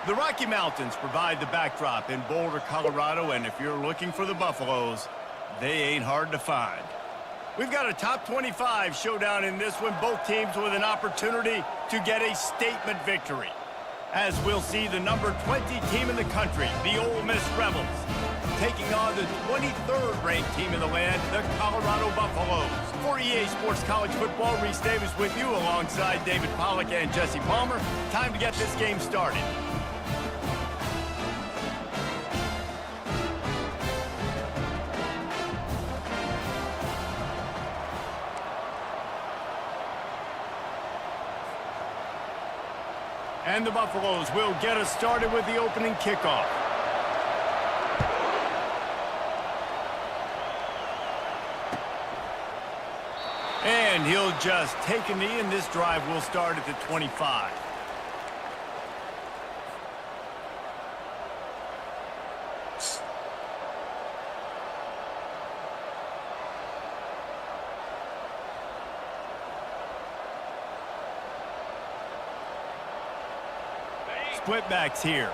The Rocky Mountains provide the backdrop in Boulder, Colorado, and if you're looking for the Buffaloes, they ain't hard to find. We've got a top 25 showdown in this one, both teams with an opportunity to get a statement victory. As we'll see the number 20 team in the country, the Ole Miss Rebels, taking on the 23rd ranked team in the land, the Colorado Buffaloes. For EA Sports College Football, Reese Davis with you alongside David Pollack and Jesse Palmer. Time to get this game started. And the Buffaloes will get us started with the opening kickoff. And he'll just take a knee, and this drive will start at the 25. Split backs here.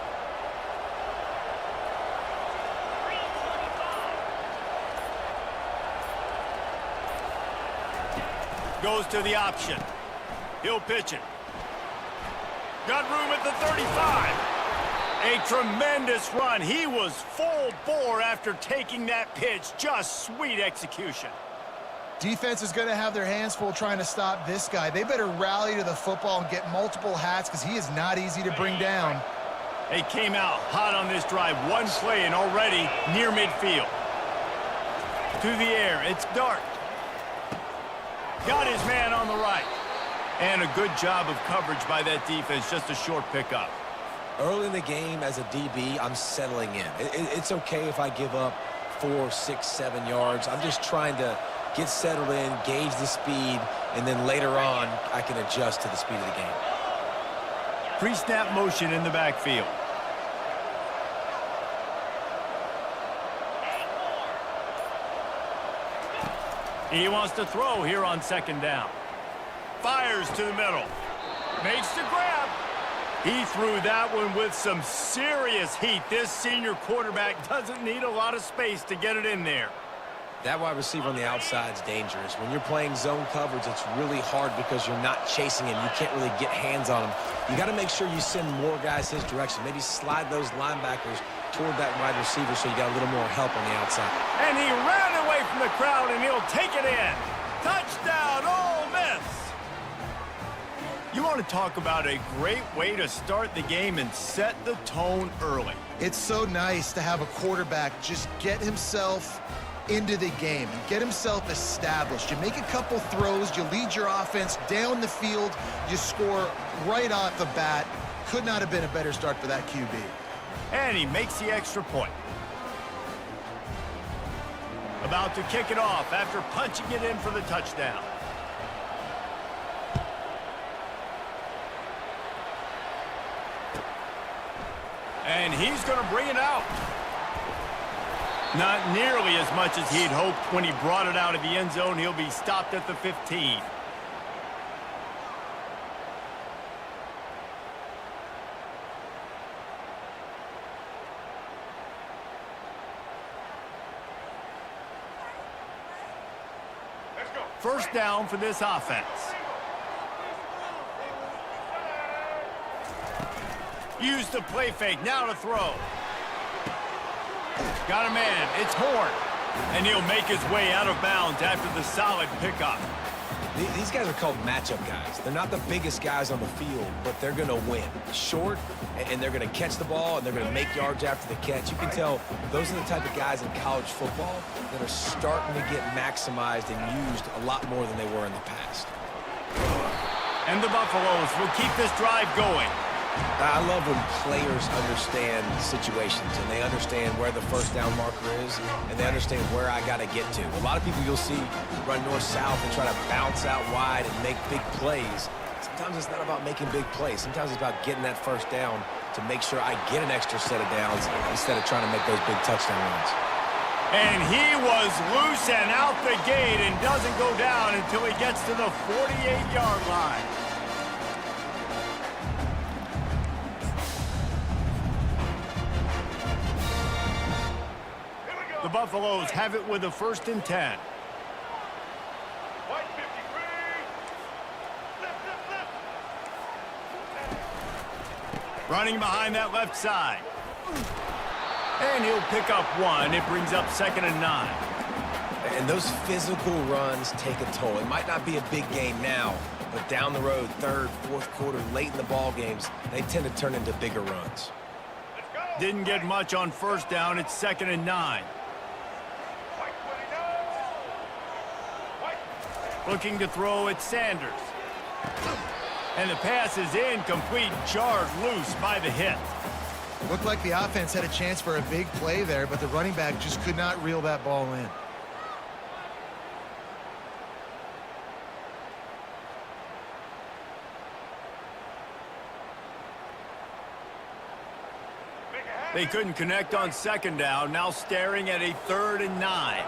Goes to the option. He'll pitch it. Got room at the 35. A tremendous run. He was full bore after taking that pitch. Just sweet execution. Defense is going to have their hands full trying to stop this guy. They better rally to the football and get multiple hats because he is not easy to bring down. They came out hot on this drive. One play and already near midfield. To the air. It's Dart. Got his man on the right. And a good job of coverage by that defense. Just a short pickup. Early in the game as a DB, I'm settling in. It's okay if I give up 4, 6, 7 yards. I'm just trying to get settled in, gauge the speed, and then later on, I can adjust to the speed of the game. Pre-snap motion in the backfield. He wants to throw here on second down. Fires to the middle. Makes the grab. He threw that one with some serious heat. This senior quarterback doesn't need a lot of space to get it in there. That wide receiver on the outside is dangerous. When you're playing zone coverage, it's really hard because you're not chasing him. You can't really get hands on him. You got to make sure you send more guys his direction. Maybe slide those linebackers toward that wide receiver so you got a little more help on the outside. And he ran away from the crowd, and he'll take it in. Touchdown, Ole Miss! You want to talk about a great way to start the game and set the tone early. It's so nice to have a quarterback just get himself into the game and get himself established. You make a couple throws, you lead your offense down the field, you score right off the bat. Could not have been a better start for that QB. And he makes the extra point. About to kick it off after punching it in for the touchdown. And he's going to bring it out. Not nearly as much as he'd hoped when he brought it out of the end zone. He'll be stopped at the 15. First down for this offense. Use the play fake, now to throw. Got a man, it's Horn. And he'll make his way out of bounds after the solid pickup. These guys are called matchup guys. They're not the biggest guys on the field, but they're going to win. Short, and they're going to catch the ball, and they're going to make yards after the catch. You can tell those are the type of guys in college football that are starting to get maximized and used a lot more than they were in the past. And the Buffaloes will keep this drive going. I love when players understand situations and they understand where the first down marker is and they understand where I got to get to. A lot of people you'll see run north-south and try to bounce out wide and make big plays. Sometimes it's not about making big plays. Sometimes it's about getting that first down to make sure I get an extra set of downs instead of trying to make those big touchdown runs. And he was loose and out the gate and doesn't go down until he gets to the 48-yard line. Buffaloes have it with a 1st and 10. Running behind that left side. And he'll pick up 1. It brings up 2nd and 9. And those physical runs take a toll. It might not be a big game now, but down the road, 3rd, 4th quarter, late in the ball games, they tend to turn into bigger runs. Didn't get much on 1st down. It's 2nd and 9. Looking to throw at Sanders. And the pass is incomplete, jarred loose by the hit. Looked like the offense had a chance for a big play there, but the running back just could not reel that ball in. They couldn't connect on 2nd down, now staring at a 3rd and 9.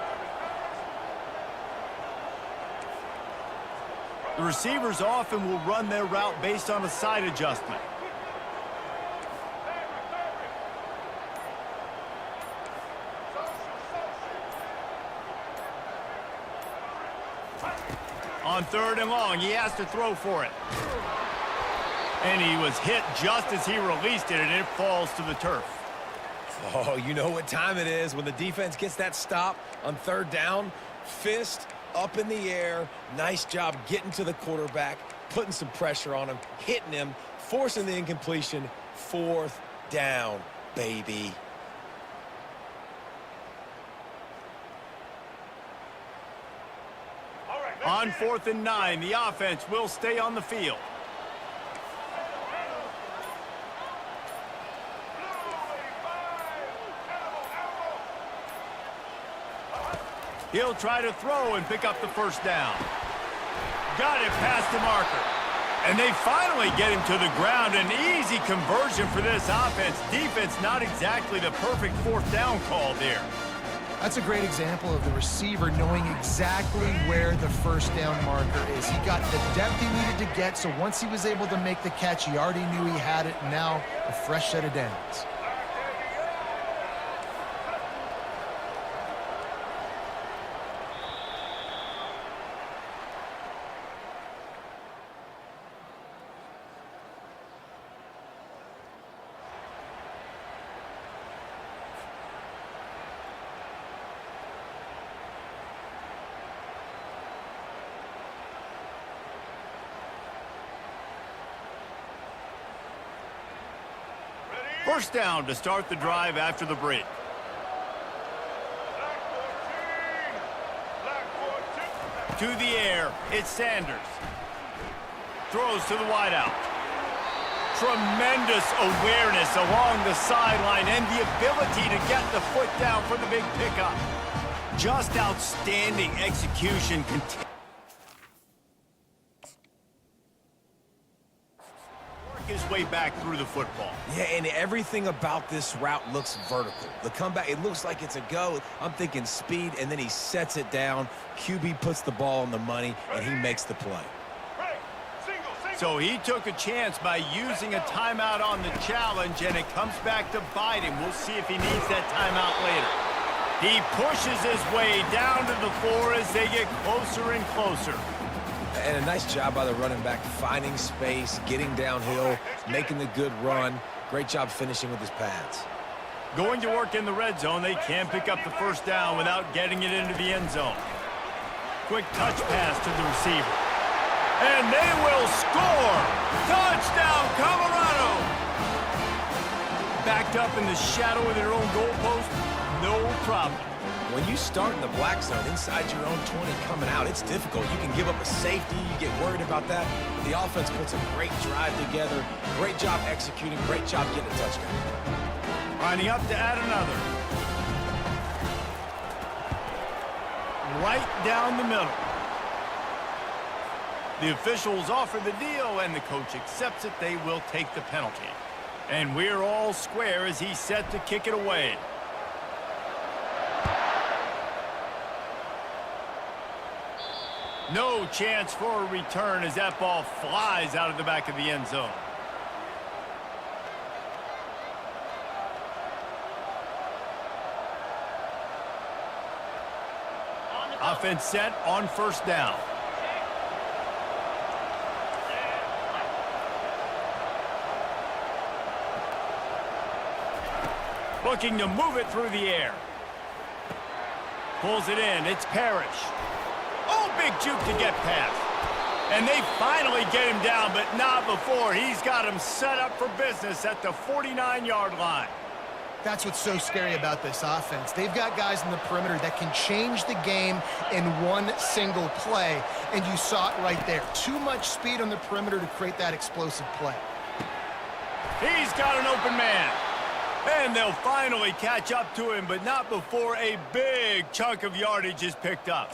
The receivers often will run their route based on a side adjustment. On 3rd and long, he has to throw for it. And he was hit just as he released it, and it falls to the turf. Oh, you know what time it is when the defense gets that stop on 3rd down. Fist up in the air. Nice job getting to the quarterback, putting some pressure on him, hitting him, forcing the incompletion. 4th down, baby. On 4th and 9, the offense will stay on the field. He'll try to throw and pick up the 1st down. Got it past the marker. And they finally get him to the ground. An easy conversion for this offense. Defense not exactly the perfect 4th down call there. That's a great example of the receiver knowing exactly where the 1st down marker is. He got the depth he needed to get, so once he was able to make the catch, he already knew he had it. Now, a fresh set of downs. First down to start the drive after the break. To the air, it's Sanders. Throws to the wideout. Tremendous awareness along the sideline and the ability to get the foot down for the big pickup. Just outstanding execution. His way back through the football. Yeah, and everything about this route looks vertical. The comeback, it looks like it's a go. I'm thinking speed, and then he sets it down. QB puts the ball on the money, and he makes the play. So he took a chance by using a timeout on the challenge, and it comes back to bite him. We'll see if he needs that timeout later. He pushes his way down to the floor as they get closer and closer. And a nice job by the running back, finding space, getting downhill, making the good run. Great job finishing with his pads. Going to work in the red zone, they can't pick up the 1st down without getting it into the end zone. Quick touch pass to the receiver. And they will score! Touchdown, Colorado! Backed up in the shadow of their own goalpost, no problem. When you start in the black zone inside your own 20 coming out, it's difficult. You can give up a safety. You get worried about that. The offense puts a great drive together. Great job executing. Great job getting a touchdown. Lining up to add another. Right down the middle. The officials offer the deal, and the coach accepts it. They will take the penalty. And we're all square as he's set to kick it away. No chance for a return as that ball flies out of the back of the end zone. Offense set on first down. Looking to move it through the air. Pulls it in. It's Parrish. Oh, big juke to get past. And they finally get him down, but not before. He's got him set up for business at the 49-yard line. That's what's so scary about this offense. They've got guys in the perimeter that can change the game in one single play, and you saw it right there. Too much speed on the perimeter to create that explosive play. He's got an open man. And they'll finally catch up to him, but not before a big chunk of yardage is picked up.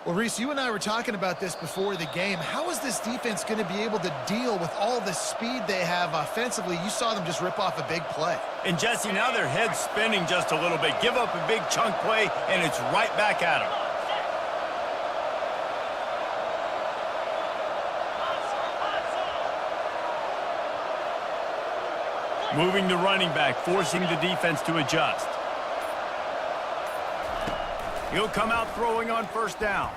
Well, Reese, you and I were talking about this before the game. How is this defense going to be able to deal with all the speed they have offensively? You saw them just rip off a big play. And, Jesse, now their head's spinning just a little bit. Give up a big chunk play, and it's right back at them. Moving the running back, forcing the defense to adjust. He'll come out throwing on first down.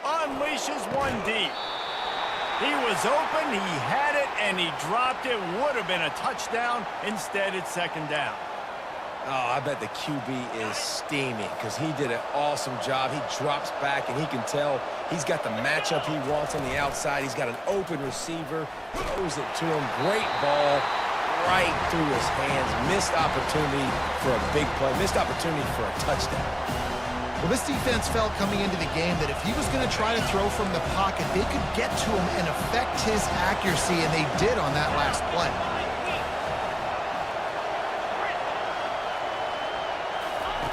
Unleashes one deep. He was open, he had it, and he dropped it. Would have been a touchdown. Instead, it's second down. Oh, I bet the QB is steaming because he did an awesome job. He drops back, and he can tell he's got the matchup he wants on the outside. He's got an open receiver, throws it to him. Great ball. Right through his hands. Missed opportunity for a big play. Missed opportunity for a touchdown. Well, this defense felt coming into the game that if he was going to try to throw from the pocket, they could get to him and affect his accuracy, and they did on that last play.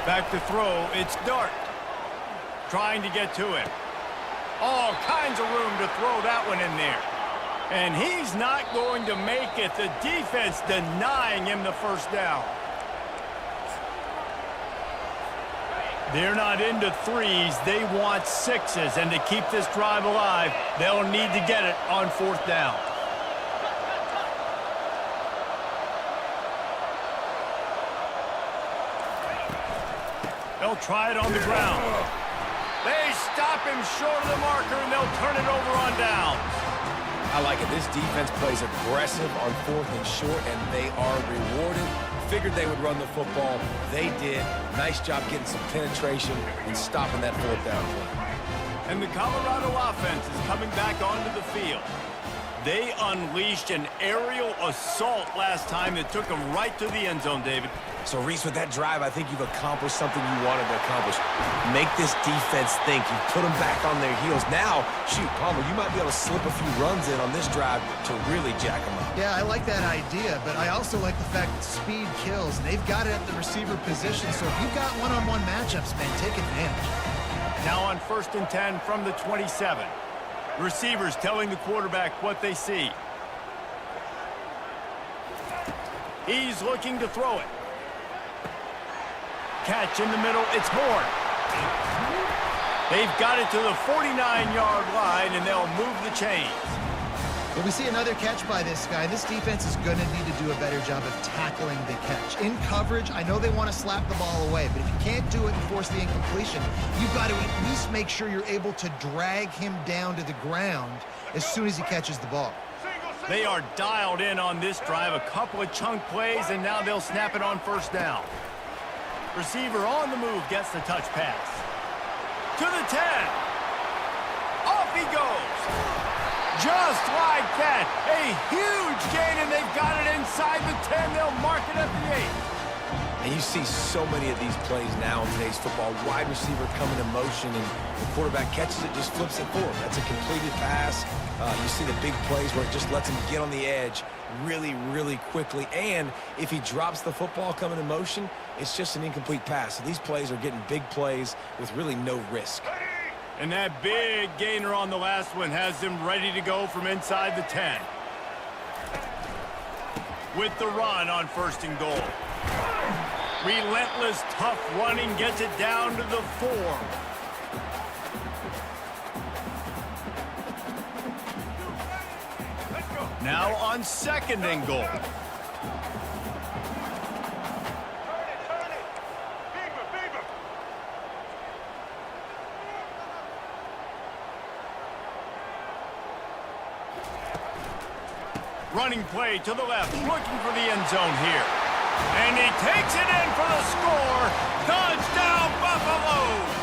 Back to throw. It's Dart. Trying to get to him. All kinds of room to throw that one in there. And he's not going to make it. The defense denying him the first down. They're not into threes. They want sixes. And to keep this drive alive, they'll need to get it on fourth down. They'll try it on the ground. They stop him short of the marker, and they'll turn it over on downs. I like it. This defense plays aggressive on fourth and short, and they are rewarded. Figured they would run the football. They did. Nice job getting some penetration and stopping that fourth down play. And the Colorado offense is coming back onto the field. They unleashed an aerial assault last time that took them right to the end zone, David. So, Reese, with that drive, I think you've accomplished something you wanted to accomplish. Make this defense think. You put them back on their heels. Now, shoot, Palmer, you might be able to slip a few runs in on this drive to really jack them up. Yeah, I like that idea, but I also like the fact that speed kills, and they've got it at the receiver position. So if you've got one-on-one matchups, man, take advantage. Now on 1st and 10 from the 27. Receivers telling the quarterback what they see. He's looking to throw it. Catch in the middle. It's Horn. They've got it to the 49-yard line, and they'll move the chains. Well, we see another catch by this guy. This defense is going to need to do a better job of tackling the catch. In coverage, I know they want to slap the ball away, but if you can't do it and force the incompletion, you've got to at least make sure you're able to drag him down to the ground as soon as he catches the ball. They are dialed in on this drive. A couple of chunk plays, and now they'll snap it on first down. Receiver on the move gets the touch pass. To the 10. Off he goes. Just like that. A huge gain, and they've got it inside the 10. They'll mark it at the 8. And you see so many of these plays now in today's football. Wide receiver coming in motion, and the quarterback catches it, just flips it forward. That's a completed pass. You see the big plays where it just lets him get on the edge really, really quickly. And if he drops the football coming in motion, it's just an incomplete pass. So these plays are getting big plays with really no risk. And that big gainer on the last one has them ready to go from inside the 10. With the run on 1st and goal. Relentless, tough running gets it down to the 4. Now on 2nd and goal. Running play to the left, looking for the end zone here. And he takes it in for the score. Touchdown, Buffaloes!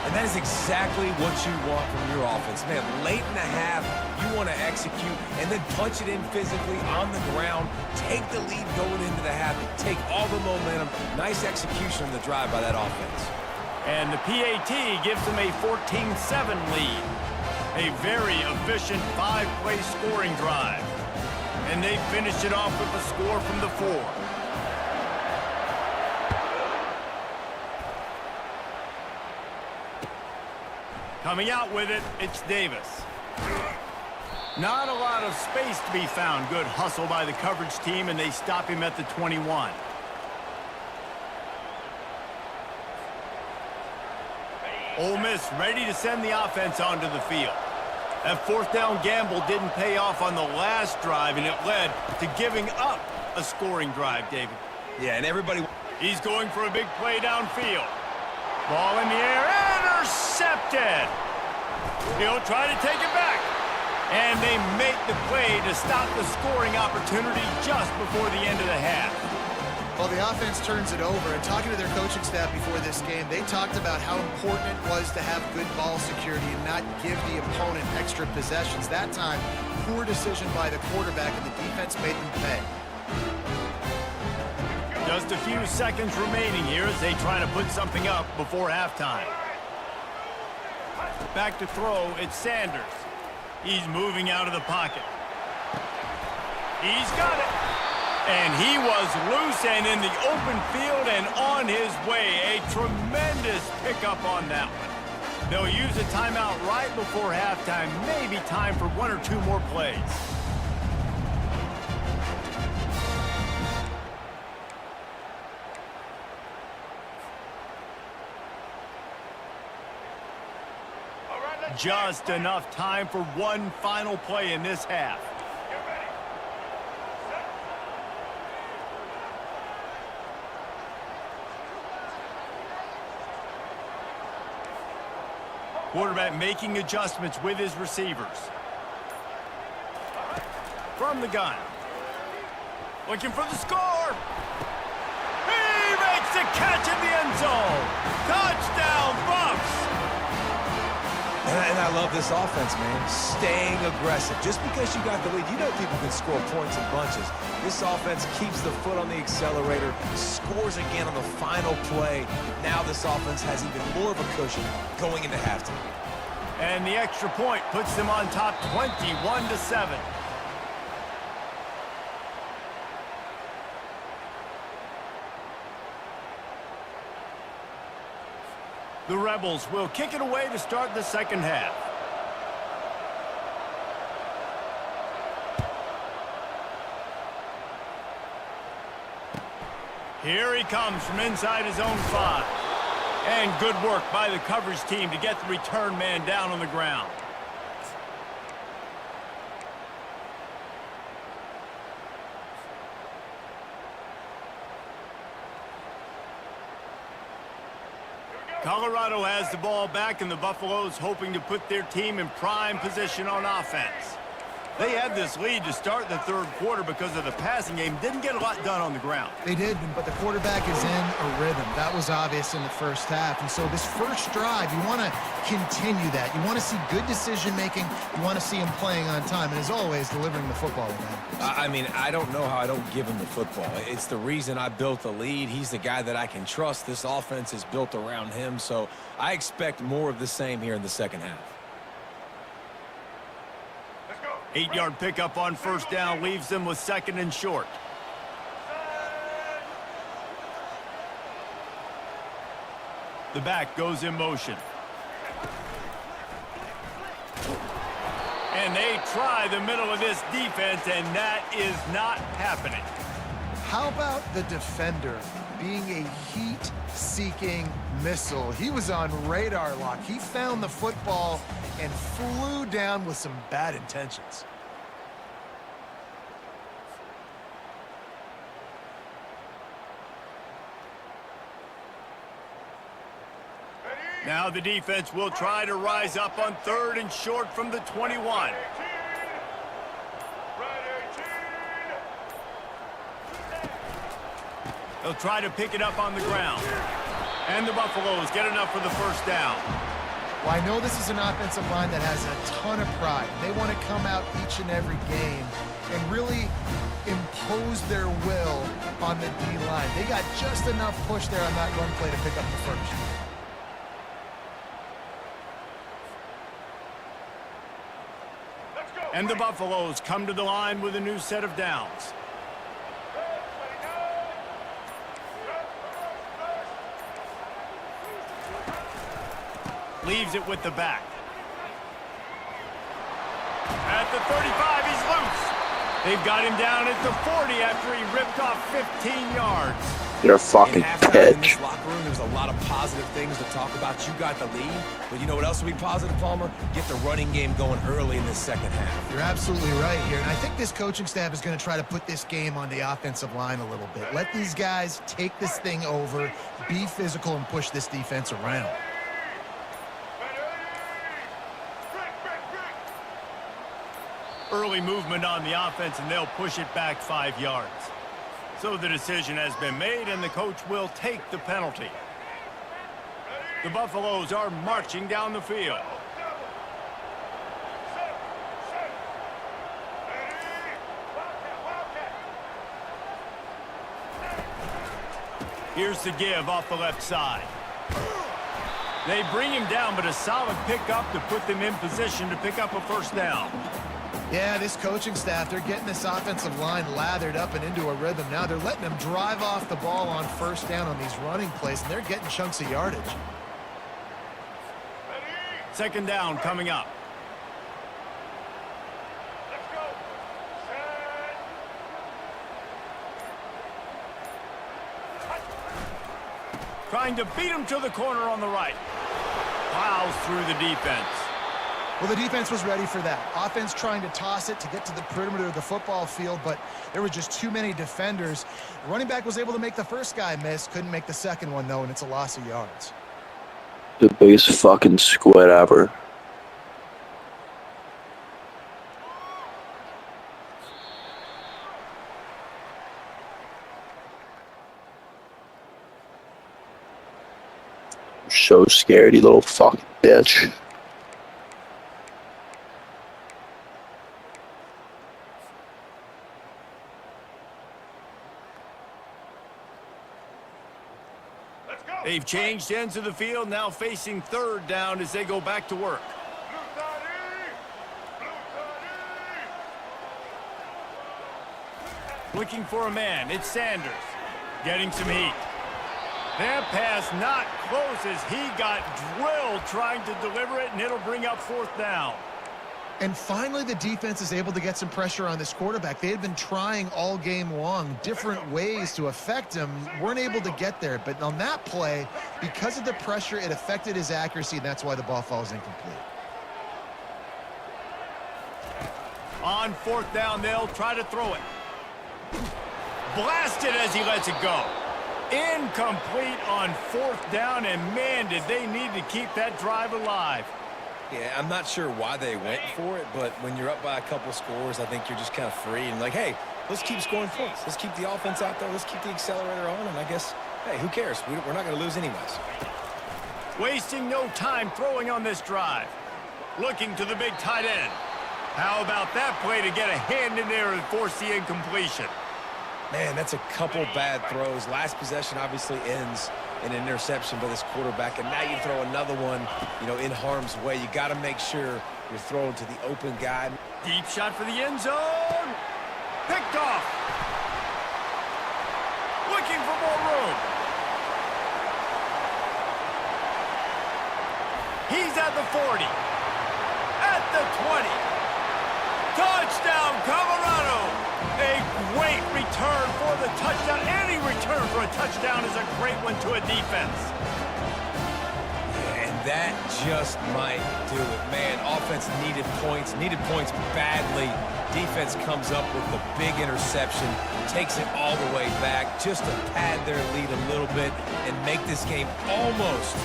And that is exactly what you want from your offense. Man, late in the half, you want to execute and then punch it in physically on the ground, take the lead going into the half, take all the momentum. Nice execution on the drive by that offense. And the PAT gives them a 14-7 lead. A very efficient 5-play scoring drive. And they finished it off with a score from the 4. Coming out with it, it's Davis. Not a lot of space to be found. Good hustle by the coverage team, and they stop him at the 21. Ole Miss ready to send the offense onto the field. That fourth down gamble didn't pay off on the last drive, and it led to giving up a scoring drive, David. Yeah, and everybody... He's going for a big play downfield. Ball in the air, intercepted. He'll try to take it back. And they make the play to stop the scoring opportunity just before the end of the half. Well, the offense turns it over, and talking to their coaching staff before this game, they talked about how important it was to have good ball security and not give the opponent extra possessions. That time, poor decision by the quarterback, and the defense made them pay. Just a few seconds remaining here as they try to put something up before halftime. Back to throw, it's Sanders. He's moving out of the pocket. He's got it. And he was loose and in the open field and on his way. A tremendous pickup on that one. They'll use a timeout right before halftime. Maybe time for 1 or 2 more plays. Just enough time for one final play in this half. Quarterback making adjustments with his receivers. From the gun. Looking for the score. He makes the catch in the end zone. Touchdown, Bucs! And I love this offense, man. Staying aggressive. Just because you got the lead, you know people can score points in bunches. This offense keeps the foot on the accelerator, scores again on the final play. Now this offense has even more of a cushion going into halftime. And the extra point puts them on top 21-7. The Rebels will kick it away to start the second half. Here he comes from inside his own 5. And good work by the coverage team to get the return man down on the ground. Colorado has the ball back, and the Buffaloes hoping to put their team in prime position on offense. They had this lead to start the third quarter because of the passing game. Didn't get a lot done on the ground. They did, but the quarterback is in a rhythm. That was obvious in the first half. And so this first drive, you want to continue that. You want to see good decision-making. You want to see him playing on time. And as always, delivering the football. I mean, I don't know how I don't give him the football. It's the reason I built the lead. He's the guy that I can trust. This offense is built around him. So I expect more of the same here in the second half. 8-yard pickup on first down leaves them with second and short. The back goes in motion. And they try the middle of this defense, and that is not happening. How about the defender being a heat-seeking missile? He was on radar lock. He found the football and flew down with some bad intentions. Now the defense will try to rise up on third and short from the 21. They'll try to pick it up on the ground. And the Buffaloes get enough for the first down. Well, I know this is an offensive line that has a ton of pride. They want to come out each and every game and really impose their will on the D-line. They got just enough push there on that run play to pick up the first. And the Buffaloes come to the line with a new set of downs. Leaves it with the back. At the 35, he's loose. They've got him down at the 40 after he ripped off 15 yards. You're a fucking In bitch. this locker room, there's a lot of positive things to talk about. You got the lead, but you know what else will be positive, Palmer? Get the running game going early in the second half. You're absolutely right here. And I think this coaching staff is going to try to put this game on the offensive line a little bit. Let these guys take this thing over, be physical, and push this defense around. Early movement on the offense, and they'll push it back 5 yards. So the decision has been made, and the coach will take the penalty. The Buffaloes are marching down the field. Here's the give off the left side. They bring him down, but a solid pickup to put them in position to pick up a first down. Yeah, this coaching staff, they're getting this offensive line lathered up and into a rhythm now. They're letting them drive off the ball on first down on these running plays, and they're getting chunks of yardage. Second down coming up. Trying to beat him to the corner on the right. Plows through the defense. Well, the defense was ready for that. Offense trying to toss it to get to the perimeter of the football field, but there were just too many defenders. The running back was able to make the first guy miss, couldn't make the second one, though, and it's a loss of yards. The biggest fucking squid ever. I'm so scared, you little fucking bitch. They've changed ends of the field, now facing third down as they go back to work. Looking for a man, it's Sanders. Getting some heat. That pass not close as he got drilled trying to deliver it, and it'll bring up fourth down. And finally, the defense is able to get some pressure on this quarterback. They had been trying all game long, different ways to affect him, weren't able to get there. But on that play, because of the pressure, it affected his accuracy, and that's why the ball falls incomplete. On fourth down, they'll try to throw it. Blasted as he lets it go. Incomplete on fourth down, and man, did they need to keep that drive alive. Yeah, I'm not sure why they went for it, but when you're up by a couple scores, I think you're just kind of free and like, hey, let's keep scoring points. Let's keep the offense out there. Let's keep the accelerator on, and I guess, hey, who cares? We're not going to lose anyways. Wasting no time throwing on this drive. Looking to the big tight end. How about that play to get a hand in there and force the incompletion? Man, that's a couple bad throws. Last possession obviously ends in an interception by this quarterback, and now you throw another one, in harm's way. You got to make sure you're throwing to the open guy. Deep shot for the end zone. Picked off. Looking for more room. He's at the 40. At the 20. Touchdown, Colorado. A great return for the touchdown. Any return for a touchdown is a great one to a defense. And that just might do it. Man, offense needed points badly. Defense comes up with the big interception, takes it all the way back just to pad their lead a little bit and make this game almost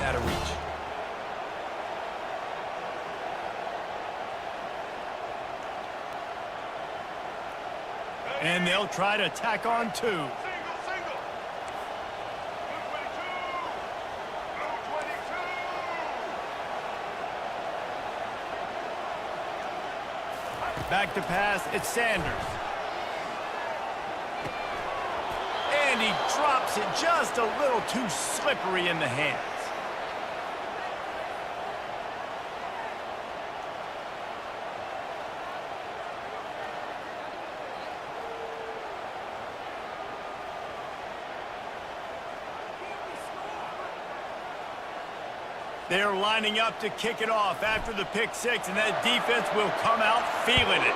out of reach. And they'll try to tack on two. Back to pass, it's Sanders. And he drops it just a little too slippery in the hands. They're lining up to kick it off after the pick six, and that defense will come out feeling it.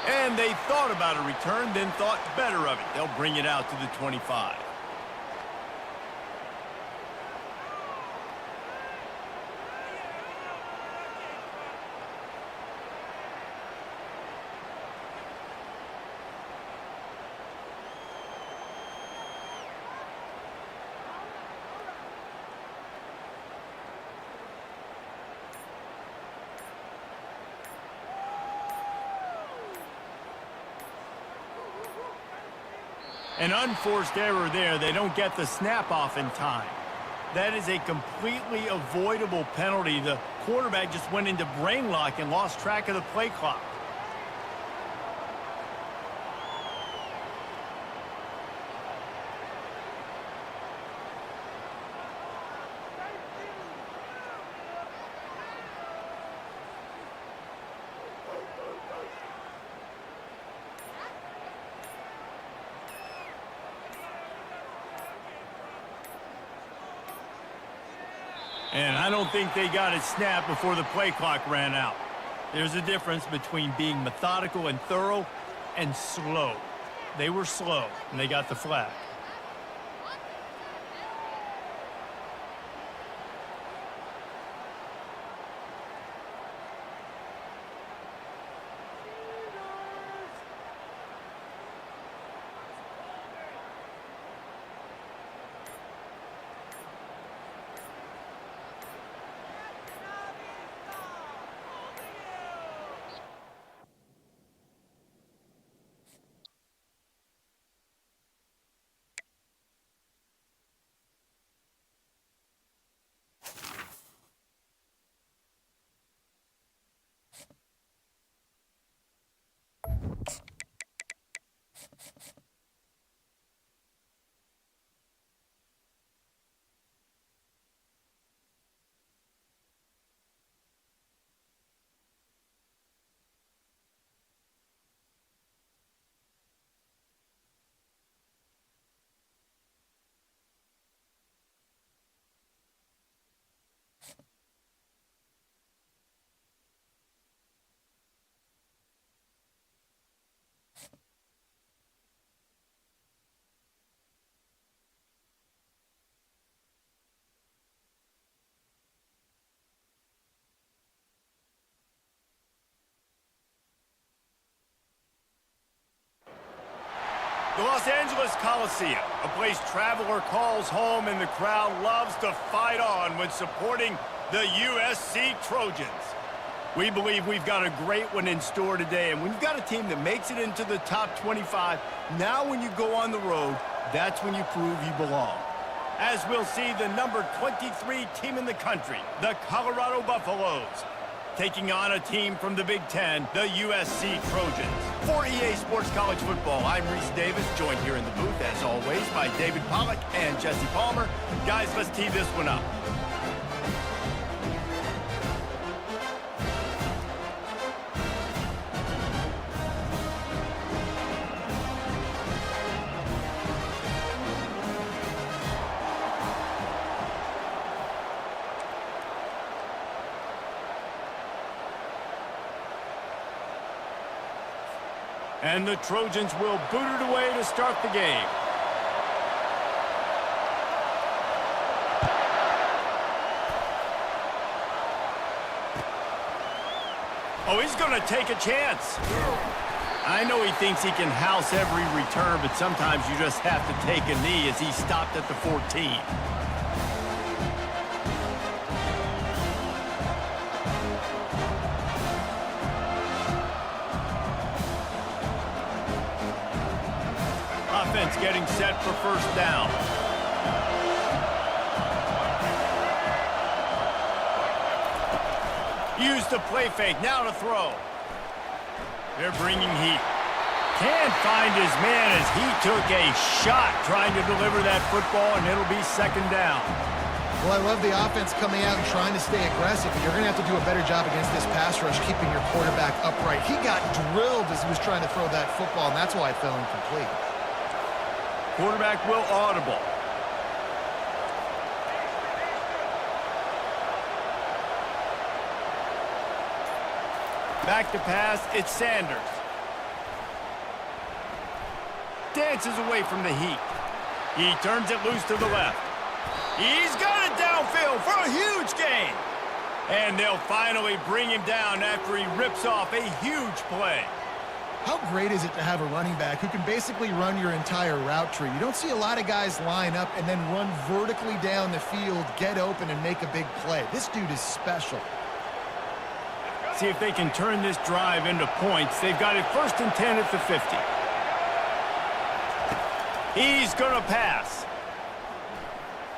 And they thought about a return, then thought better of it. They'll bring it out to the 25. An unforced error there. They don't get the snap off in time. That is a completely avoidable penalty. The quarterback just went into brain lock and lost track of the play clock. And I don't think they got it snapped before the play clock ran out. There's a difference between being methodical and thorough and slow. They were slow, and they got the flag. The Los Angeles Coliseum, a place traveler calls home and the crowd loves to fight on when supporting the USC Trojans. We believe we've got a great one in store today, and when you've got a team that makes it into the top 25, now when you go on the road, that's when you prove you belong. As we'll see, the number 23 team in the country, the Colorado Buffaloes, taking on a team from the Big Ten, the USC Trojans. For EA Sports College Football, I'm Reese Davis, joined here in the booth, as always, by David Pollack and Jesse Palmer. Guys, let's tee this one up. And the Trojans will boot it away to start the game. Oh, he's going to take a chance. I know he thinks he can house every return, but sometimes you just have to take a knee as he stopped at the 14. Offense getting set for first down. Use the play fake. Now to throw. They're bringing heat. Can't find his man as he took a shot trying to deliver that football, and it'll be second down. Well, I love the offense coming out and trying to stay aggressive, but you're going to have to do a better job against this pass rush, keeping your quarterback upright. He got drilled as he was trying to throw that football, and that's why it fell incomplete. Quarterback will audible. Back to pass, it's Sanders. Dances away from the heat. He turns it loose to the left. He's got it downfield for a huge gain. And they'll finally bring him down after he rips off a huge play. How great is it to have a running back who can basically run your entire route tree? You don't see a lot of guys line up and then run vertically down the field, get open, and make a big play. This dude is special. See if they can turn this drive into points. They've got it 1st and 10 at the 50. He's going to pass.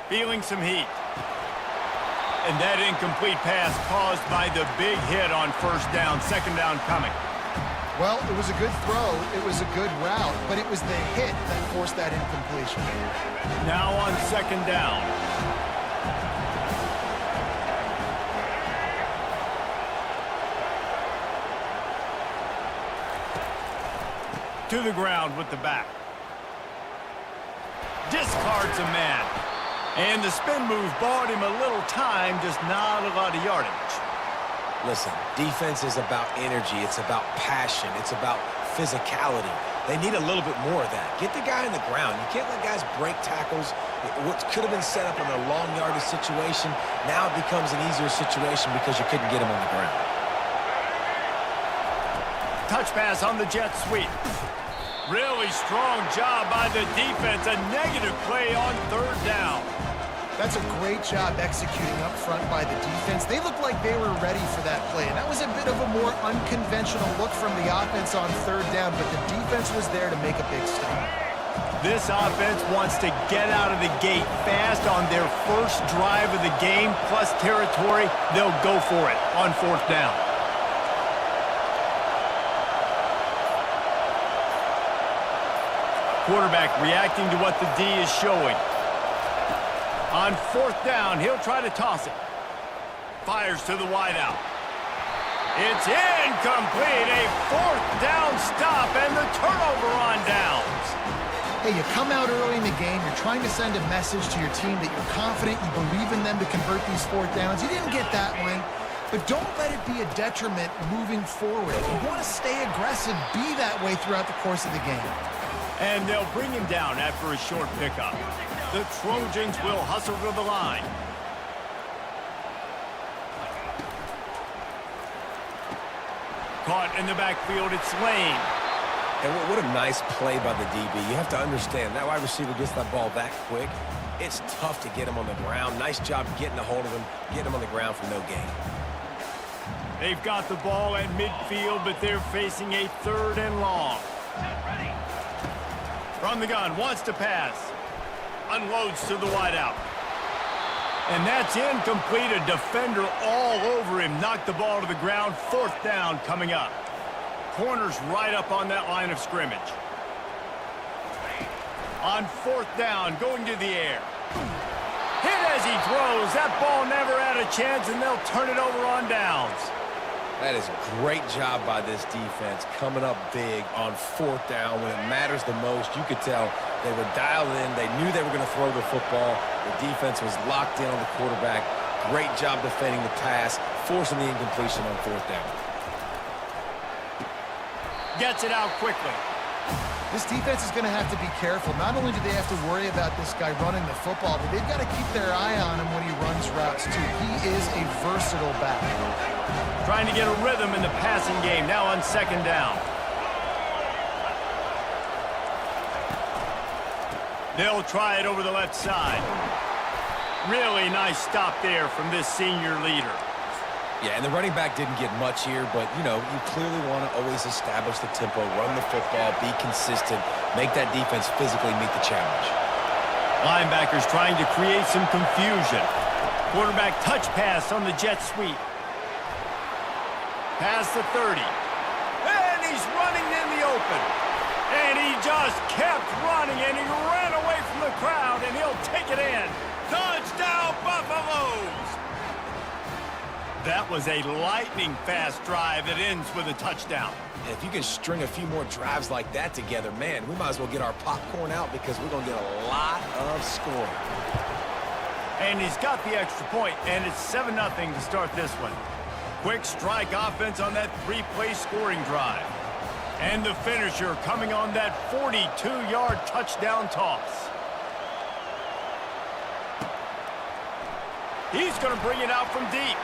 Feeling some heat. And that incomplete pass caused by the big hit on 1st down, 2nd down coming. Well, it was a good throw, it was a good route, but it was the hit that forced that incompletion. Now on 2nd down. To the ground with the back. Discards a man. And the spin move bought him a little time, just not a lot of yardage. Listen, defense is about energy. It's about passion. It's about physicality. They need a little bit more of that. Get the guy in the ground. You can't let guys break tackles. What could have been set up in a long yardage situation, now it becomes an easier situation because you couldn't get him on the ground. Touch pass on the jet sweep. Really strong job by the defense. A negative play on 3rd down. That's a great job executing up front by the defense. They looked like they were ready for that play, and that was a bit of a more unconventional look from the offense on 3rd down, but the defense was there to make a big stop. This offense wants to get out of the gate fast on their first drive of the game, plus territory. They'll go for it on 4th down. Quarterback reacting to what the D is showing. On 4th down, he'll try to toss it. Fires to the wideout. It's incomplete. A 4th down stop and the turnover on downs. Hey, you come out early in the game, you're trying to send a message to your team that you're confident, you believe in them to convert these 4th downs. You didn't get that one, but don't let it be a detriment moving forward. If you want to stay aggressive, be that way throughout the course of the game. And they'll bring him down after a short pickup. The Trojans will hustle to the line. Caught in the backfield, it's Lane. And what a nice play by the DB. You have to understand, that wide receiver gets that ball that quick. It's tough to get him on the ground. Nice job getting a hold of him, getting him on the ground for no gain. They've got the ball at midfield, but they're facing a 3rd and long. From the gun, wants to pass. Unloads to the wideout. And that's incomplete. A defender all over him. Knocked the ball to the ground. 4th down coming up. Corners right up on that line of scrimmage. On 4th down, going to the air. Hit as he throws. That ball never had a chance, and they'll turn it over on downs. That is a great job by this defense, coming up big on 4th down when it matters the most. You could tell they were dialed in. They knew they were going to throw the football. The defense was locked in on the quarterback. Great job defending the pass, forcing the incompletion on 4th down. Gets it out quickly. This defense is going to have to be careful. Not only do they have to worry about this guy running the football, but they've got to keep their eye on him when he runs routes, too. He is a versatile back. Trying to get a rhythm in the passing game. Now on 2nd down. They'll try it over the left side. Really nice stop there from this senior leader. Yeah, and the running back didn't get much here, but, you know, you clearly want to always establish the tempo, run the football, be consistent, make that defense physically meet the challenge. Linebackers trying to create some confusion. Quarterback touch pass on the jet sweep. past the 30. And he's running in the open. And he just kept running, and he ran away from the crowd, and he'll take it in. Touchdown, Buffaloes! That was a lightning-fast drive that ends with a touchdown. And if you can string a few more drives like that together, man, we might as well get our popcorn out because we're going to get a lot of scoring. And he's got the extra point, and it's 7-0 to start this one. Quick strike offense on that 3-play scoring drive. And the finisher coming on that 42-yard touchdown toss. He's going to bring it out from deep.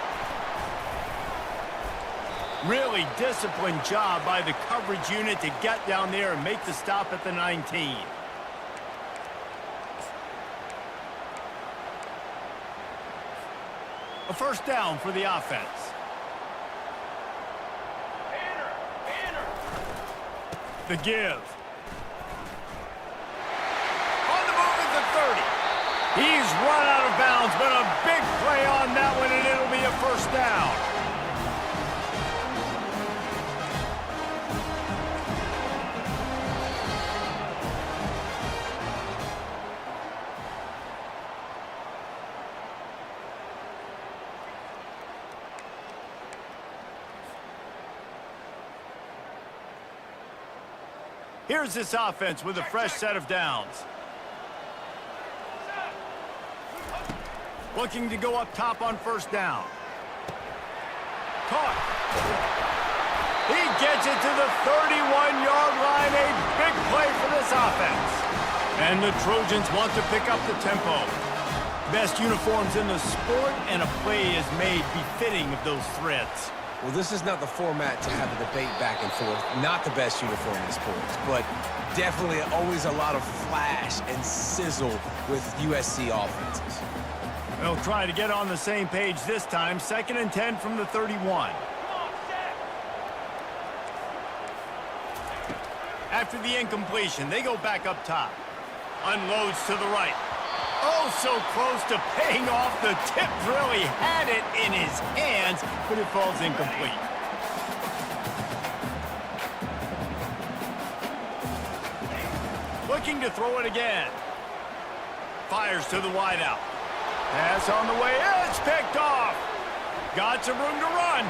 Really disciplined job by the coverage unit to get down there and make the stop at the 19. A first down for the offense. The give. On the move at the 30. He's run out of bounds, but a big play on that one, and it'll be a first down. Here's this offense with a fresh set of downs. Looking to go up top on first down. Caught. He gets it to the 31-yard line. A big play for this offense. And the Trojans want to pick up the tempo. Best uniforms in the sport, and a play is made befitting of those threats. Well, this is not the format to have a debate back and forth. Not the best uniform in sports, but definitely always a lot of flash and sizzle with USC offenses. They'll try to get on the same page this time. 2nd and 10 from the 31. After the incompletion, they go back up top. Unloads to the right. Oh, so close to paying off. The tip really had it in his hands, but it falls incomplete. Looking to throw it again. Fires to the wideout. Pass on the way. It's picked off. Got some room to run.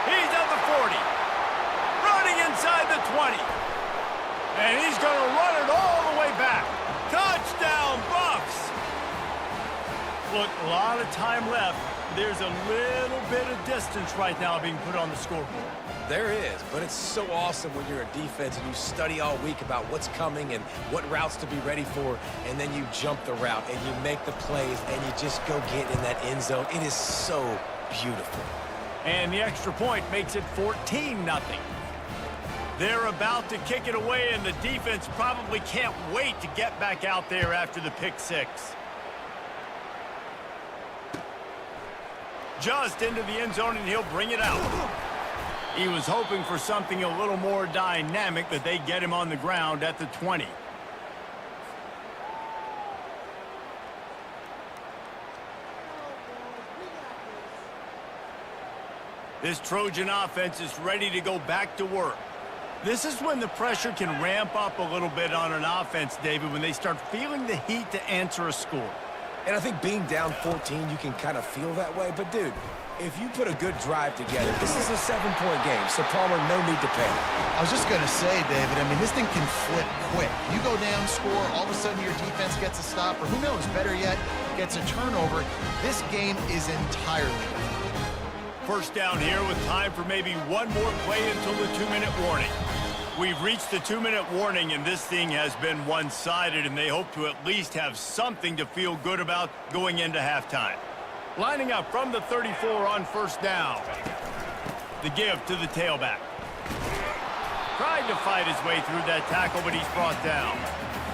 He's at the 40. Running inside the 20. And he's going to run it all the way back. Touchdown, Buffs! Look, a lot of time left. There's a little bit of distance right now being put on the scoreboard. There is, but it's so awesome when you're a defense and you study all week about what's coming and what routes to be ready for, and then you jump the route and you make the plays and you just go get in that end zone. It is so beautiful. And the extra point makes it 14-0. They're about to kick it away, and the defense probably can't wait to get back out there after the pick six. Just into the end zone, and he'll bring it out. He was hoping for something a little more dynamic, but they get him on the ground at the 20. This Trojan offense is ready to go back to work. This is when the pressure can ramp up a little bit on an offense, David, when they start feeling the heat to answer a score. And I think being down 14, you can kind of feel that way. But, dude, if you put a good drive together, this is a 7-point game, so Palmer, no need to panic. I was just going to say, David, I mean, this thing can flip quick. You go down, score, all of a sudden your defense gets a stop, or who knows, better yet, gets a turnover. This game is entirely different. First down here with time for maybe one more play until the 2-minute warning. We've reached the 2-minute warning, and this thing has been one-sided, and they hope to at least have something to feel good about going into halftime. Lining up from the 34 on first down. The give to the tailback. Tried to fight his way through that tackle, but he's brought down.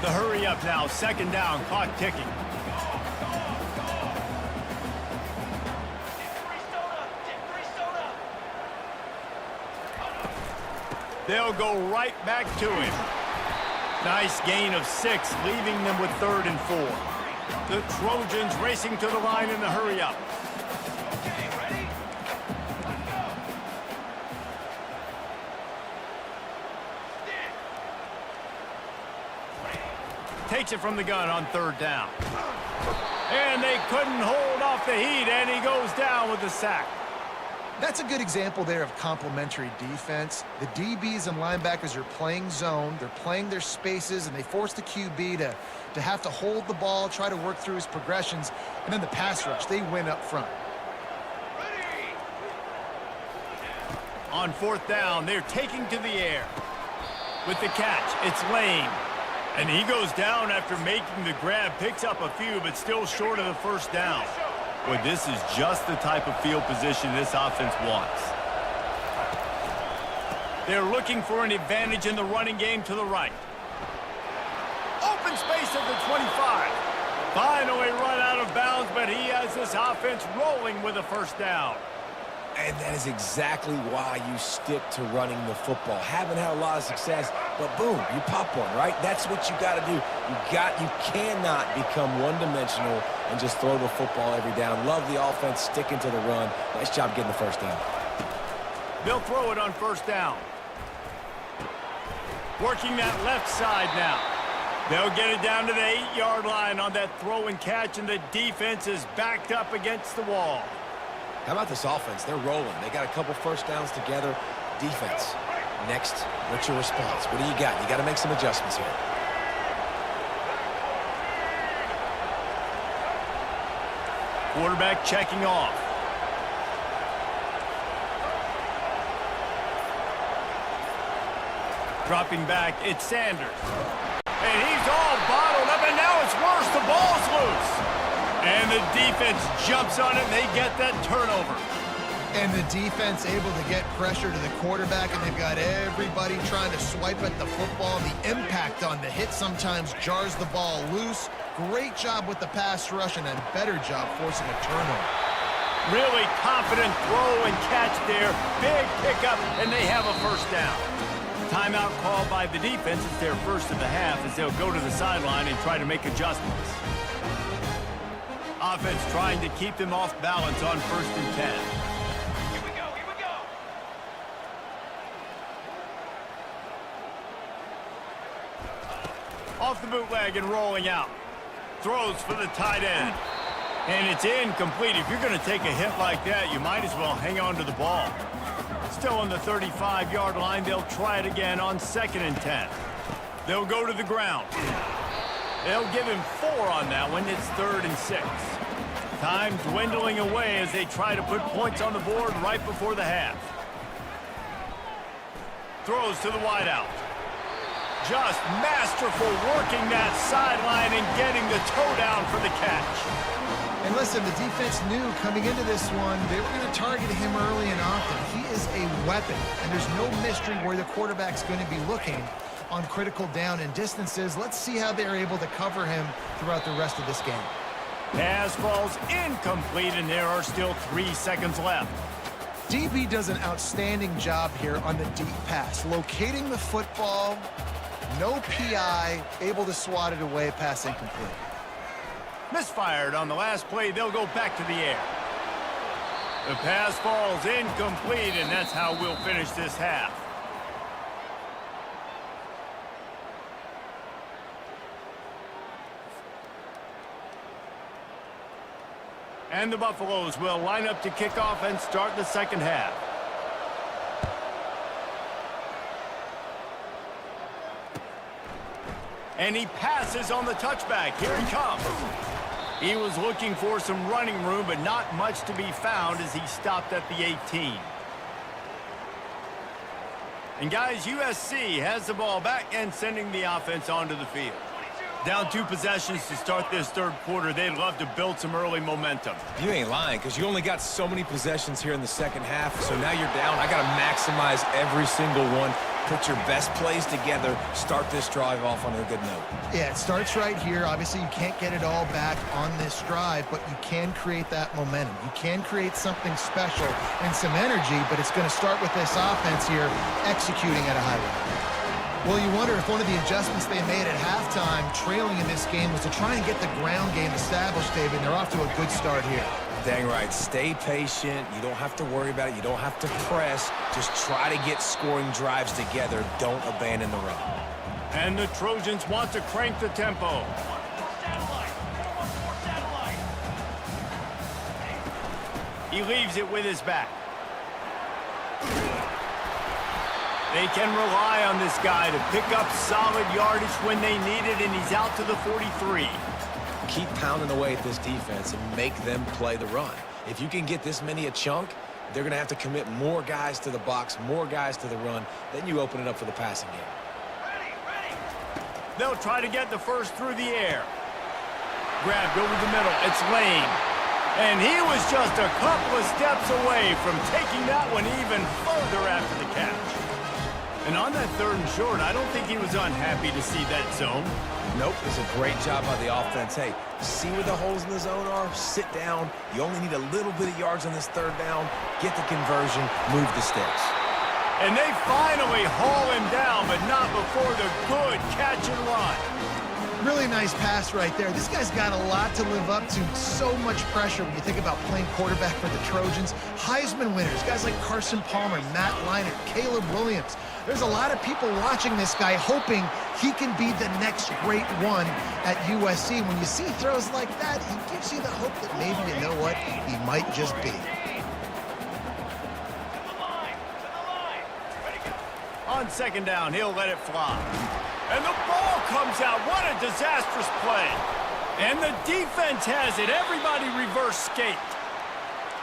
The hurry up now, 2nd down, clock ticking. They'll go right back to him. Nice gain of 6, leaving them with 3rd and 4. The Trojans racing to the line in the hurry up. takes it from the gun on 3rd down. And they couldn't hold off the heat, and he goes down with the sack. That's a good example there of complementary defense. The DBs and linebackers are playing zone, they're playing their spaces, and they force the QB to have to hold the ball, try to work through his progressions, and then the pass rush, they win up front. On 4th down, they're taking to the air. With the catch, it's Lane. And he goes down after making the grab, picks up a few, but still short of the 1st down. Boy, this is just the type of field position this offense wants. They're looking for an advantage in the running game to the right. Open space at the 25. Finally run out of bounds, but he has this offense rolling with a 1st down. And that is exactly why you stick to running the football. Haven't had a lot of success, but boom, you pop one, right? That's what you got to do. You cannot become one-dimensional and just throw the football every down. Love the offense sticking to the run. Nice job getting the 1st down. They'll throw it on 1st down. Working that left side now. They'll get it down to the 8-yard line on that throw and catch, and the defense is backed up against the wall. How about this offense? They're rolling. They got a couple 1st downs together. Defense. Next, what's your response? What do you got? You got to make some adjustments here. Quarterback checking off. Dropping back, it's Sanders. And he's all bottled up, and now it's worse. The ball's loose. And the defense jumps on it, and they get that turnover. And the defense able to get pressure to the quarterback, and they've got everybody trying to swipe at the football. The impact on the hit sometimes jars the ball loose. Great job with the pass rush, and a better job forcing a turnover. Really confident throw and catch there. Big pickup, and they have a 1st down. Timeout called by the defense. It's their 1st of the half as they'll go to the sideline and try to make adjustments. Offense trying to keep them off balance on 1st and 10. Here we go. Off the bootleg and rolling out. Throws for the tight end. And it's incomplete. If you're going to take a hit like that, you might as well hang on to the ball. Still on the 35-yard line, they'll try it again on 2nd and 10. They'll go to the ground. They'll give him 4 on that one. It's 3rd and 6. Time dwindling away as they try to put points on the board right before the half. Throws to the wideout. Just masterful working that sideline and getting the toe down for the catch. And listen, the defense knew coming into this one, they were going to target him early and often. He is a weapon, and there's no mystery where the quarterback's going to be looking on critical down and distances. Let's see how they're able to cover him throughout the rest of this game. Pass falls incomplete, and there are still 3 seconds left. DB does an outstanding job here on the deep pass, locating the football, no PI, able to swat it away, pass incomplete. Misfired on the last play. They'll go back to the air. The pass falls incomplete, and that's how we'll finish this half. And the Buffaloes will line up to kick off and start the 2nd half. And he passes on the touchback. Here he comes. He was looking for some running room, but not much to be found as he stopped at the 18. And guys, USC has the ball back and sending the offense onto the field. Down 2 possessions to start this 3rd quarter. They'd love to build some early momentum. You ain't lying, because you only got so many possessions here in the 2nd half, so now you're down. I got to maximize every single one. Put your best plays together. Start this drive off on a good note. Yeah, it starts right here. Obviously, you can't get it all back on this drive, but you can create that momentum. You can create something special and some energy, but it's going to start with this offense here executing at a high level. Well, you wonder if one of the adjustments they made at halftime, trailing in this game, was to try and get the ground game established, David. They're off to a good start here. Dang right. Stay patient. You don't have to worry about it. You don't have to press. Just try to get scoring drives together. Don't abandon the run. And the Trojans want to crank the tempo. One more satellite. One more satellite. He leaves it with his back. They can rely on this guy to pick up solid yardage when they need it, and he's out to the 43. Keep pounding away at this defense and make them play the run. If you can get this many a chunk, they're going to have to commit more guys to the box, more guys to the run. Then you open it up for the passing game. Ready. They'll try to get the first through the air. Grabbed over the middle. It's Lane. And he was just a couple of steps away from taking that one even further after the catch. And on that 3rd and short, I don't think he was unhappy to see that zone. Nope, it's a great job by the offense. Hey, see where the holes in the zone are? Sit down. You only need a little bit of yards on this 3rd down. Get the conversion. Move the sticks. And they finally haul him down, but not before the good catch and run. Really nice pass right there. This guy's got a lot to live up to. So much pressure when you think about playing quarterback for the Trojans. Heisman winners, guys like Carson Palmer, Matt Leinart, Caleb Williams. There's a lot of people watching this guy hoping he can be the next great one at USC. When you see throws like that, he gives you the hope that maybe, you know what, he might just be. To the line. Ready, go. On 2nd down, he'll let it fly. And the ball comes out. What a disastrous play. And the defense has it. Everybody reverse skate.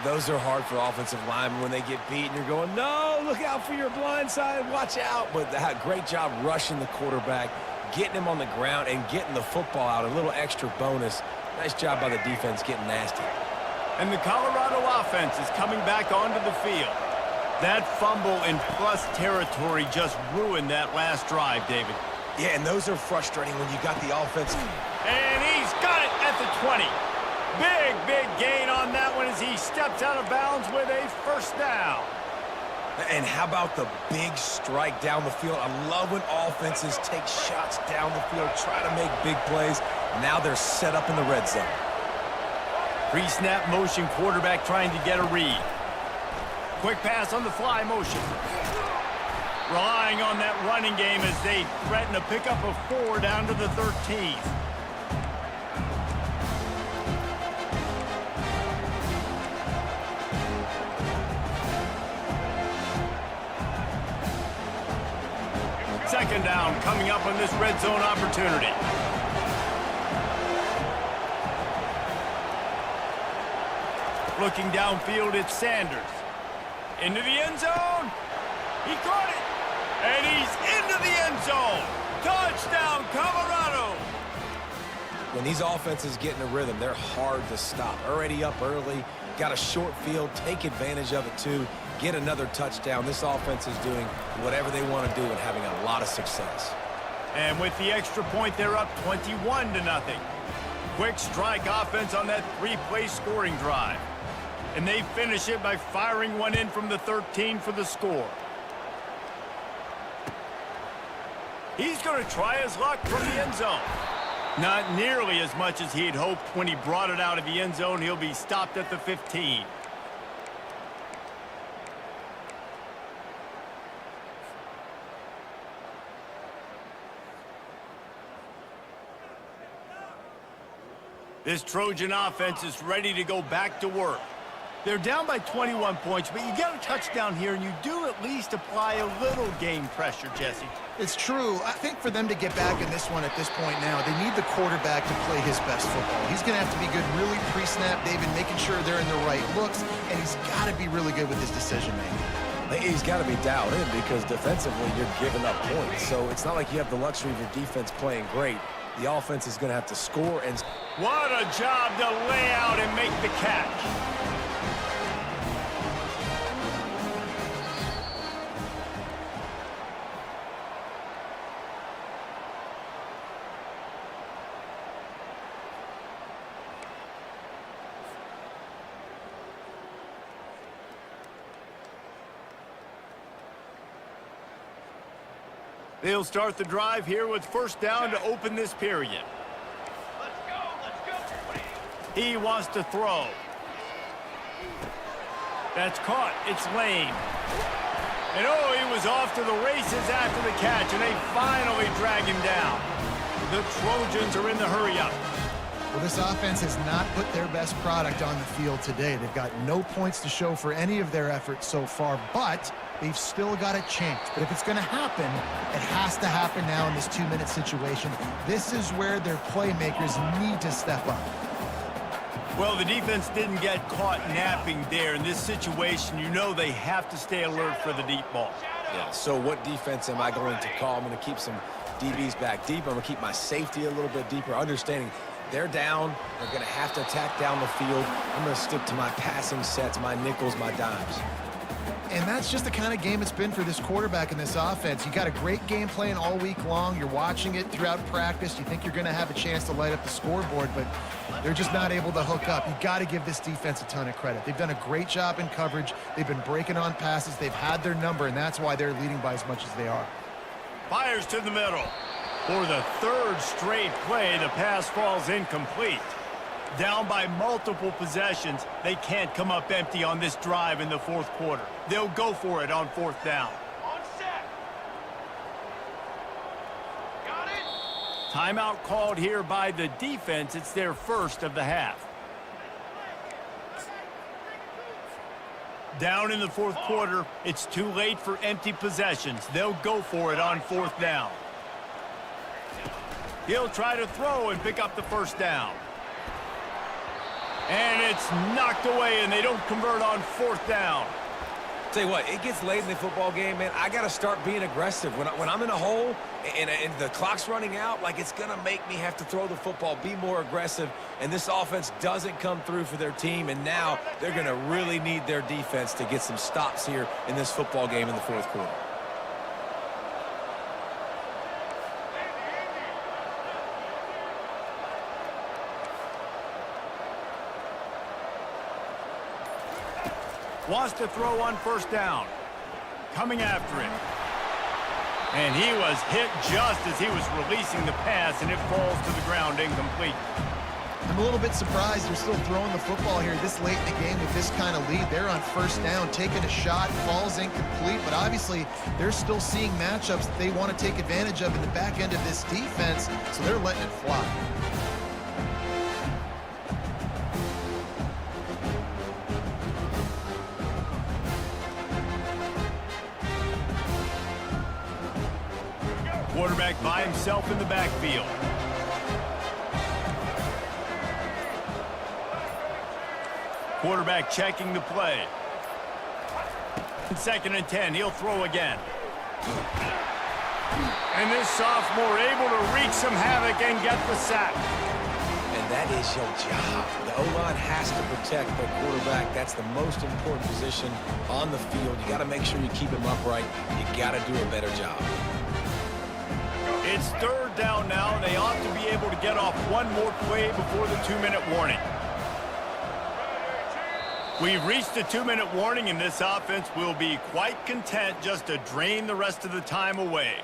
Those are hard for offensive linemen when they get beat and you're going, no, look out for your blind side, watch out. But that great job rushing the quarterback, getting him on the ground and getting the football out, a little extra bonus. Nice job by the defense getting nasty. And the Colorado offense is coming back onto the field. That fumble in plus territory just ruined that last drive, David. Yeah, and those are frustrating when you got the offense. And he's got it at the 20. Big gain on that one as he steps out of bounds with a 1st down. And how about the big strike down the field? I love when offenses take shots down the field, try to make big plays. Now they're set up in the red zone. Pre-snap motion, quarterback trying to get a read. Quick pass on the fly motion. Relying on that running game as they threaten to pick up a 4 down to the 13. Second down coming up on this red zone opportunity. Looking downfield, it's Sanders. Into the end zone. He caught it. And he's into the end zone. Touchdown, Colorado. When these offenses get in a rhythm, they're hard to stop. Already up early, got a short field, take advantage of it too, get another touchdown. This offense is doing whatever they want to do and having a lot of success. And with the extra point, they're up 21-0. Quick strike offense on that 3-play scoring drive. And they finish it by firing one in from the 13 for the score. He's going to try his luck from the end zone. Not nearly as much as he'd hoped when he brought it out of the end zone. He'll be stopped at the 15. This Trojan offense is ready to go back to work. They're down by 21 points, but you get a touchdown here, and you do at least apply a little game pressure, Jesse. It's true. I think for them to get back in this one at this point now, they need the quarterback to play his best football. He's going to have to be good really pre-snap, David, making sure they're in the right looks, and he's got to be really good with his decision-making. He's got to be dialed in because defensively you're giving up points. So it's not like you have the luxury of your defense playing great. The offense is going to have to score. And what a job to lay out and make the catch. They'll start the drive here with first down to open this period. Let's go. He wants to throw. That's caught. It's Lane. And oh, he was off to the races after the catch, and they finally drag him down. The Trojans are in the hurry-up. Well, this offense has not put their best product on the field today. They've got no points to show for any of their efforts so far, but they've still got a chance. But if it's going to happen, it has to happen now in this 2-minute situation. This is where their playmakers need to step up. Well, the defense didn't get caught napping there. In this situation, you know they have to stay alert for the deep ball. Yeah, so what defense am I going to call? I'm going to keep some DBs back deeper. I'm going to keep my safety a little bit deeper, understanding they're down. They're going to have to attack down the field. I'm going to stick to my passing sets, my nickels, my dimes. And that's just the kind of game it's been for this quarterback in this offense. You got a great game plan all week long. You're watching it throughout practice. You think you're going to have a chance to light up the scoreboard, but they're just not able to hook up. You got to give this defense a ton of credit. They've done a great job in coverage. They've been breaking on passes. They've had their number, and that's why they're leading by as much as they are. Fires to the middle. For the third straight play, the pass falls incomplete. Down by multiple possessions, they can't come up empty on this drive in the fourth quarter. They'll go for it on fourth down. On set. Got it. Timeout called here by the defense. It's their first of the half. Down in the fourth quarter, it's too late for empty possessions. They'll go for it on fourth down. He'll try to throw and pick up the first down. And it's knocked away, and they don't convert on fourth down. Tell you what, it gets late in the football game, man. I got to start being aggressive. When I'm in a hole and the clock's running out, like, it's going to make me have to throw the football, be more aggressive, and this offense doesn't come through for their team, and now they're going to really need their defense to get some stops here in this football game in the fourth quarter. Wants to throw on first down. Coming after it. And he was hit just as he was releasing the pass, and it falls to the ground incomplete. I'm a little bit surprised they're still throwing the football here this late in the game with this kind of lead. They're on first down, taking a shot, falls incomplete, but obviously they're still seeing matchups that they want to take advantage of in the back end of this defense, so they're letting it fly. Quarterback by himself in the backfield. Quarterback checking the play. 2nd and 10, he'll throw again. And this sophomore able to wreak some havoc and get the sack. And that is your job. The O-line has to protect their quarterback. That's the most important position on the field. You got to make sure you keep him upright. You got to do a better job. It's third down now. They ought to be able to get off one more play before the 2-minute warning. We've reached the 2-minute warning, and this offense will be quite content just to drain the rest of the time away.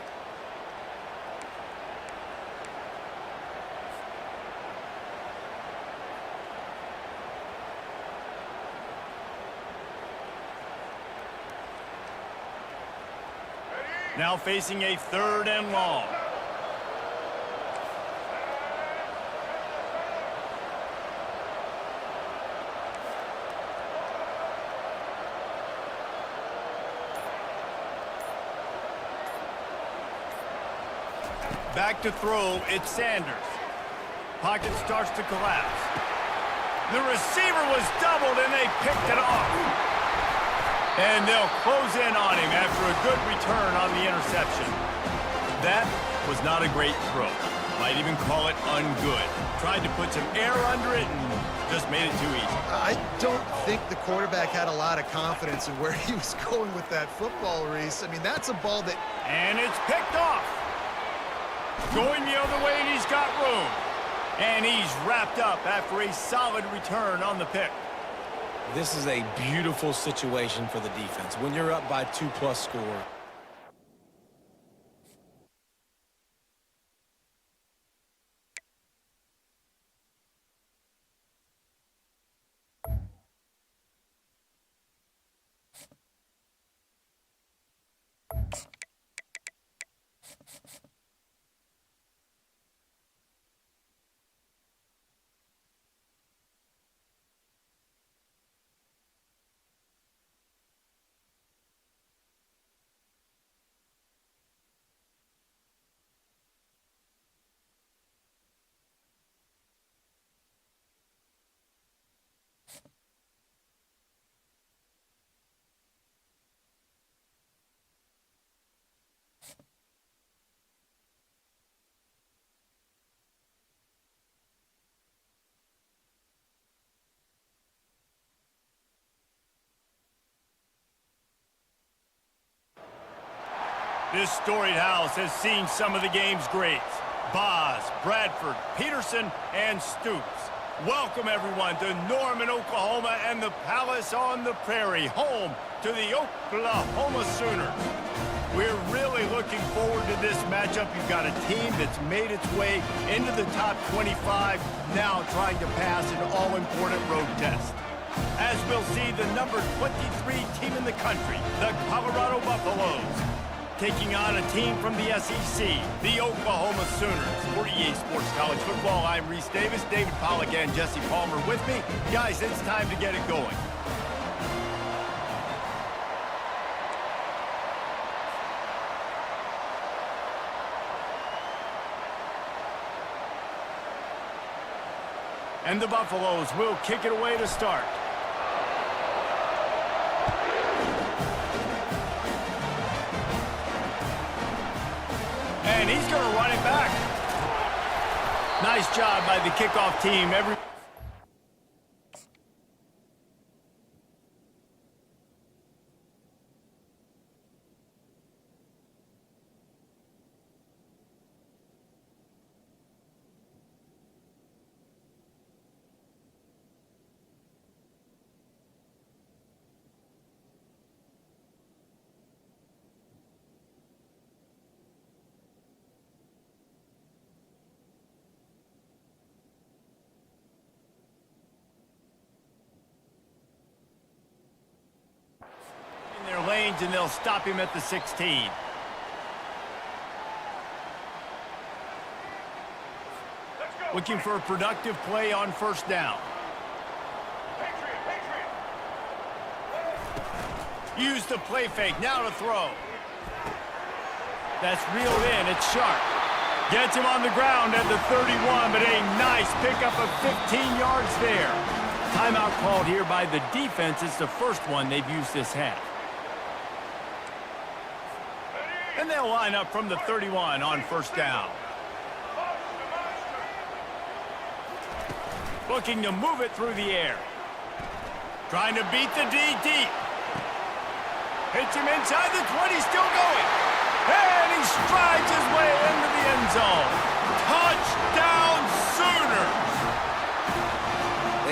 Now facing a 3rd and long. Back to throw, it's Sanders. Pocket starts to collapse. The receiver was doubled, and they picked it off. And they'll close in on him after a good return on the interception. That was not a great throw. Might even call it ungood. Tried to put some air under it and just made it too easy. I don't think the quarterback had a lot of confidence in where he was going with that football, Reese. I mean, that's a ball that... And it's picked off. Going the other way, and he's got room. And he's wrapped up after a solid return on the pick. This is a beautiful situation for the defense. When you're up by 2+ score, This storied house has seen some of the game's greats. Boz, Bradford, Peterson, and Stoops. Welcome, everyone, to Norman, Oklahoma, and the Palace on the Prairie, home to the Oklahoma Sooners. We're really looking forward to this matchup. You've got a team that's made its way into the top 25, now trying to pass an all-important road test. As we'll see, the number 23 team in the country, the Colorado Buffaloes, taking on a team from the SEC, the Oklahoma Sooners. For EA Sports College Football, I'm Reese Davis, David Pollack, and Jesse Palmer with me. Guys, it's time to get it going. And the Buffaloes will kick it away to start. And he's going to run it back. Nice job by the kickoff team. Their lanes, and they'll stop him at the 16. Looking for a productive play on first down. Use the play fake, now to throw. That's reeled in, it's sharp. Gets him on the ground at the 31, but a nice pickup of 15 yards there. Timeout called here by the defense. It's the first one they've used this half. And they'll line up from the 31 on first down. Looking to move it through the air. Trying to beat the D deep. Hits him inside the 20, still going. And he strides his way into the end zone. Touchdown Sooners!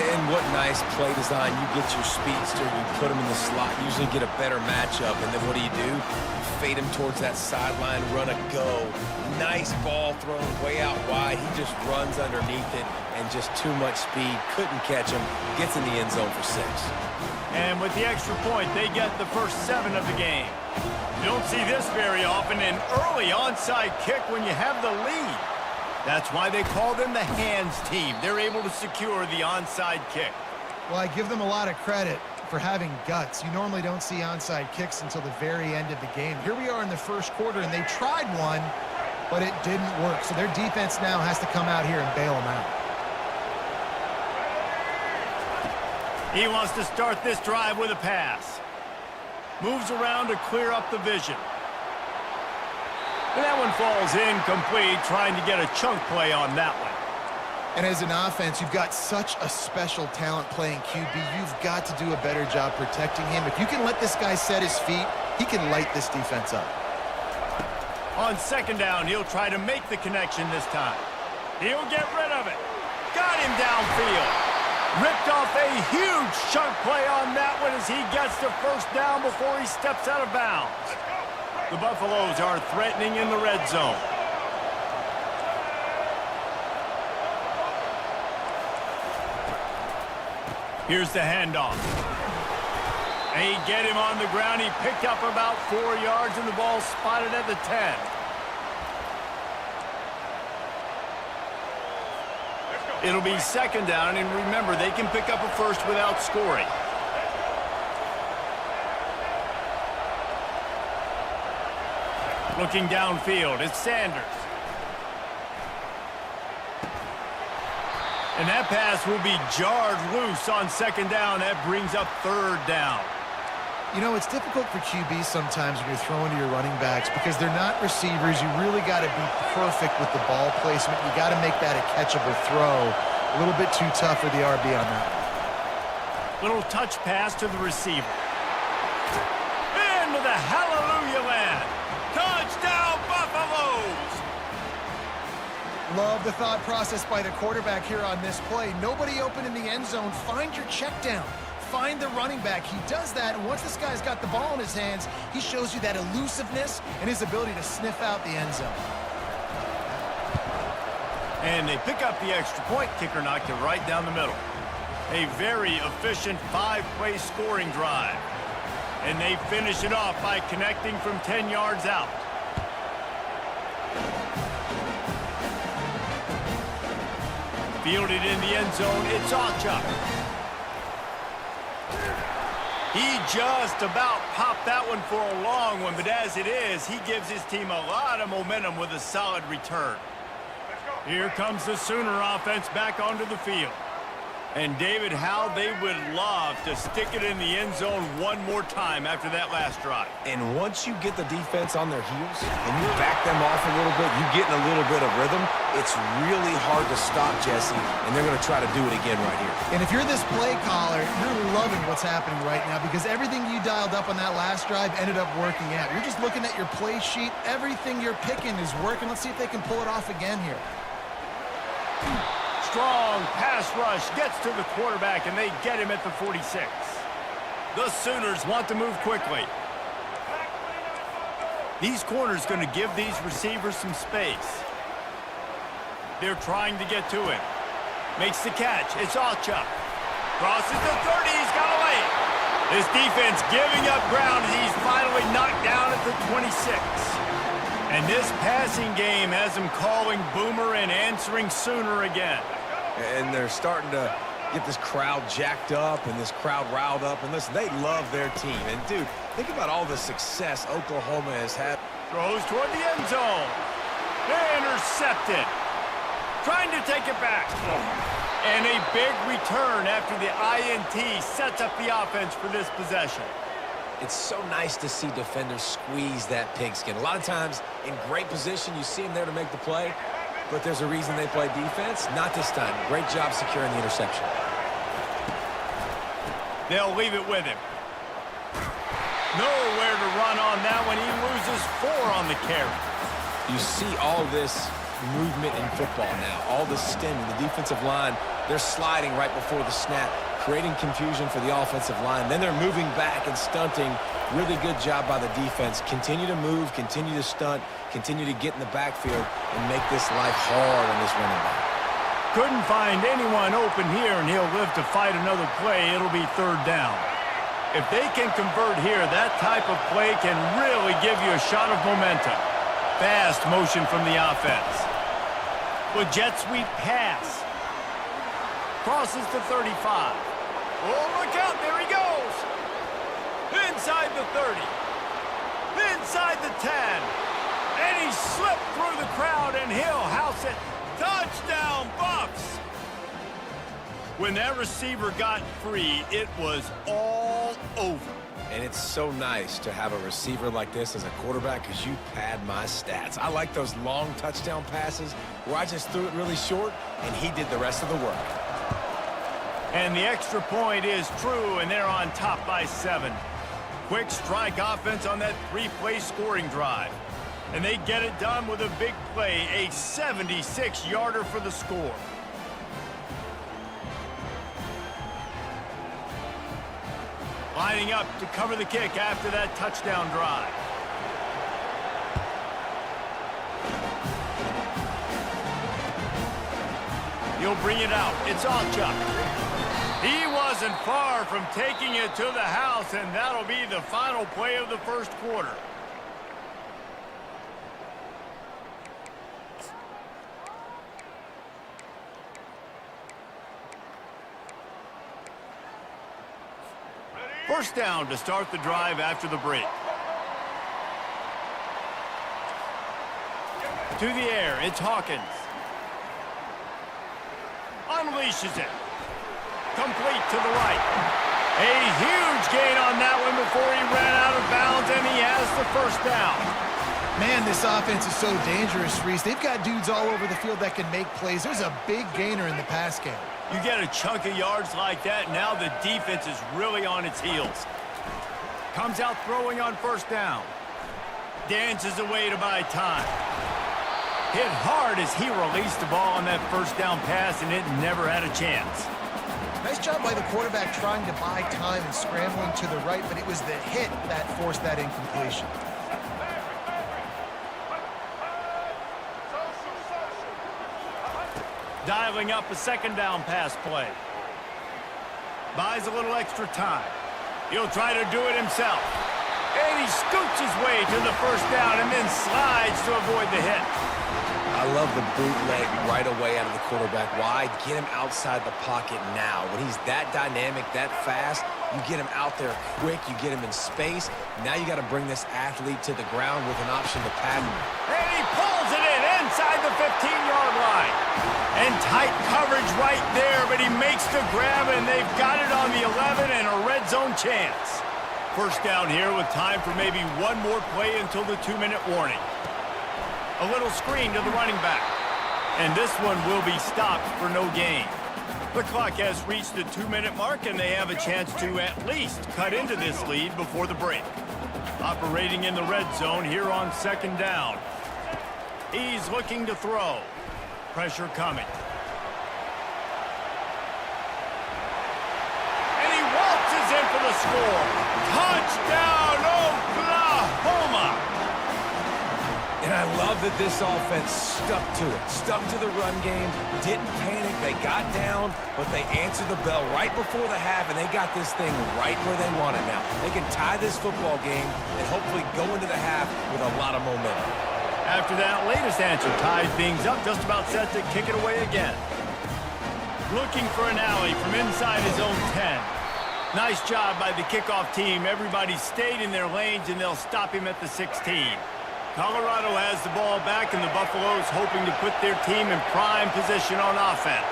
And what nice play design. You get your speedster, you put him in the slot, usually get a better matchup, and then what do? You fade him towards that sideline, run a go. Nice ball thrown way out wide. He just runs underneath it, and just too much speed. Couldn't catch him. Gets in the end zone for 6. And with the extra point, they get the first 7 of the game. You don't see this very often, an early onside kick when you have the lead. That's why they call them the hands team. They're able to secure the onside kick. Well, I give them a lot of credit for having guts. You normally don't see onside kicks until the very end of the game. Here we are in the first quarter, and they tried one, but it didn't work. So their defense now has to come out here and bail them out. He wants to start this drive with a pass. Moves around to clear up the vision. And that one falls incomplete, trying to get a chunk play on that one. And as an offense, you've got such a special talent playing QB. You've got to do a better job protecting him. If you can let this guy set his feet, he can light this defense up. On second down, he'll try to make the connection this time. He'll get rid of it. Got him downfield. Ripped off a huge chunk play on that one as he gets to first down before he steps out of bounds. The Buffaloes are threatening in the red zone. Here's the handoff. And he get him on the ground. He picked up about 4 yards, and the ball spotted at the 10. It'll be second down, and remember, they can pick up a first without scoring. Looking downfield, it's Sanders. And that pass will be jarred loose on second down. That brings up third down. You know, it's difficult for QBs sometimes when you're throwing to your running backs because they're not receivers. You really got to be perfect with the ball placement. You got to make that a catchable throw. A little bit too tough for the RB on that one. Little touch pass to the receiver. Into the hallelujah land. Touchdown! Love the thought process by the quarterback here on this play. Nobody open in the end zone. Find your check down. Find the running back. He does that, and once this guy's got the ball in his hands, he shows you that elusiveness and his ability to sniff out the end zone. And they pick up the extra point. Kicker knocked it right down the middle. A very efficient 5-play scoring drive. And they finish it off by connecting from 10 yards out. Fielded in the end zone, it's Ocha. He just about popped that one for a long one, but as it is, he gives his team a lot of momentum with a solid return. Here comes the Sooner offense back onto the field. And David, how they would love to stick it in the end zone one more time after that last drive. And once you get the defense on their heels and you back them off a little bit, you get in a little bit of rhythm, it's really hard to stop, Jesse, and they're going to try to do it again right here. And if you're this play caller, you're loving what's happening right now because everything you dialed up on that last drive ended up working out. You're just looking at your play sheet. Everything you're picking is working. Let's see if they can pull it off again here. Strong pass rush gets to the quarterback, and they get him at the 46. The Sooners want to move quickly. These corners going to give these receivers some space. They're trying to get to him. Makes the catch. It's Ocha. Crosses the 30. He's got a lane. This defense giving up ground as he's finally knocked down at the 26. And this passing game has him calling Boomer and answering Sooner again. And they're starting to get this crowd jacked up and this crowd riled up. And listen, they love their team. And, dude, think about all the success Oklahoma has had. Throws toward the end zone. Intercepted. Trying to take it back. And a big return after the INT sets up the offense for this possession. It's so nice to see defenders squeeze that pigskin. A lot of times, in great position, you see them there to make the play, but there's a reason they play defense. Not this time. Great job securing the interception. They'll leave it with him. Nowhere to run on that one. He loses 4 on the carry. You see all this movement in football now. All the stemming. The defensive line, they're sliding right before the snap, creating confusion for the offensive line. Then they're moving back and stunting. Really good job by the defense. Continue to move, continue to stunt, continue to get in the backfield and make this life hard on this running back. Couldn't find anyone open here, and he'll live to fight another play. It'll be 3rd down. If they can convert here, that type of play can really give you a shot of momentum. Fast motion from the offense. With jet sweep pass. Crosses the 35. Oh, look out, there he goes. Inside the 30. Inside the 10. And he slipped through the crowd, and he'll house it. Touchdown, Buffs! When that receiver got free, it was all over. And it's so nice to have a receiver like this as a quarterback because you pad my stats. I like those long touchdown passes where I just threw it really short, and he did the rest of the work. And the extra point is true, and they're on top by 7. Quick strike offense on that 3-play scoring drive. And they get it done with a big play, a 76-yarder for the score. Lining up to cover the kick after that touchdown drive. He'll bring it out. It's Ocha. He wasn't far from taking it to the house, and that'll be the final play of the first quarter. First down to start the drive after the break. To the air, it's Hawkins. Unleashes it. Complete to the right. A huge gain on that one before he ran out of bounds, and he has the first down. Man, this offense is so dangerous, Reese. They've got dudes all over the field that can make plays. There's a big gainer in the pass game. You get a chunk of yards like that, now the defense is really on its heels. Comes out throwing on first down. Dances away to buy time. Hit hard as he released the ball on that first down pass, and it never had a chance. Nice job by the quarterback trying to buy time and scrambling to the right, but it was the hit that forced that incompletion. Dialing up a second down pass play. Buys a little extra time. He'll try to do it himself. And he scoots his way to the first down and then slides to avoid the hit. I love the bootleg right away out of the quarterback. Why? Get him outside the pocket now. When he's that dynamic, that fast, you get him out there quick, you get him in space. Now you got to bring this athlete to the ground with an option to pattern. And he pulls it in inside the 15-yard line. And tight coverage right there, but he makes the grab, and they've got it on the 11 and a red zone chance. First down here with time for maybe one more play until the 2-minute warning. A little screen to the running back. And this one will be stopped for no gain. The clock has reached the 2-minute mark, and they have a chance to at least cut into this lead before the break. Operating in the red zone here on second down. He's looking to throw. Pressure coming. And he waltzes in for the score. Touchdown, Oklahoma! And I love that this offense stuck to it. Stuck to the run game, didn't panic. They got down, but they answered the bell right before the half, and they got this thing right where they want it now. They can tie this football game and hopefully go into the half with a lot of momentum. After that latest answer ties things up, just about set to kick it away again. Looking for an alley from inside his own 10. Nice job by the kickoff team. Everybody stayed in their lanes, and they'll stop him at the 16. Colorado has the ball back, and the Buffaloes hoping to put their team in prime position on offense.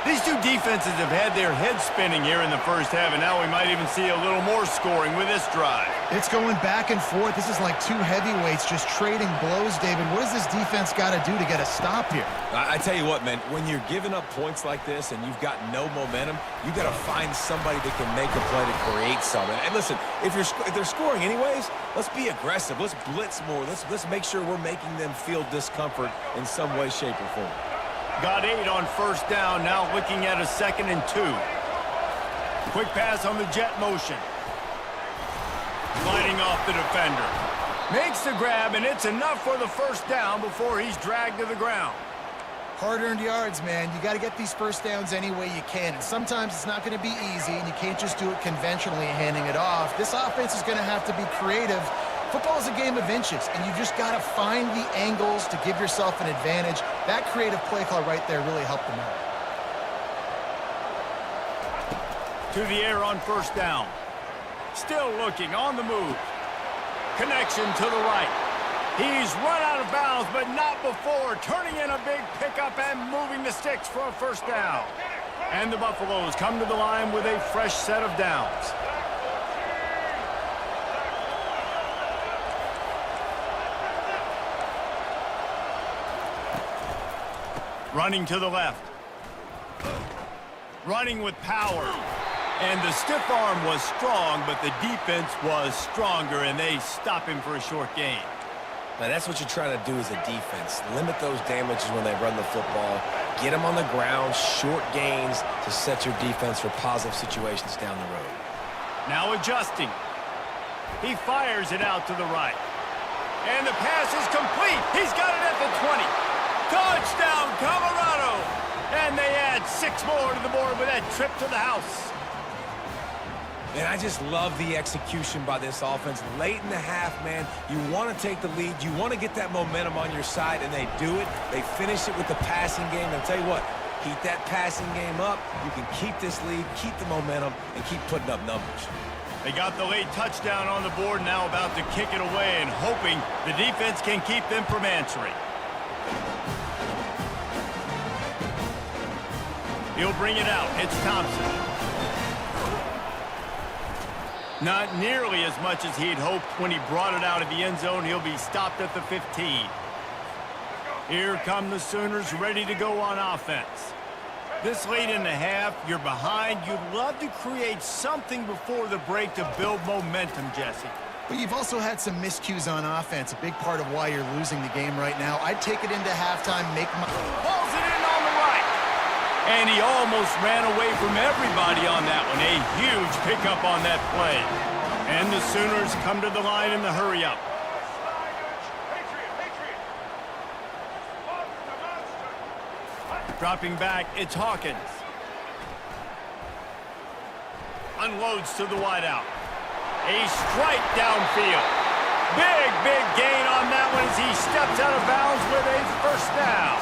These two defenses have had their heads spinning here in the first half, and now we might even see a little more scoring with this drive. It's going back and forth. This is like two heavyweights just trading blows, David. What does this defense got to do to get a stop here? I tell you what, man, when you're giving up points like this and you've got no momentum, you got to find somebody that can make a play to create something. And listen, if they're scoring anyways, let's be aggressive. Let's blitz more. Let's make sure we're making them feel discomfort in some way, shape, or form. Got 8 on first down, now looking at a 2nd and 2. Quick pass on the jet motion. Sliding off the defender. Makes the grab, and it's enough for the first down before he's dragged to the ground. Hard-earned yards, man. You got to get these first downs any way you can. And sometimes it's not going to be easy, and you can't just do it conventionally handing it off. This offense is going to have to be creative. Football is a game of inches, and you've just got to find the angles to give yourself an advantage. That creative play call right there really helped them out. To the air on first down. Still looking, on the move. Connection to the right. He's run out of bounds, but not before. Turning in a big pickup and moving the sticks for a first down. And the Buffaloes come to the line with a fresh set of downs. Running to the left. Running with power. And the stiff arm was strong, but the defense was stronger, and they stop him for a short gain. Now, that's what you're trying to do as a defense. Limit those damages when they run the football. Get them on the ground, short gains to set your defense for positive situations down the road. Now adjusting. He fires it out to the right. And the pass is complete. He's got it at the 20. Touchdown, Colorado! And they add 6 more to the board with that trip to the house. And I just love the execution by this offense. Late in the half, man, you want to take the lead. You want to get that momentum on your side, and they do it. They finish it with the passing game. And I'll tell you what, keep that passing game up. You can keep this lead, keep the momentum, and keep putting up numbers. They got the late touchdown on the board, now about to kick it away and hoping the defense can keep them from answering. He'll bring it out. It's Thompson. Not nearly as much as he'd hoped when he brought it out of the end zone. He'll be stopped at the 15. Here come the Sooners ready to go on offense. This late in the half, you're behind. You'd love to create something before the break to build momentum, Jesse. But you've also had some miscues on offense, a big part of why you're losing the game right now. I'd take it into halftime, make my... Pulls it in on the right. And he almost ran away from everybody on that one. A huge pickup on that play. And the Sooners come to the line in the hurry-up. Dropping back, it's Hawkins. Unloads to the wideout. A strike downfield. Big gain on that one as he steps out of bounds with a first down.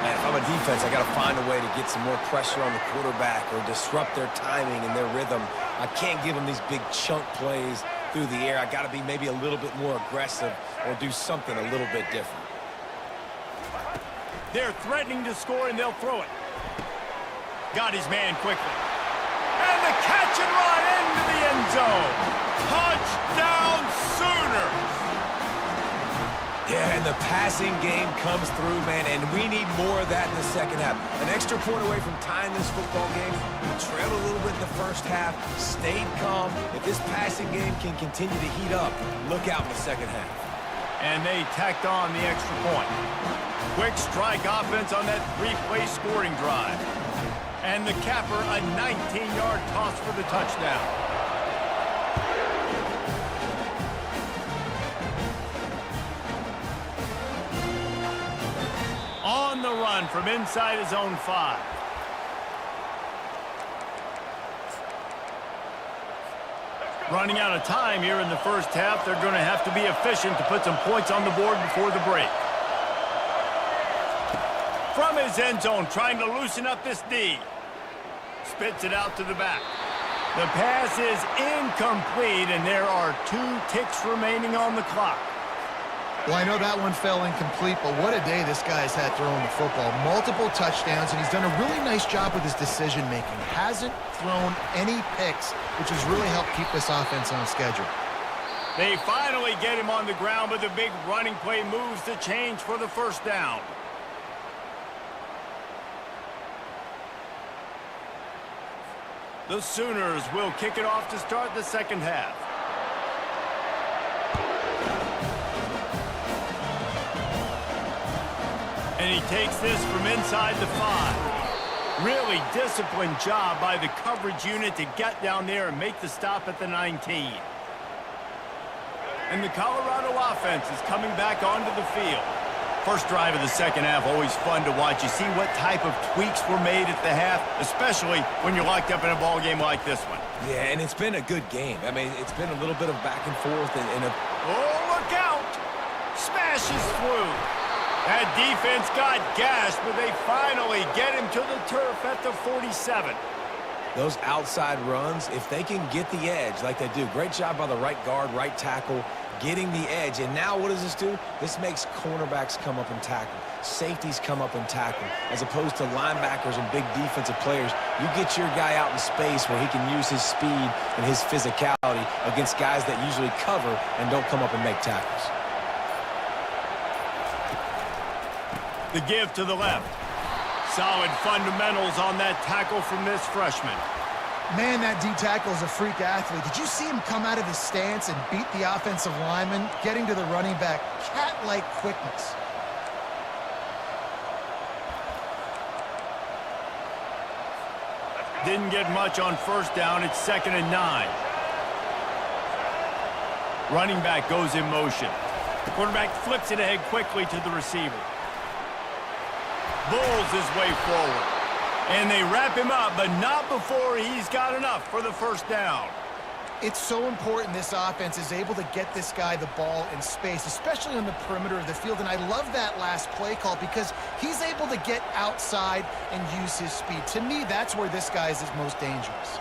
Man, if I'm a defense, I got to find a way to get some more pressure on the quarterback or disrupt their timing and their rhythm. I can't give them these big chunk plays through the air. I got to be maybe a little bit more aggressive or do something a little bit different. They're threatening to score, and they'll throw it. Got his man quickly. And the catch and run into the end zone. Touchdown, Sooners! Yeah, and the passing game comes through, man, and we need more of that in the second half. An extra point away from tying this football game. We trailed a little bit in the first half, stayed calm. If this passing game can continue to heat up, look out in the second half. And they tacked on the extra point. Quick strike offense on that three-play scoring drive. And the capper, a 19-yard toss for the touchdown. On the run from inside his own 5. Running out of time here in the first half. They're going to have to be efficient to put some points on the board before the break. From his end zone, trying to loosen up this D. Spits it out to the back. The pass is incomplete, and there are 2 ticks remaining on the clock. Well, I know that one fell incomplete, but what a day this guy's had throwing the football. Multiple touchdowns, and he's done a really nice job with his decision-making. Hasn't thrown any picks, which has really helped keep this offense on schedule. They finally get him on the ground, but the big running play moves the change for the first down. The Sooners will kick it off to start the second half. And he takes this from inside the 5. Really disciplined job by the coverage unit to get down there and make the stop at the 19. And the Colorado offense is coming back onto the field. First drive of the second half, always fun to watch. You see what type of tweaks were made at the half, especially when you're locked up in a ball game like this one. Yeah, and it's been a good game. I mean, it's been a little bit of back and forth. Oh, look out! Smashes through. That defense got gashed, but they finally get him to the turf at the 47. Those outside runs, if they can get the edge like they do, great job by the right guard, right tackle, getting the edge. And now what does this do? This makes cornerbacks come up and tackle. Safeties come up and tackle. As opposed to linebackers and big defensive players, you get your guy out in space where he can use his speed and his physicality against guys that usually cover and don't come up and make tackles. The give to the left. Solid fundamentals on that tackle from this freshman. Man, that D-tackle is a freak athlete. Did you see him come out of his stance and beat the offensive lineman, getting to the running back? Cat-like quickness. Didn't get much on first down. It's 2nd and 9. Running back goes in motion. The quarterback flips it ahead quickly to the receiver. Bulls his way forward. And they wrap him up, but not before he's got enough for the first down. It's so important this offense is able to get this guy the ball in space, especially on the perimeter of the field. And I love that last play call because he's able to get outside and use his speed. To me, that's where this guy is his most dangerous.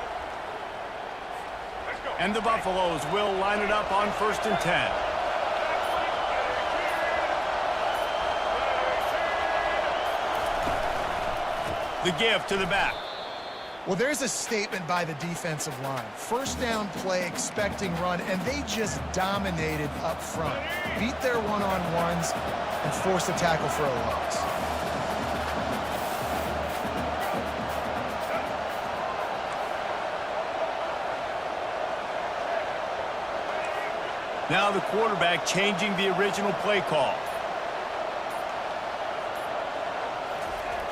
And the Buffaloes will line it up on 1st and 10. The give to the back. Well, there's a statement by the defensive line. First down play, expecting run, and they just dominated up front. Beat their one-on-ones and forced a tackle for a loss. Now the quarterback changing the original play call.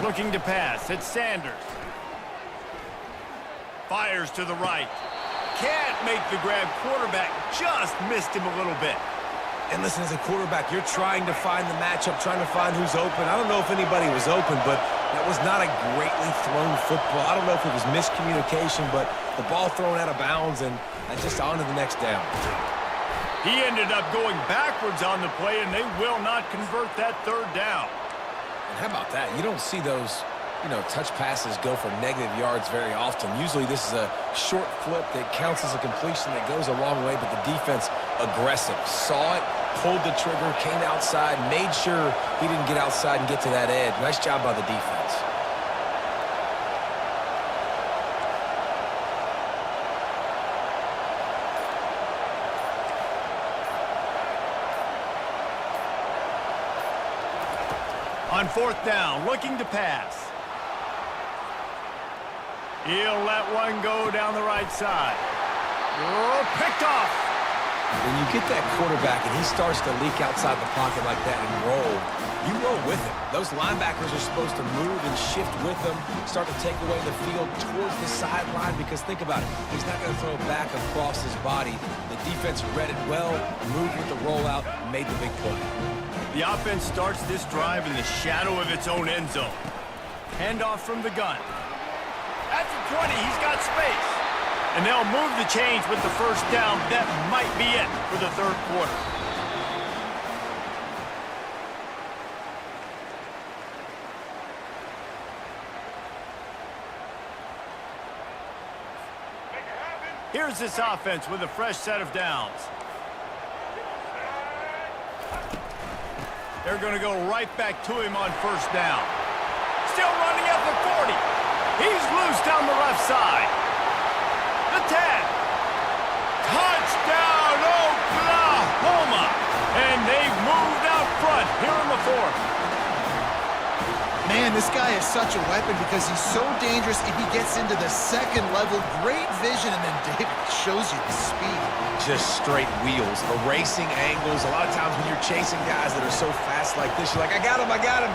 Looking to pass. It's Sanders. Fires to the right. Can't make the grab. Quarterback just missed him a little bit. And listen, as a quarterback, you're trying to find the matchup, trying to find who's open. I don't know if anybody was open, but that was not a greatly thrown football. I don't know if it was miscommunication, but the ball thrown out of bounds and just on to the next down. He ended up going backwards on the play, and they will not convert that third down. And how about that? You don't see those, touch passes go for negative yards very often. Usually this is a short flip that counts as a completion that goes a long way, but the defense aggressive. Saw it, pulled the trigger, came outside, made sure he didn't get outside and get to that edge. Nice job by the defense. On fourth down, looking to pass. He'll let one go down the right side. Oh, picked off. When you get that quarterback and he starts to leak outside the pocket like that and roll, you roll with him. Those linebackers are supposed to move and shift with him, start to take away the field towards the sideline, because think about it, he's not going to throw back across his body. The defense read it well, moved with the rollout, made the big play. The offense starts this drive in the shadow of its own end zone. Handoff from the gun. At the 20, he's got space. And they'll move the chains with the first down. That might be it for the third quarter. Here's this offense with a fresh set of downs. They're going to go right back to him on first down. Still running at the 40. He's loose down the left side. The 10. Touchdown, Oklahoma. And they've moved out front here in the fourth. Man, this guy is such a weapon because he's so dangerous if he gets into the second level. Great vision, and then David shows you the speed. Just straight wheels, erasing angles. A lot of times when you're chasing guys that are so fast like this, you're like, I got him.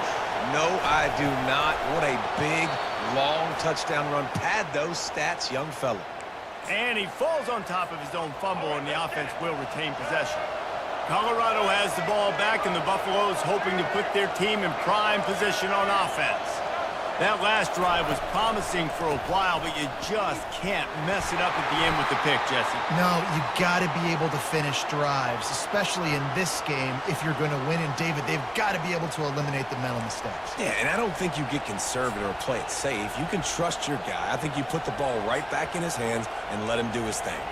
No, I do not. What a big, long touchdown run. Pad those stats, young fella. And he falls on top of his own fumble, and the offense will retain possession. Colorado has the ball back, and the Buffaloes hoping to put their team in prime position on offense. That last drive was promising for a while, but you just can't mess it up at the end with the pick, Jesse. No, you got to be able to finish drives, especially in this game if you're going to win. And David, they've got to be able to eliminate the mental mistakes. Yeah, and I don't think you get conservative or play it safe. You can trust your guy. I think you put the ball right back in his hands and let him do his thing.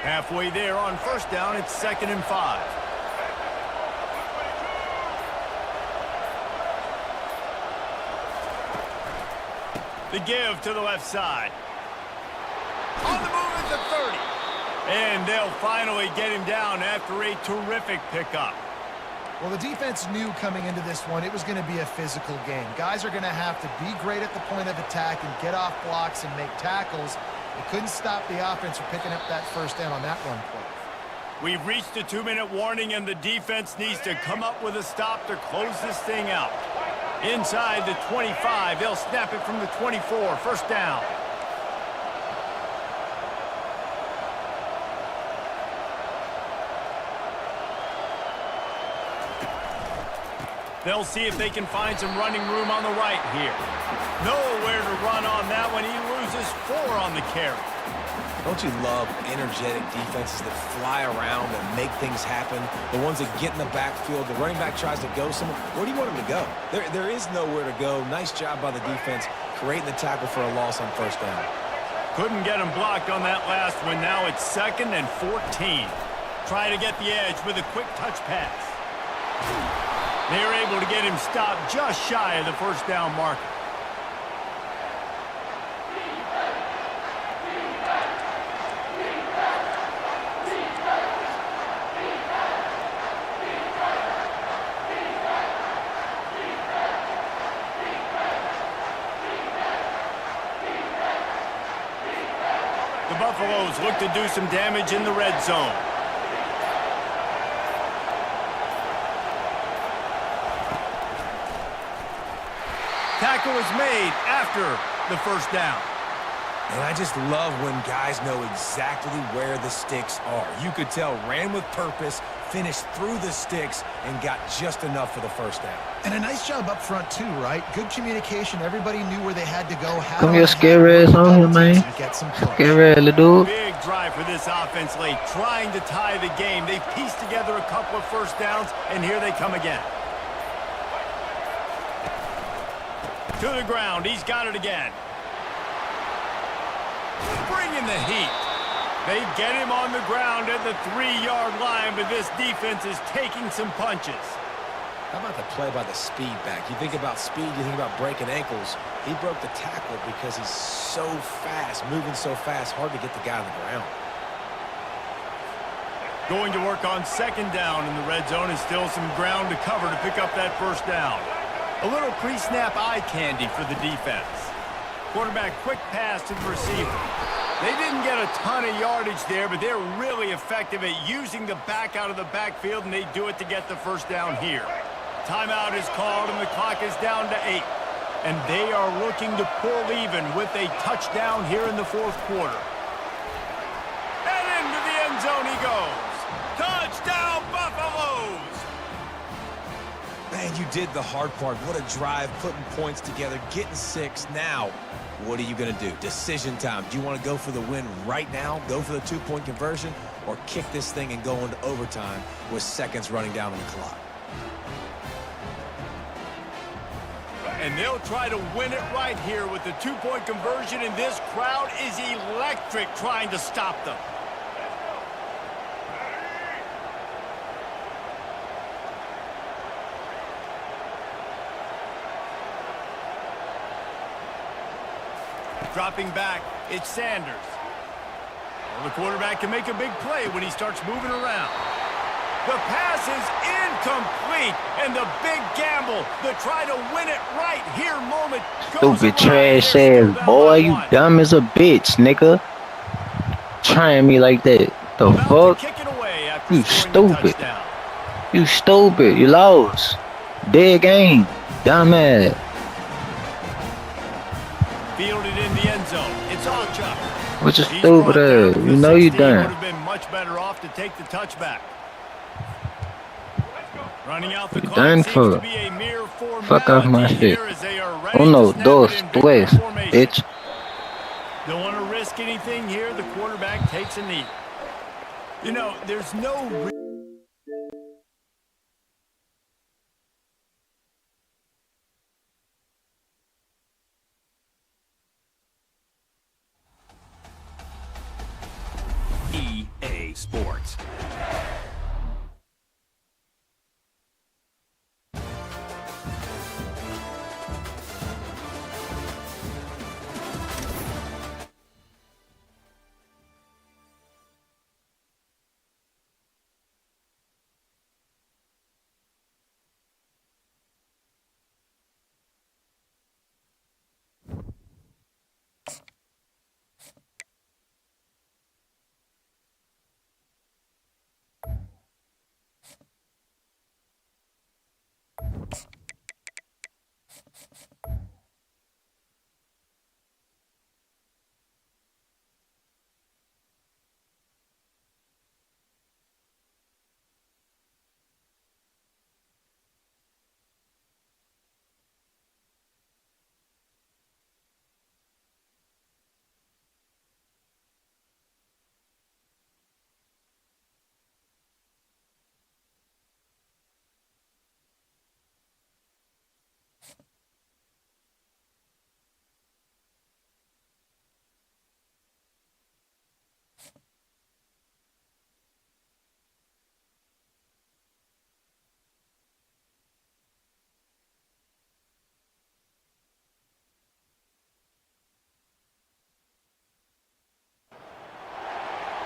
Halfway there on first down, it's 2nd and 5. The give to the left side. On the move at the 30. And they'll finally get him down after a terrific pickup. Well, the defense knew coming into this one it was going to be a physical game. Guys are going to have to be great at the point of attack and get off blocks and make tackles. They couldn't stop the offense from picking up that first down on that run play. We've reached the 2-minute warning, and the defense needs to come up with a stop to close this thing out. Inside the 25, they'll snap it from the 24, first down. They'll see if they can find some running room on the right here. Nowhere to run on that one. He loses 4 on the carry. Don't you love energetic defenses that fly around and make things happen? The ones that get in the backfield, the running back tries to go somewhere. Where do you want him to go? There is nowhere to go. Nice job by the defense creating the tackle for a loss on first down. Couldn't get him blocked on that last one. Now it's 2nd and 14. Try to get the edge with a quick touch pass. They're able to get him stopped just shy of the first down marker. Buffaloes look to do some damage in the red zone. Tackle is made after the first down. And I just love when guys know exactly where the sticks are. You could tell ran with purpose, finished through the sticks, and got just enough for the first down. And a nice job up front too, right? Good communication. Everybody knew where they had to go. Come here, scary ass on here, man. Get some points. Scary little dude. Big drive for this offense late, trying to tie the game. They pieced together a couple of first downs, and here they come again. To the ground, he's got it again. Bringing the heat. They get him on the ground at the 3-yard line, but this defense is taking some punches. How about the play by the speed back? You think about speed, you think about breaking ankles. He broke the tackle because he's so fast, moving so fast, hard to get the guy on the ground. Going to work on second down in the red zone, and still some ground to cover to pick up that first down. A little pre-snap eye candy for the defense. Quarterback quick pass to the receiver. They didn't get a ton of yardage there, but they're really effective at using the back out of the backfield, and they do it to get the first down here. Timeout is called, and the clock is down to 8. And they are looking to pull even with a touchdown here in the fourth quarter. And into the end zone he goes. Touchdown, Buffaloes! Man, you did the hard part. What a drive, putting points together, getting 6. Now, what are you going to do? Decision time. Do you want to go for the win right now, go for the 2-point conversion, or kick this thing and go into overtime with seconds running down on the clock? And they'll try to win it right here with the 2-point conversion, and this crowd is electric trying to stop them. Dropping back, it's Sanders. Well, the quarterback can make a big play when he starts moving around. The pass is incomplete, and the big gamble, the try to win it right here moment. Stupid trash ass boy, you dumb as a bitch, nigga. Trying me like that. The fuck? You stupid. You stupid. You lost. Dead game. Dumbass. Fielded in the end zone. It's all Chuck. What's your stupid ass? You know you done. Would have been much better off to take the touchback. Running out the clock done seems for. to be a mere Fuck off my formality shit. here as they are ready Uno, to snap dos, it in big tres, formation. bitch. Don't want to risk anything here. The quarterback takes a knee. You know, there's no EA Sports.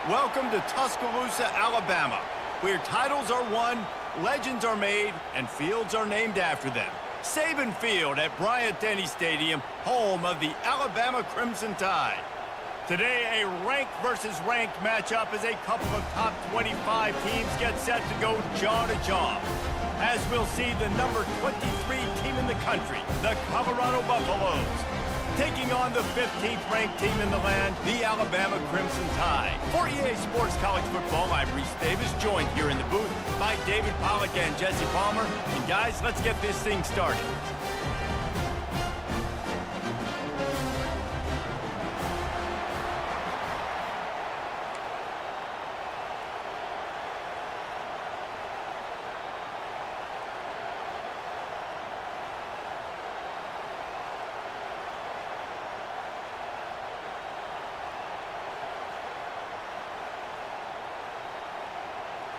Welcome to Tuscaloosa, Alabama, where titles are won, legends are made, and fields are named after them. Saban Field at Bryant-Denny Stadium, home of the Alabama Crimson Tide. Today, a ranked versus ranked matchup as a couple of top 25 teams get set to go jaw to jaw. As we'll see the number 23 team in the country, the Colorado Buffaloes, taking on the 15th ranked team in the land, the Alabama Crimson Tide. For EA Sports College Football, I'm Reese Davis, joined here in the booth by David Pollack and Jesse Palmer. And guys, let's get this thing started.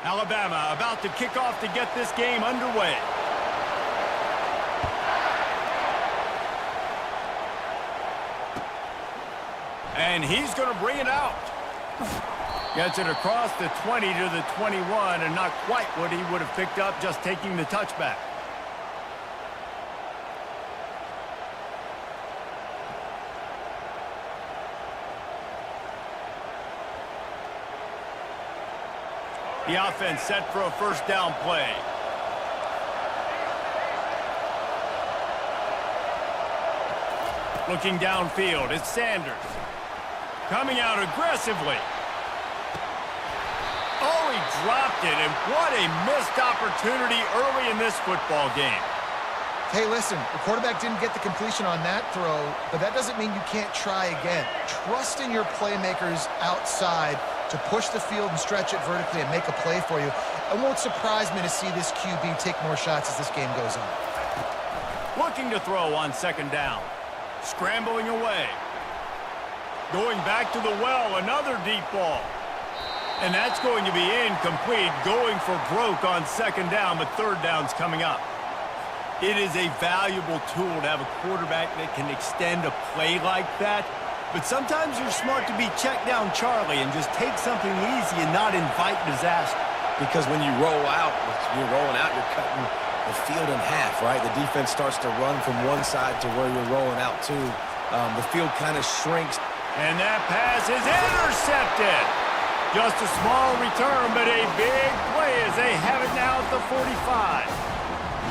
Alabama about to kick off to get this game underway. And he's going to bring it out. Gets it across the 20 to the 21, and not quite what he would have picked up just taking the touchback. The offense set for a first down play. Looking downfield, it's Sanders. Coming out aggressively. Oh, he dropped it, and what a missed opportunity early in this football game. Hey, listen, the quarterback didn't get the completion on that throw, but that doesn't mean you can't try again. Trust in your playmakers outside to push the field and stretch it vertically and make a play for you. It won't surprise me to see this QB take more shots as this game goes on. Looking to throw on second down. Scrambling away. Going back to the well, another deep ball. And that's going to be incomplete, going for broke on second down, but third down's coming up. It is a valuable tool to have a quarterback that can extend a play like that. But sometimes you're smart to be check down Charlie and just take something easy and not invite disaster. Because when you roll out, you're rolling out, you're cutting the field in half, right? The defense starts to run from one side to where you're rolling out to. The field kind of shrinks. And that pass is intercepted. Just a small return, but a big play as they have it now at the 45.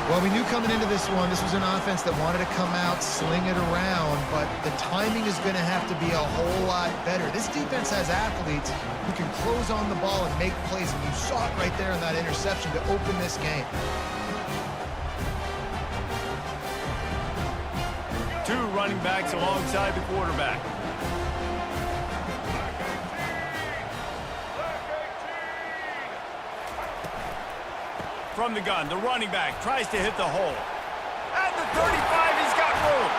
Well, we knew coming into this one, this was an offense that wanted to come out, sling it around, but the timing is going to have to be a whole lot better. This defense has athletes who can close on the ball and make plays, and you saw it right there in that interception to open this game. Two running backs alongside the quarterback. From the gun, the running back tries to hit the hole. At the 35, he's got room.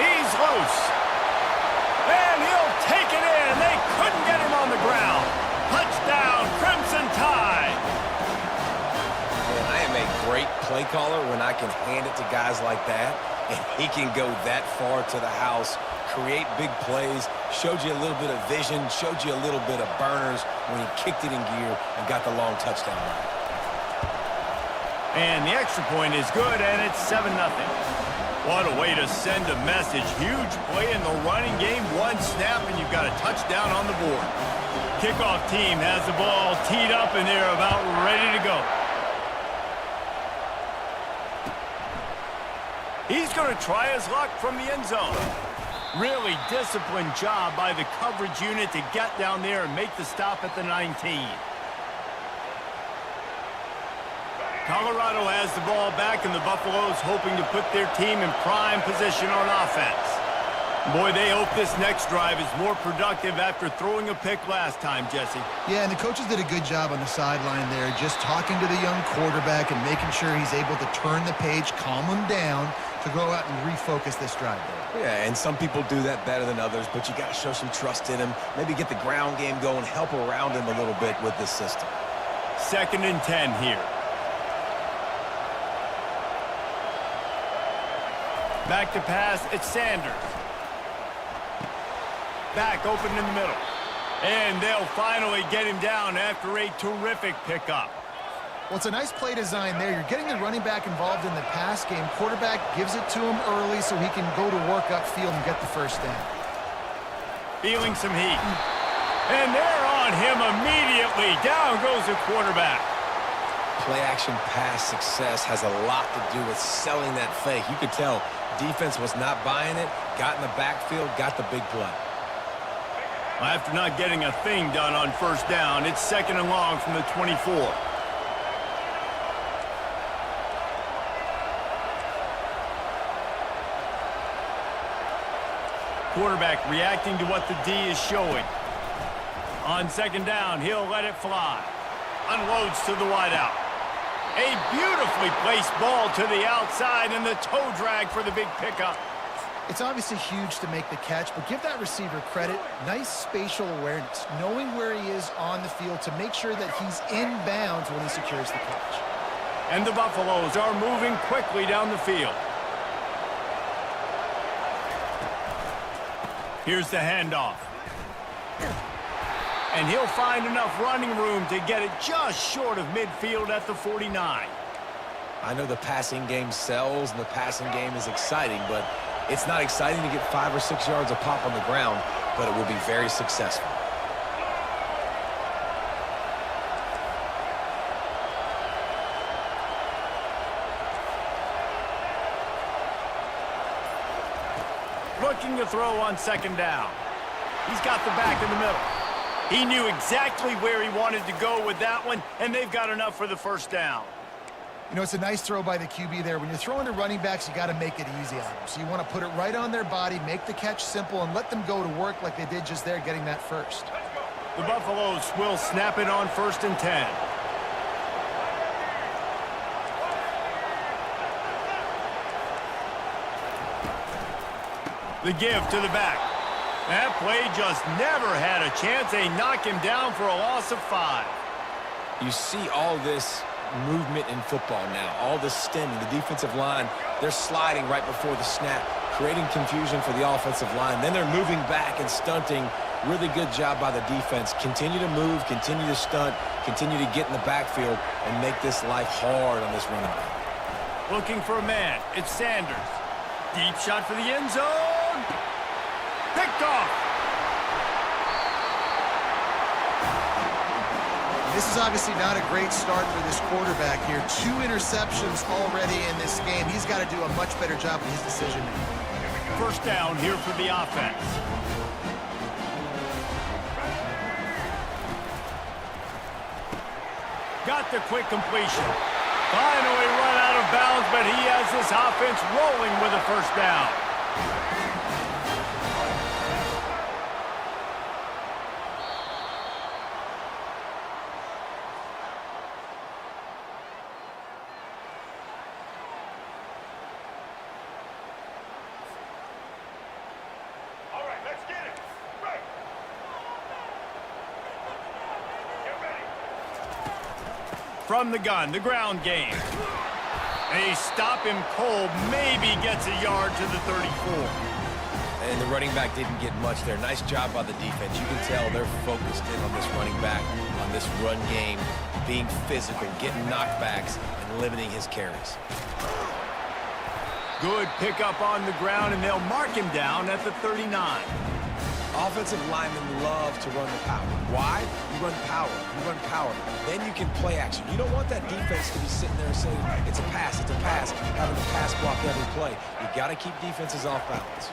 He's loose. And he'll take it in. They couldn't get him on the ground. Touchdown, Crimson Tide. Man, I am a great play caller when I can hand it to guys like that, and he can go that far to the house, create big plays, showed you a little bit of vision, showed you a little bit of burners when he kicked it in gear and got the long touchdown run. And the extra point is good, and it's 7-0. What a way to send a message. Huge play in the running game. One snap, and you've got a touchdown on the board. Kickoff team has the ball teed up, and they're about ready to go. He's going to try his luck from the end zone. Really disciplined job by the coverage unit to get down there and make the stop at the 19. Colorado has the ball back, and the Buffaloes hoping to put their team in prime position on offense. Boy, they hope this next drive is more productive after throwing a pick last time, Jesse. Yeah, and the coaches did a good job on the sideline there, just talking to the young quarterback and making sure he's able to turn the page, calm him down, to go out and refocus this drive there. Yeah, and some people do that better than others, but you got to show some trust in him, maybe get the ground game going, help around him a little bit with this system. 2nd and 10 here. Back to pass, it's Sanders. Back open in the middle. And they'll finally get him down after a terrific pickup. Well, it's a nice play design there. You're getting the running back involved in the pass game. Quarterback gives it to him early so he can go to work upfield and get the first down. feeling some heat. And they're on him immediately. Down goes the quarterback. Play-action pass success has a lot to do with selling that fake. You could tell defense was not buying it, got in the backfield, got the big play. After not getting a thing done on first down, it's 2nd and long from the 24. Quarterback reacting to what the D is showing. On 2nd down, he'll let it fly. Unloads to the wideout. A beautifully placed ball to the outside and the toe drag for the big pickup. It's obviously huge to make the catch, but give that receiver credit. Nice spatial awareness, knowing where he is on the field to make sure that he's in bounds when he secures the catch. And the Buffaloes are moving quickly down the field. Here's the handoff. And he'll find enough running room to get it just short of midfield at the 49. I know the passing game sells and the passing game is exciting, but it's not exciting to get 5 or 6 yards a pop on the ground, but it will be very successful. Looking to throw on 2nd down. He's got the back in the middle. He knew exactly where he wanted to go with that one, and they've got enough for the first down. You know, it's a nice throw by the QB there. When you're throwing to running backs, you got to make it easy on them. So you want to put it right on their body, make the catch simple, and let them go to work like they did just there, getting that first. The Buffaloes will snap it on 1st and 10. The give to the back. That play just never had a chance. They knock him down for a loss of 5. You see all this movement in football now, all this stemming. The defensive line, they're sliding right before the snap, creating confusion for the offensive line. Then they're moving back and stunting. Really good job by the defense. Continue to move, continue to stunt, continue to get in the backfield, and make this life hard on this running back. Looking for a man. It's Sanders. Deep shot for the end zone. Picked off. This is obviously not a great start for this quarterback here. 2 interceptions already in this game. He's got to do a much better job with his decision-making. First down here for the offense. Got the quick completion. Finally run out of bounds, but he has this offense rolling with a first down. From the gun, the ground game. They stop him cold, maybe gets a yard to the 34. And the running back didn't get much there. Nice job by the defense. You can tell they're focused in on this running back, on this run game, being physical, getting knockbacks, and limiting his carries. Good pickup on the ground, and they'll mark him down at the 39. Offensive linemen love to run the power. Why? You run power. You run power. Then you can play action. You don't want that defense to be sitting there saying, it's a pass, having to pass block every play. You got to keep defenses off balance.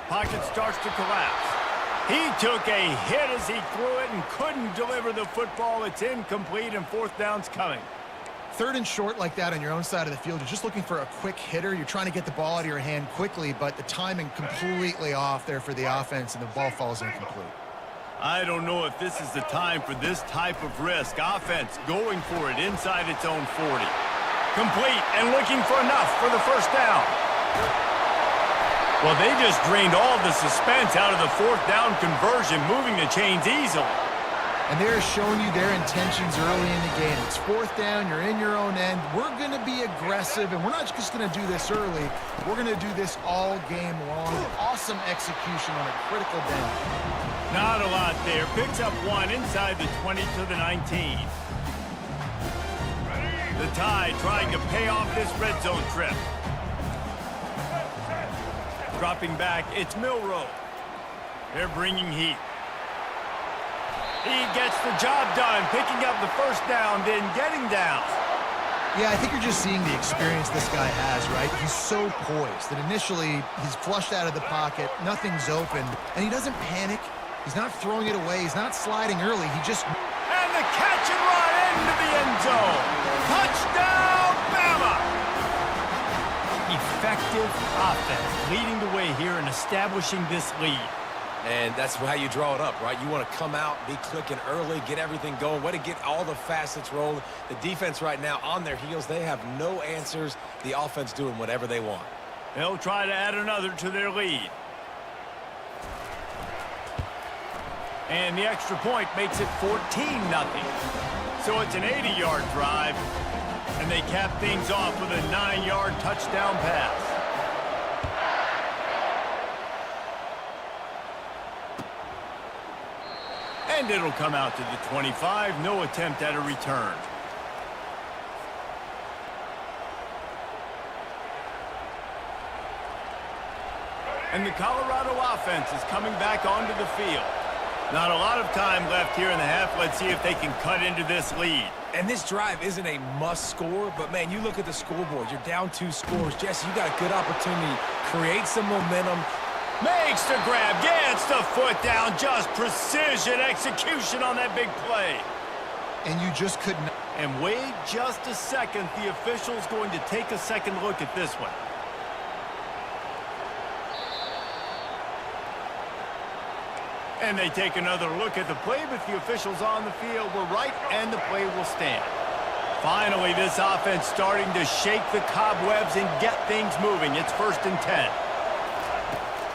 Pocket starts to collapse. He took a hit as he threw it and couldn't deliver the football. It's incomplete, and 4th down's coming. 3rd and short like that on your own side of the field, you're just looking for a quick hitter. You're trying to get the ball out of your hand quickly, but the timing completely off there for the offense, and the ball falls incomplete. I don't know if this is the time for this type of risk. Offense going for it inside its own 40. Complete and looking for enough for the first down. Well, they just drained all the suspense out of the 4th down conversion, moving the chains easily. And they're showing you their intentions early in the game. It's 4th down, you're in your own end. We're going to be aggressive, and we're not just going to do this early. We're going to do this all game long. Awesome execution on a critical down. Not a lot there. Picks up 1 inside the 20 to the 19. The Tide trying to pay off this red zone trip. Dropping back, it's Milroe. They're bringing heat. He gets the job done, picking up the first down, then getting down. Yeah, I think you're just seeing the experience this guy has, right? He's so poised that initially he's flushed out of the pocket, nothing's open, and he doesn't panic. He's not throwing it away. He's not sliding early. He just... And the catch and run into the end zone. Touchdown, Bama! Effective offense, leading the way here and establishing this lead. And that's how you draw it up, right? You want to come out, be clicking early, get everything going, way to get all the facets rolling. The defense right now on their heels, they have no answers. The offense doing whatever they want. They'll try to add another to their lead. And the extra point makes it 14-0. So it's an 80-yard drive, and they cap things off with a 9-yard touchdown pass. And it'll come out to the 25. No attempt at a return. And the Colorado offense is coming back onto the field. Not a lot of time left here in the half. Let's see if they can cut into this lead. And this drive isn't a must score, but man, you look at the scoreboard. You're down 2 scores. Jesse, you got a good opportunity. Create some momentum. Makes the grab, gets the foot down, just precision execution on that big play. And you just couldn't... And wait just a second, the official's going to take a second look at this one. And they take another look at the play, but the officials on the field were right, and the play will stand. Finally, this offense starting to shake the cobwebs and get things moving. It's 1st and 10.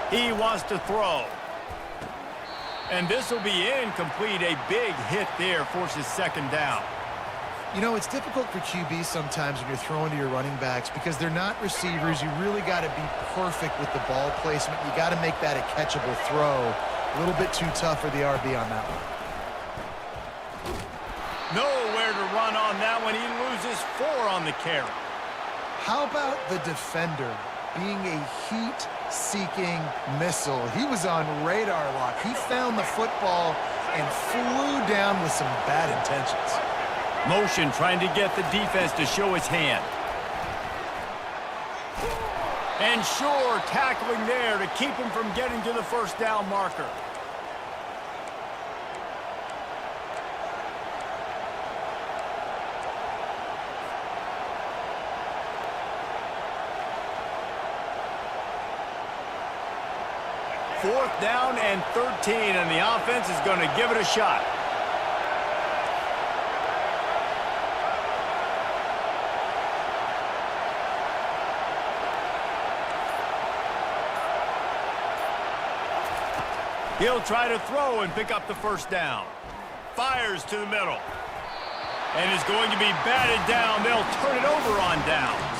He wants to throw. And this will be incomplete. A big hit there forces 2nd down. You know, it's difficult for QB sometimes when you're throwing to your running backs because they're not receivers. You really got to be perfect with the ball placement. You got to make that a catchable throw. A little bit too tough for the RB on that one. Nowhere to run on that one. He loses 4 on the carry. How about the defender being a heat-seeking missile? He was on radar lock. He found the football and flew down with some bad intentions. Motion trying to get the defense to show his hand. And sure, tackling there to keep him from getting to the 1st down marker. Fourth down and 13, and the offense is going to give it a shot. He'll try to throw and pick up the 1st down. Fires to the middle. And is going to be batted down. They'll turn it over on downs.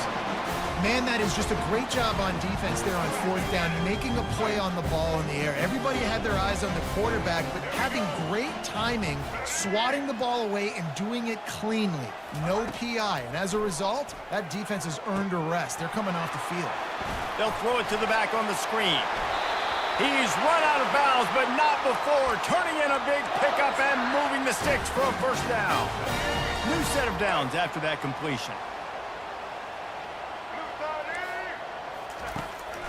Man, that is just a great job on defense there on 4th down, making a play on the ball in the air. Everybody had their eyes on the quarterback, but having great timing, swatting the ball away and doing it cleanly. No PI, and as a result, that defense has earned a rest. They're coming off the field. They'll throw it to the back on the screen. He's run out of bounds, but not before. Turning in a big pickup and moving the sticks for a 1st down. New set of downs after that completion.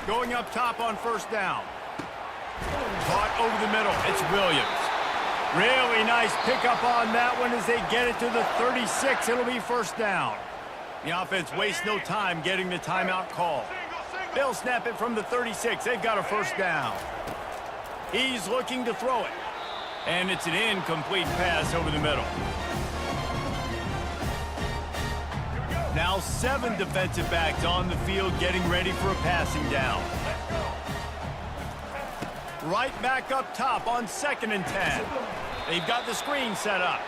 Going up top on 1st down. Caught over the middle. It's Williams. Really nice pickup on that one as they get it to the 36. It'll be 1st down. The offense wastes no time getting the timeout call. They'll snap it from the 36. They've got a 1st down. He's looking to throw it. And it's an incomplete pass over the middle. Now 7 defensive backs on the field getting ready for a passing down. Right back up top on 2nd and 10. They've got the screen set up.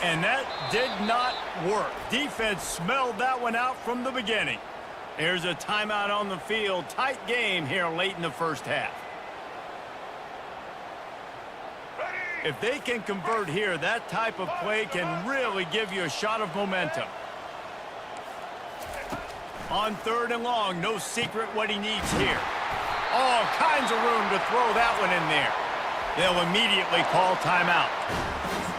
And that did not work. Defense smelled that one out from the beginning. There's a timeout on the field. Tight game here late in the 1st half. If they can convert here, that type of play can really give you a shot of momentum. On 3rd and long, no secret what he needs here. All kinds of room to throw that one in there. They'll immediately call timeout.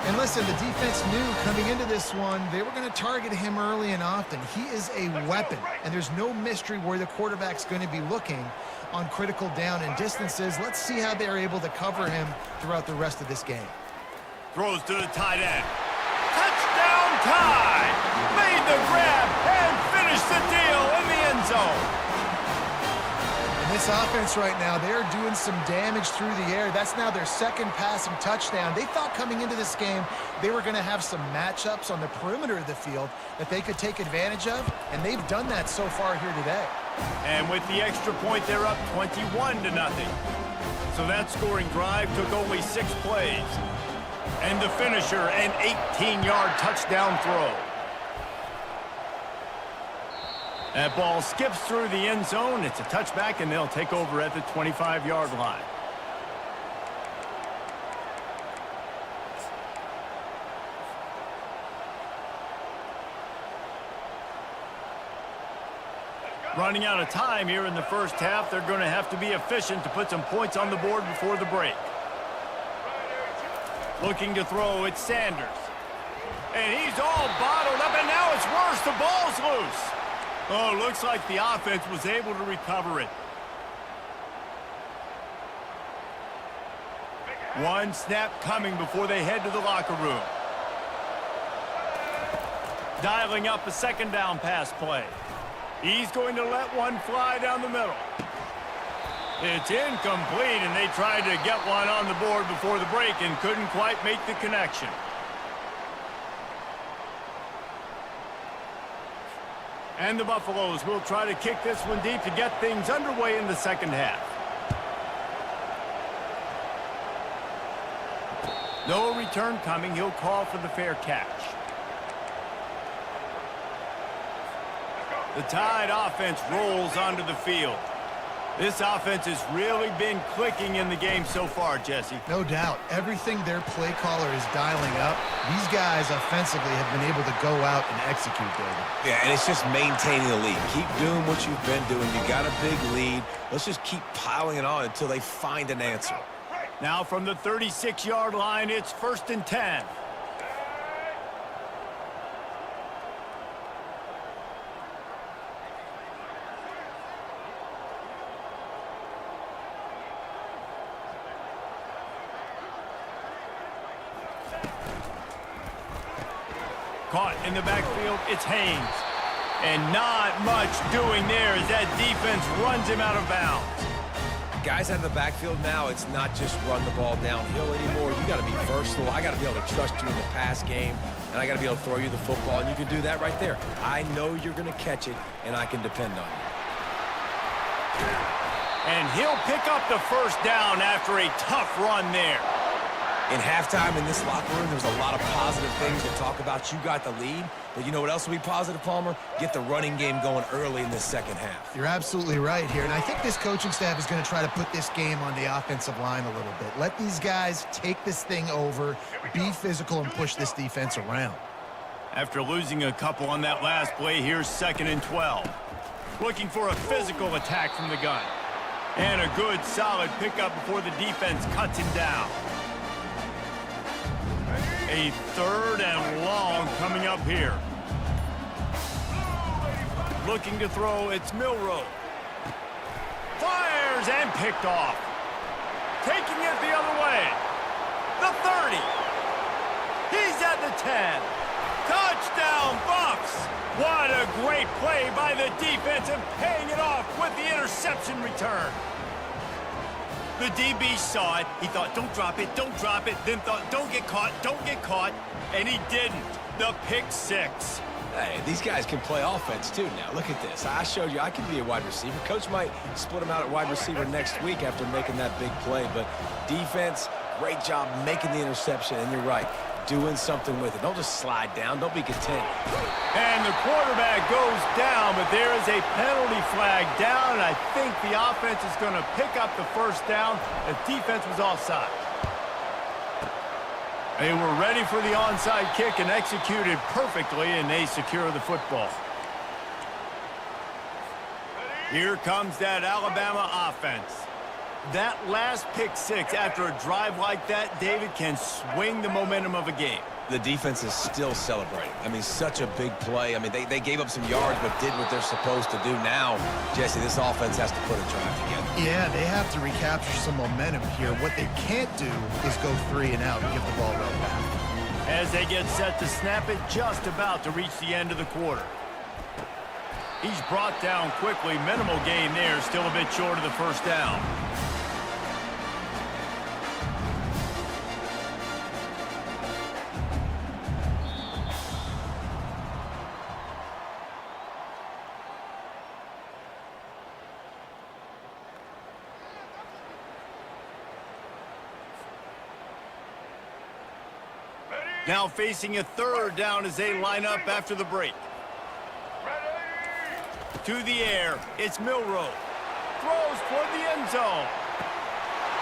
And listen, the defense knew coming into this one, they were going to target him early and often. He is a weapon, and there's no mystery where the quarterback's going to be looking on critical down and distances. Let's see how they're able to cover him throughout the rest of this game. Throws to the tight end. Touchdown tie! Made the grab and finished the deal in the end zone. This offense right now, they're doing some damage through the air. That's now their second passing touchdown. They thought coming into this game they were going to have some matchups on the perimeter of the field that they could take advantage of, and they've done that so far here today. And with the extra point, they're up 21-0. So that scoring drive took only 6 plays. And the finisher, an 18-yard touchdown throw. That ball skips through the end zone. It's a touchback, and they'll take over at the 25-yard line. Running out of time here in the first half. They're going to have to be efficient to put some points on the board before the break. Looking to throw, it's Sanders. And he's all bottled up, and now it's worse. The ball's loose. Oh, looks like the offense was able to recover it. One snap coming before they head to the locker room. Dialing up a second down pass play. He's going to let one fly down the middle. It's incomplete, and they tried to get one on the board before the break and couldn't quite make the connection. And the Buffaloes will try to kick this one deep to get things underway in the second half. No return coming. He'll call for the fair catch. The Tide offense rolls onto the field. This offense has really been clicking in the game so far, Jesse. No doubt. Everything their play caller is dialing up, these guys offensively have been able to go out and execute, David. Yeah, and it's just maintaining the lead. Keep doing what you've been doing. You got a big lead. Let's just keep piling it on until they find an answer. Now from the 36-yard line, it's 1st and 10. Caught in the backfield, it's Haynes. And not much doing there as that defense runs him out of bounds. Guys out of the backfield now, it's not just run the ball downhill anymore. You got to be versatile. I got to be able to trust you in the pass game, and I got to be able to throw you the football, and you can do that right there. I know you're going to catch it, and I can depend on you. And he'll pick up the first down after a tough run there. In halftime in this locker room, there's a lot of positive things to talk about. You got the lead, but you know what else will be positive, Palmer? Get the running game going early in this second half. You're absolutely right here, and I think this coaching staff is going to try to put this game on the offensive line a little bit. Let these guys take this thing over, be physical, and push this defense around. After losing a couple on that last play, here's 2nd and 12. Looking for a physical attack from the gun. And a good, solid pickup before the defense cuts him down. A 3rd and long coming up here. Looking to throw, it's Milroe. Fires and picked off. Taking it the other way. The 30. He's at the 10. Touchdown, Buffs! What a great play by the defense and paying it off with the interception return. The DB saw it. He thought, don't drop it, then thought, don't get caught, and he didn't. The pick 6. Hey, these guys can play offense too now. Look at this. I showed you I can be a wide receiver. Coach might split him out at wide receiver next week after making that big play, but defense, great job making the interception, and you're right, doing something with it. Don't just slide down. Don't be content. And the quarterback goes down, but there is a penalty flag down, and I think the offense is going to pick up the first down. The defense was offside. They were ready for the onside kick and executed perfectly, and they secure the football. Here comes that Alabama offense. That last pick six after a drive like that, David, can swing the momentum of a game. The defense is still celebrating. I mean, such a big play. I mean, they gave up some yards but did what they're supposed to do. Now, Jesse, this offense has to put a drive together. Yeah, they have to recapture some momentum here. What they can't do is go 3 and out and give the ball right back. As they get set to snap it, just about to reach the end of the quarter. He's brought down quickly. Minimal gain there, still a bit short of the first down. Now facing a third down as they line up after the break. To the air, it's Milroe. Throws toward the end zone.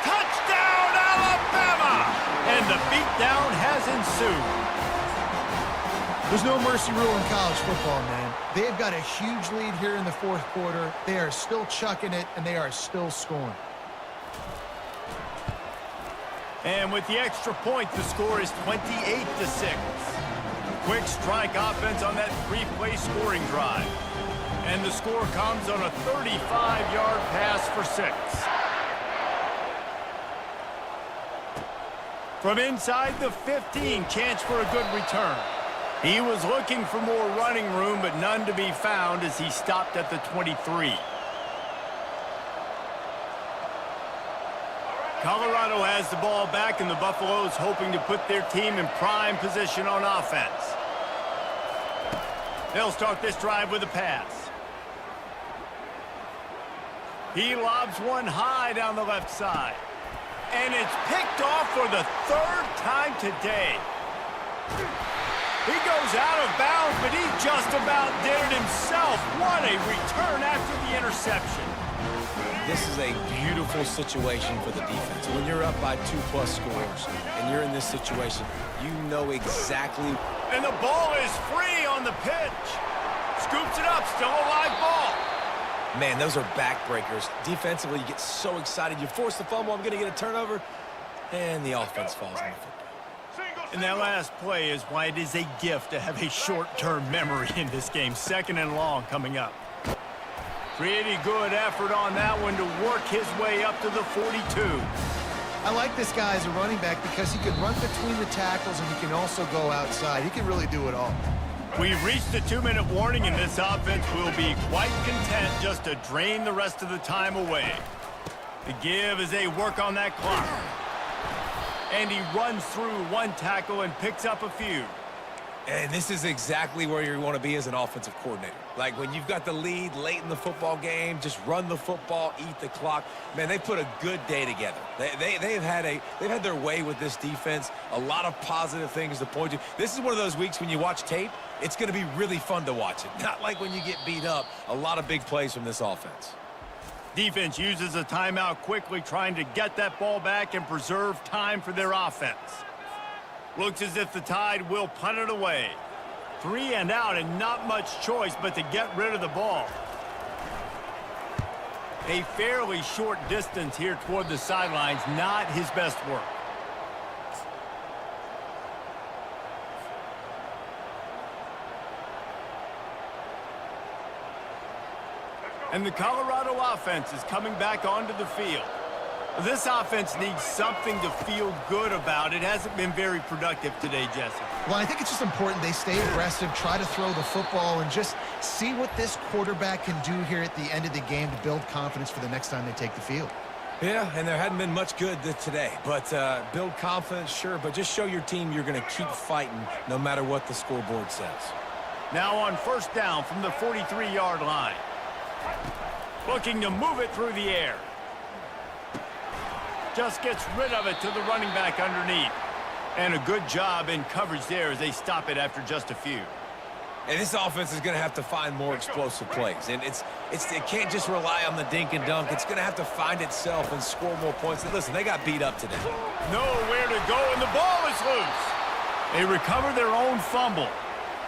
Touchdown, Alabama! And the beatdown has ensued. There's no mercy rule in college football, man. They've got a huge lead here in the fourth quarter. They are still chucking it, and they are still scoring. And with the extra point, the score is 28-6. Quick strike offense on that 3-play scoring drive. And the score comes on a 35-yard pass for 6. From inside the 15, chance for a good return. He was looking for more running room, but none to be found as he stopped at the 23. Colorado has the ball back, and the Buffaloes hoping to put their team in prime position on offense. They'll start this drive with a pass. He lobs one high down the left side. And it's picked off for the third time today. He goes out of bounds, but he just about did it himself. What a return after the interception. This is a beautiful situation for the defense. When you're up by 2+ scores and you're in this situation, you know exactly. And the ball is free on the pitch. Scoops it up, still a live ball. Man, those are backbreakers. Defensively, you get so excited. You force the fumble, I'm going to get a turnover, and the offense falls on the football. And that last play is why it is a gift to have a short-term memory in this game. 2nd and long coming up. Pretty good effort on that one to work his way up to the 42. I like this guy as a running back because he can run between the tackles and he can also go outside. He can really do it all. We've reached the 2-minute warning, and this offense will be quite content just to drain the rest of the time away. The give as they work on that clock. And he runs through one tackle and picks up a few. And this is exactly where you want to be as an offensive coordinator. Like when you've got the lead late in the football game, just run the football, eat the clock. Man, they put a good day together. They've had their way with this defense. A lot of positive things to point to. This is one of those weeks when you watch tape, it's going to be really fun to watch it. Not like when you get beat up. A lot of big plays from this offense. Defense uses a timeout quickly, trying to get that ball back and preserve time for their offense. Looks as if the Tide will punt it away. 3 and out, and not much choice but to get rid of the ball. A fairly short distance here toward the sidelines, not his best work. And the Colorado offense is coming back onto the field. This offense needs something to feel good about. It hasn't been very productive today, Jesse. Well, I think it's just important they stay aggressive, try to throw the football, and just see what this quarterback can do here at the end of the game to build confidence for the next time they take the field. Yeah, and there hadn't been much good today. But build confidence, sure, but just show your team you're going to keep fighting no matter what the scoreboard says. Now on 1st down from the 43-yard line. Looking to move it through the air. Just gets rid of it to the running back underneath. And a good job in coverage there as they stop it after just a few. And this offense is going to have to find more explosive plays. And it can't just rely on the dink and dunk. It's going to have to find itself and score more points. And listen, they got beat up today. Nowhere to go, and the ball is loose. They recover their own fumble.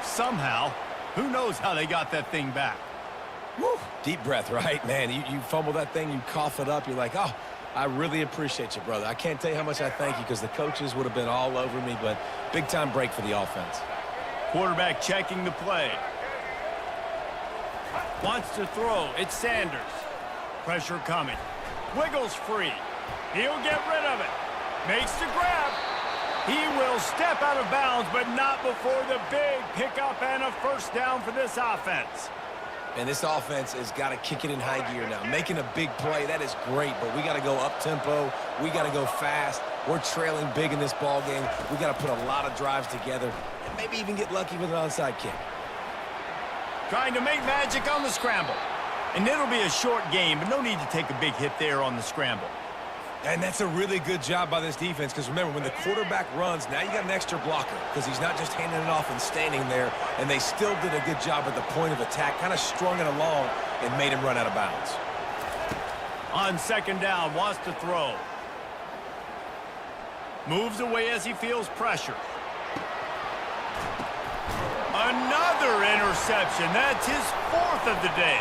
Somehow, who knows how they got that thing back. Woo. Deep breath, right? Man, you fumble that thing, you cough it up, you're like, oh, I really appreciate you, brother. I can't tell you how much I thank you because the coaches would have been all over me, but big-time break for the offense. Quarterback checking the play. Wants to throw. It's Sanders. Pressure coming. Wiggles free. He'll get rid of it. Makes the grab. He will step out of bounds, but not before the big pickup and a first down for this offense. And this offense has got to kick it in high gear now. Making a big play, that is great, but we got to go up-tempo. We got to go fast. We're trailing big in this ball game. We got to put a lot of drives together and maybe even get lucky with an onside kick. Trying to make magic on the scramble. And it'll be a short game, but no need to take a big hit there on the scramble. And that's a really good job by this defense because, remember, when the quarterback runs, now you got an extra blocker because he's not just handing it off and standing there, and they still did a good job at the point of attack, kind of strung it along and made him run out of bounds. On second down, wants to throw. Moves away as he feels pressure. Another interception. That's his fourth of the day.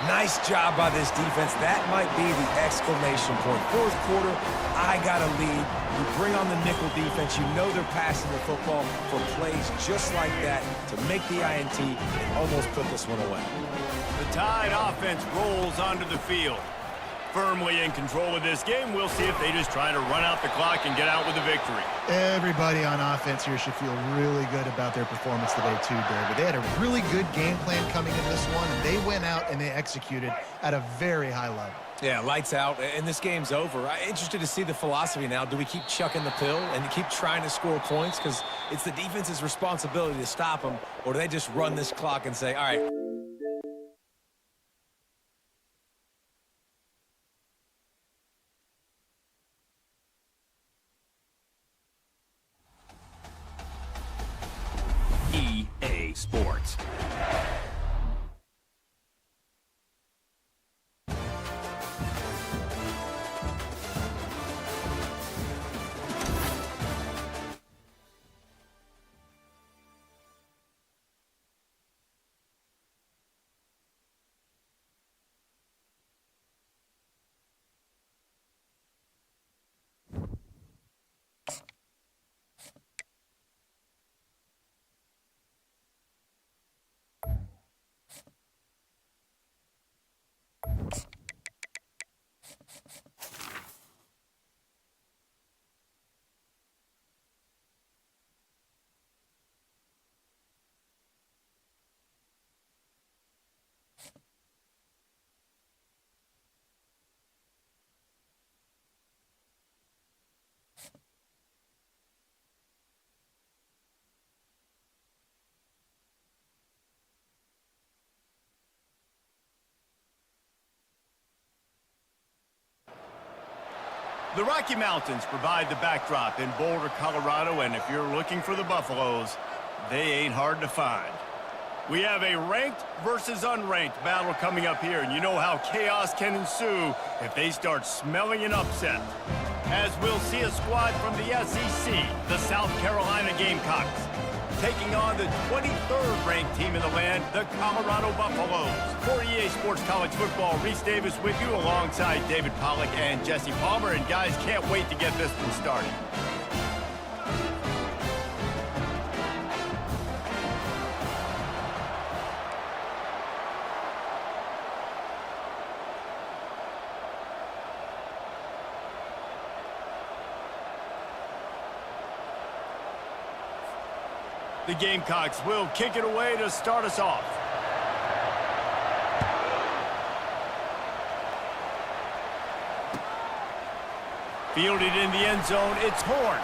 Nice job by this defense. That might be the exclamation point. Fourth quarter, I got a lead. You bring on the nickel defense. You know they're passing the football for plays just like that to make the INT and almost put this one away. The Tide offense rolls onto the field. Firmly in control of this game. We'll see if they just try to run out the clock and get out with a victory. Everybody on offense here should feel really good about their performance today too, David. They had a really good game plan coming into this one, and they went out and they executed at a very high level. Yeah, lights out, and this game's over. I'm interested to see the philosophy now. Do we keep chucking the pill and keep trying to score points? Because it's the defense's responsibility to stop them, or do they just run this clock and say, all right, EA Sports. The Rocky Mountains provide the backdrop in Boulder, Colorado, and if you're looking for the Buffaloes, they ain't hard to find. We have a ranked versus unranked battle coming up here, and you know how chaos can ensue if they start smelling an upset. As we'll see a squad from the SEC, the South Carolina Gamecocks, taking on the 23rd ranked team in the land, the Colorado Buffaloes. For EA Sports College Football, Reese Davis with you alongside David Pollack and Jesse Palmer. And guys, can't wait to get this one started. The Gamecocks will kick it away to start us off. Fielded in the end zone, it's Horn.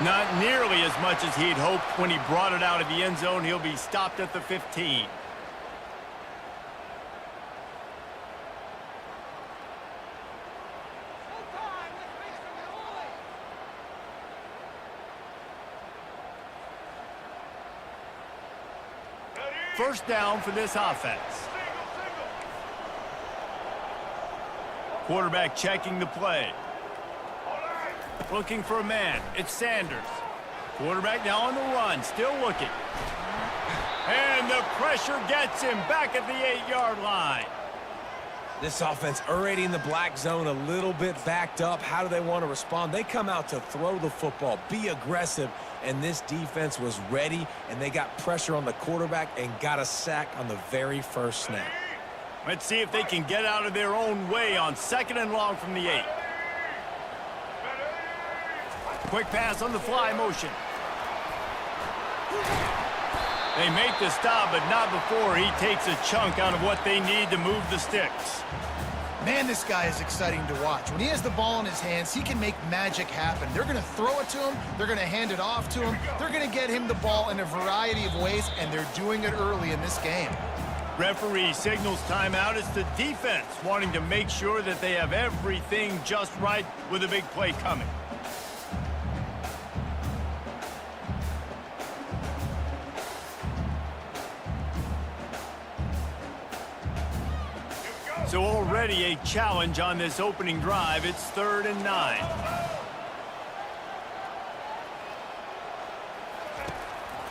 Not nearly as much as he'd hoped when he brought it out of the end zone. He'll be stopped at the 15. First down for this offense. Quarterback checking the play. Looking for a man. It's Sanders. Quarterback now on the run. Still looking. And the pressure gets him back at the 8-yard line. This offense already in the black zone, a little bit backed up. How do they want to respond? They come out to throw the football, be aggressive, and this defense was ready, and they got pressure on the quarterback and got a sack on the very first snap. Let's see if they can get out of their own way on 2nd and long from the 8. Quick pass on the fly motion. They make the stop, but not before he takes a chunk out of what they need to move the sticks. Man, this guy is exciting to watch. When he has the ball in his hands, he can make magic happen. They're going to throw it to him. They're going to hand it off to him. They're going to get him the ball in a variety of ways, and they're doing it early in this game. Referee signals timeout. It's the defense wanting to make sure that they have everything just right with a big play coming. So already a challenge on this opening drive. It's 3rd and 9.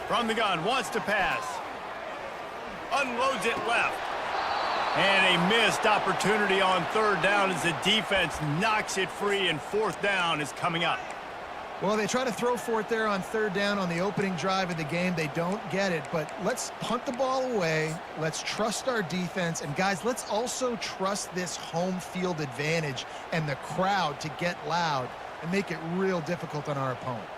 From the gun, wants to pass. Unloads it left. And a missed opportunity on 3rd down as the defense knocks it free, and 4th down is coming up. Well, they try to throw for it there on 3rd down on the opening drive of the game. They don't get it, but let's punt the ball away. Let's trust our defense. And, guys, let's also trust this home field advantage and the crowd to get loud and make it real difficult on our opponent.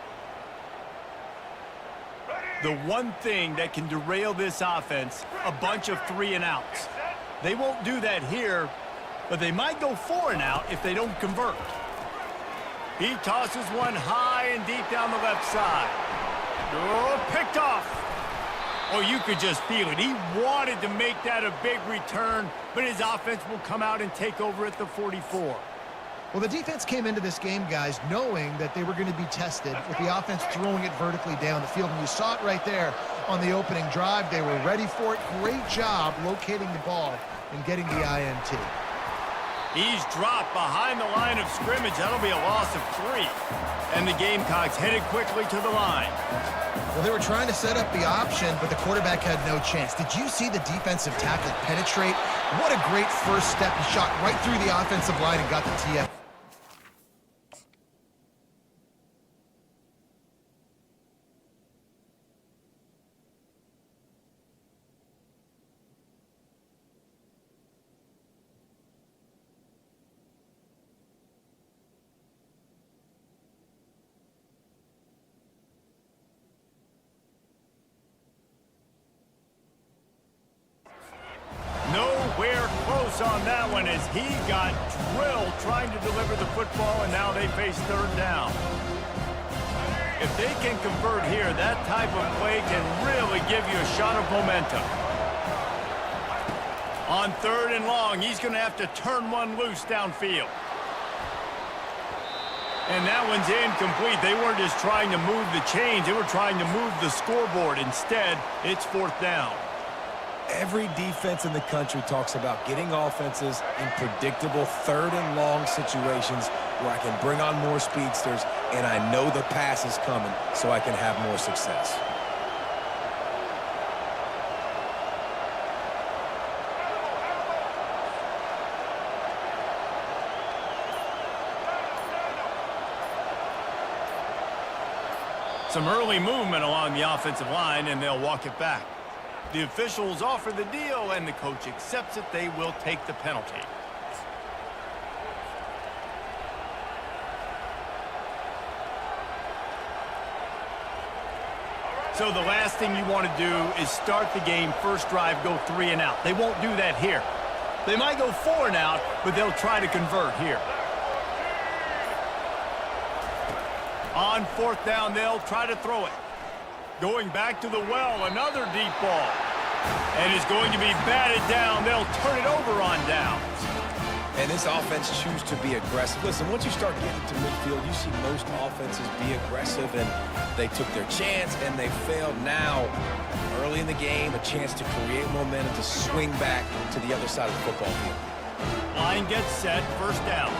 The one thing that can derail this offense, a bunch of 3-and-outs. They won't do that here, but they might go 4-and-out if they don't convert. He tosses one high and deep down the left side. Oh, picked off. Oh, you could just feel it. He wanted to make that a big return, but his offense will come out and take over at the 44. Well, the defense came into this game, guys, knowing that they were going to be tested with the offense throwing it vertically down the field. And you saw it right there on the opening drive. They were ready for it. Great job locating the ball and getting the INT. He's dropped behind the line of scrimmage. That'll be a loss of 3. And the Gamecocks headed quickly to the line. Well, they were trying to set up the option, but the quarterback had no chance. Did you see the defensive tackle penetrate? What a great first step. He shot right through the offensive line and got the TF. Nowhere close on that one as he got drilled trying to deliver the football, and now they face 3rd down. If they can convert here, that type of play can really give you a shot of momentum. On 3rd and long, he's going to have to turn one loose downfield. And that one's incomplete. They weren't just trying to move the chains. They were trying to move the scoreboard. Instead, it's 4th down. Every defense in the country talks about getting offenses in predictable 3rd and long situations where I can bring on more speedsters and I know the pass is coming so I can have more success. Some early movement along the offensive line, and they'll walk it back. The officials offer the deal, and the coach accepts it. They will take the penalty. So the last thing you want to do is start the game, first drive, go 3-and-out. They won't do that here. They might go 4-and-out, but they'll try to convert here. On 4th down, they'll try to throw it. Going back to the well, another deep ball. And it's going to be batted down. They'll turn it over on downs. And this offense chooses to be aggressive. Listen, once you start getting to midfield, you see most offenses be aggressive, and they took their chance, and they failed. Now, early in the game, a chance to create momentum, to swing back to the other side of the football field. Line gets set, 1st down.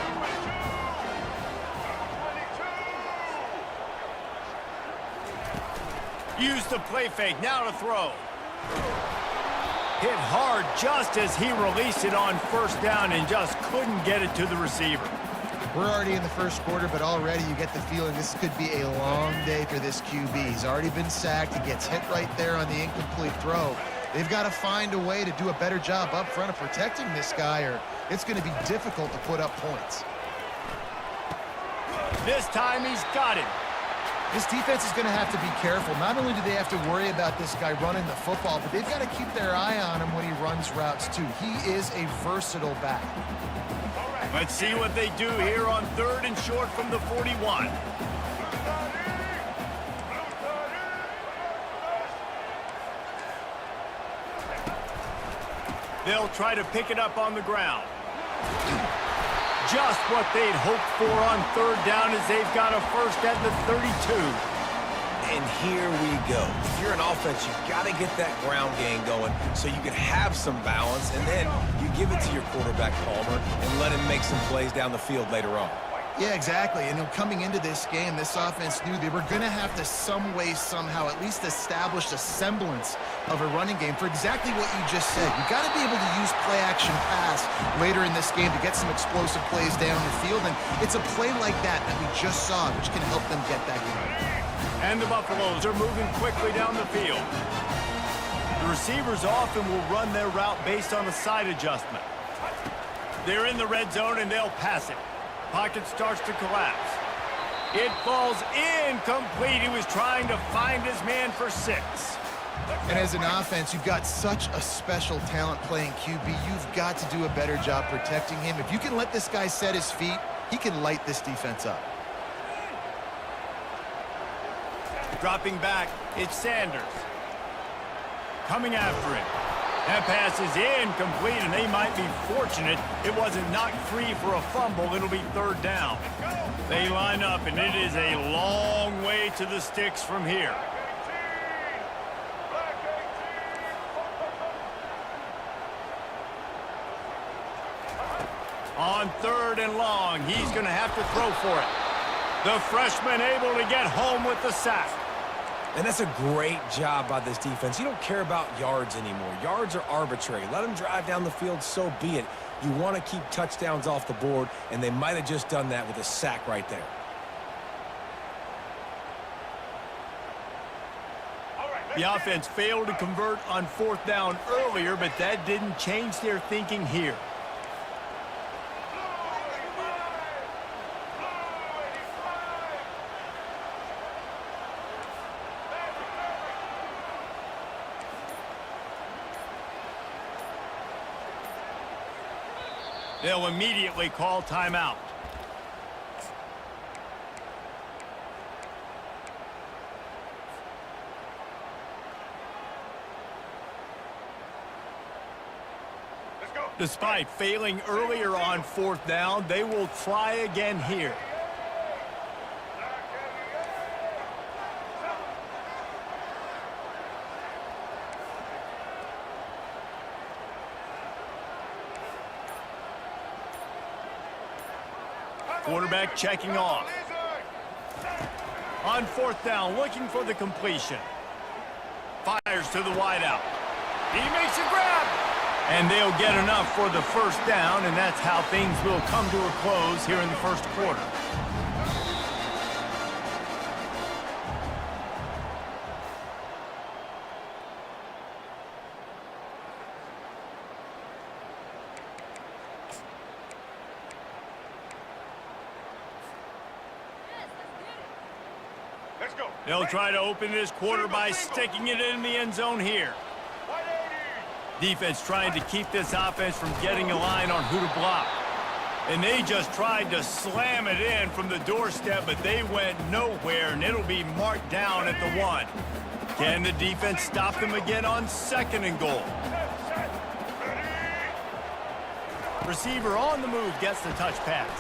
Use the play fake, now to throw. Hit hard just as he released it on first down and just couldn't get it to the receiver. We're already in the first quarter, but already you get the feeling this could be a long day for this QB. He's already been sacked. He gets hit right there on the incomplete throw. They've got to find a way to do a better job up front of protecting this guy, or it's going to be difficult to put up points. This time he's got him. This defense is going to have to be careful. Not only do they have to worry about this guy running the football, but they've got to keep their eye on him when he runs routes too. He is a versatile back. Let's see what they do here on 3rd and short from the 41. They'll try to pick it up on the ground. Just what they'd hoped for on 3rd down as they've got a first at the 32. And here we go. If you're an offense, you've got to get that ground game going so you can have some balance, and then you give it to your quarterback, Palmer, and let him make some plays down the field later on. Yeah, exactly. And coming into this game, this offense knew they were going to have to some way, somehow, at least establish a semblance of a running game for exactly what you just said. You've got to be able to use play-action pass later in this game to get some explosive plays down the field, and it's a play like that that we just saw, which can help them get that game. And the Buffaloes are moving quickly down the field. The receivers often will run their route based on a side adjustment. They're in the red zone, and they'll pass it. Pocket starts to collapse. It falls incomplete. He was trying to find his man for 6. And as an offense, you've got such a special talent playing QB. You've got to do a better job protecting him. If you can let this guy set his feet, he can light this defense up. Dropping back, it's Sanders. Coming after him. That pass is incomplete, and they might be fortunate it wasn't knocked free for a fumble. It'll be 3rd down. They line up, and it is a long way to the sticks from here. On 3rd and long, he's going to have to throw for it. The freshman able to get home with the sack. And that's a great job by this defense. You don't care about yards anymore. Yards are arbitrary. Let them drive down the field, so be it. You want to keep touchdowns off the board, and they might have just done that with a sack right there. The offense failed to convert on 4th down earlier, but that didn't change their thinking here. They'll immediately call timeout. Despite failing earlier on 4th down, they will try again here. Quarterback checking off. On 4th down, looking for the completion. Fires to the wideout. He makes a grab. And they'll get enough for the first down, and that's how things will come to a close here in the first quarter. They'll try to open this quarter by sticking it in the end zone here. Defense trying to keep this offense from getting a line on who to block. And they just tried to slam it in from the doorstep, but they went nowhere, and it'll be marked down at the 1. Can the defense stop them again on 2nd and goal? Receiver on the move gets the touch pass.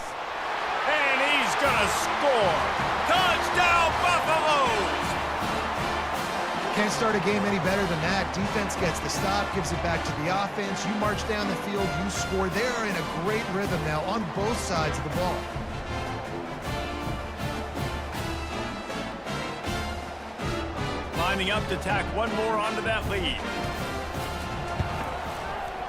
And he's gonna score. Touchdown, Buffaloes! Can't start a game any better than that. Defense gets the stop, gives it back to the offense. You march down the field, you score. They are in a great rhythm now on both sides of the ball. Lining up to tack one more onto that lead.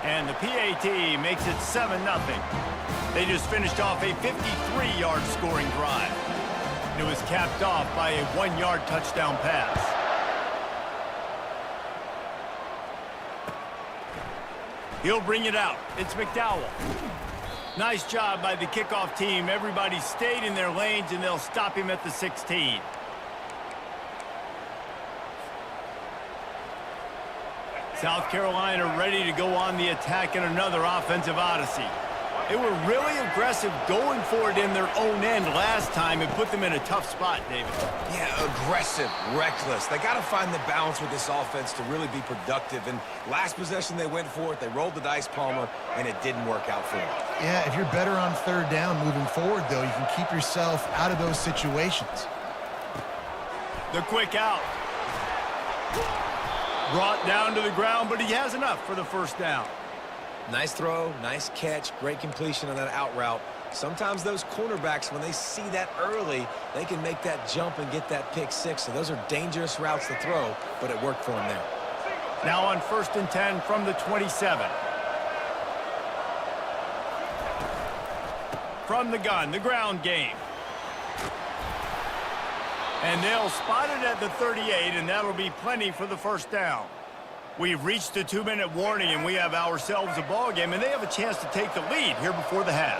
And the PAT makes it 7-0. They just finished off a 53-yard scoring drive. It was capped off by a 1-yard touchdown pass. He'll bring it out. It's McDowell. Nice job by the kickoff team. Everybody stayed in their lanes, and they'll stop him at the 16. South Carolina ready to go on the attack in another offensive odyssey. They were really aggressive going for it in their own end last time and put them in a tough spot, David. Yeah, aggressive, reckless. They got to find the balance with this offense to really be productive. And last possession they went for it, they rolled the dice, Palmer, and it didn't work out for them. Yeah, if you're better on third down moving forward, though, you can keep yourself out of those situations. The quick out. Brought down to the ground, but he has enough for the first down. Nice throw, nice catch, great completion on that out route. Sometimes those cornerbacks, when they see that early, they can make that jump and get that pick six. So those are dangerous routes to throw, but it worked for him there. Now on 1st and 10 from the 27. From the gun, the ground game. And they'll spot it at the 38, and that'll be plenty for the first down. We've reached the 2-minute warning, and we have ourselves a ball game, and they have a chance to take the lead here before the half.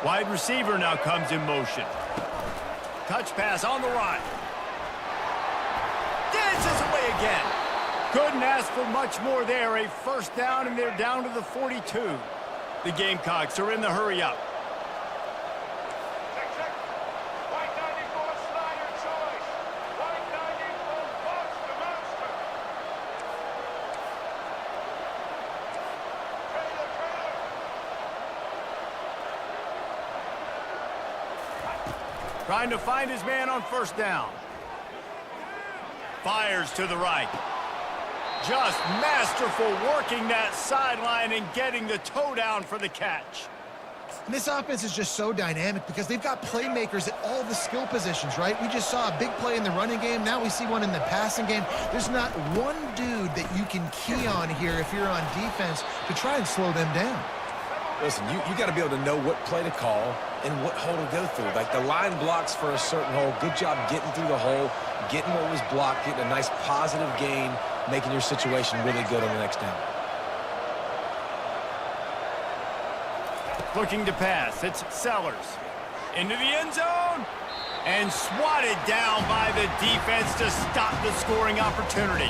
Wide receiver now comes in motion. Touch pass on the run. Dances away again. Couldn't ask for much more there. A first down, and they're down to the 42. The Gamecocks are in the hurry up. Trying to find his man on first down. Fires to the right. Just masterful working that sideline and getting the toe down for the catch. And this offense is just so dynamic because they've got playmakers at all the skill positions, right? We just saw a big play in the running game. Now we see one in the passing game. There's not one dude that you can key on here if you're on defense to try and slow them down. Listen, you got to be able to know what play to call and what hole to go through. Like the line blocks for a certain hole. Good job getting through the hole, getting what was blocked, getting a nice positive gain, making your situation really good on the next down. Looking to pass. It's Sellers. Into the end zone. And swatted down by the defense to stop the scoring opportunity.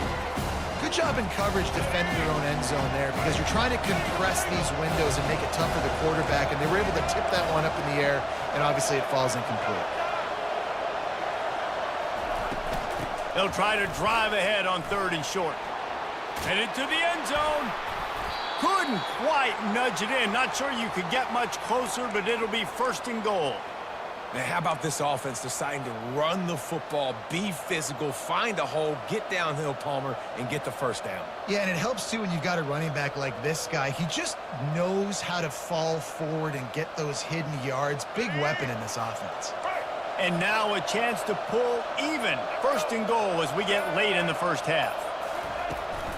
Good job in coverage defending your own end zone there because you're trying to compress these windows and make it tough for the quarterback, and they were able to tip that one up in the air, and obviously it falls incomplete. They'll try to drive ahead on 3rd and short. Headed to the end zone. Couldn't quite nudge it in. Not sure you could get much closer, but it'll be 1st and goal. Now, how about this offense deciding to run the football, be physical, find a hole, get downhill, Palmer, and get the first down? Yeah, and it helps, too, when you've got a running back like this guy. He just knows how to fall forward and get those hidden yards. Big weapon in this offense. And now a chance to pull even. 1st and goal as we get late in the first half.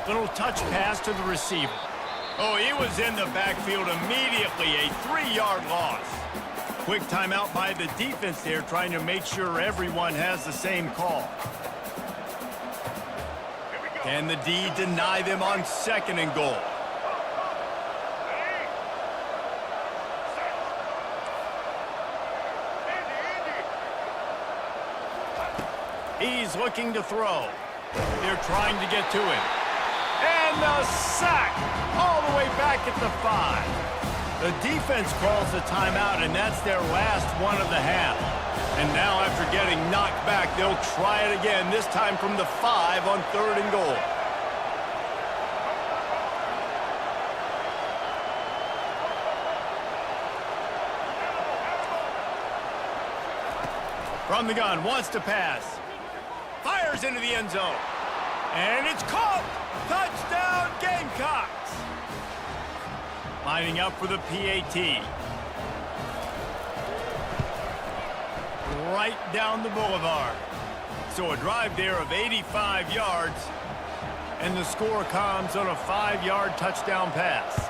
Little touch pass to the receiver. Oh, he was in the backfield immediately. A 3-yard loss. Quick timeout by the defense there, trying to make sure everyone has the same call. Can the D deny them on 2nd and goal? He's looking to throw. They're trying to get to him. And the sack all the way back at the 5. The defense calls the timeout, and that's their last one of the half. And now after getting knocked back, they'll try it again, this time from the 5 on 3rd and goal. From the gun, wants to pass. Fires into the end zone. And it's caught. Touchdown, Gamecocks. Lining up for the PAT. Right down the boulevard. So a drive there of 85 yards. And the score comes on a 5-yard touchdown pass.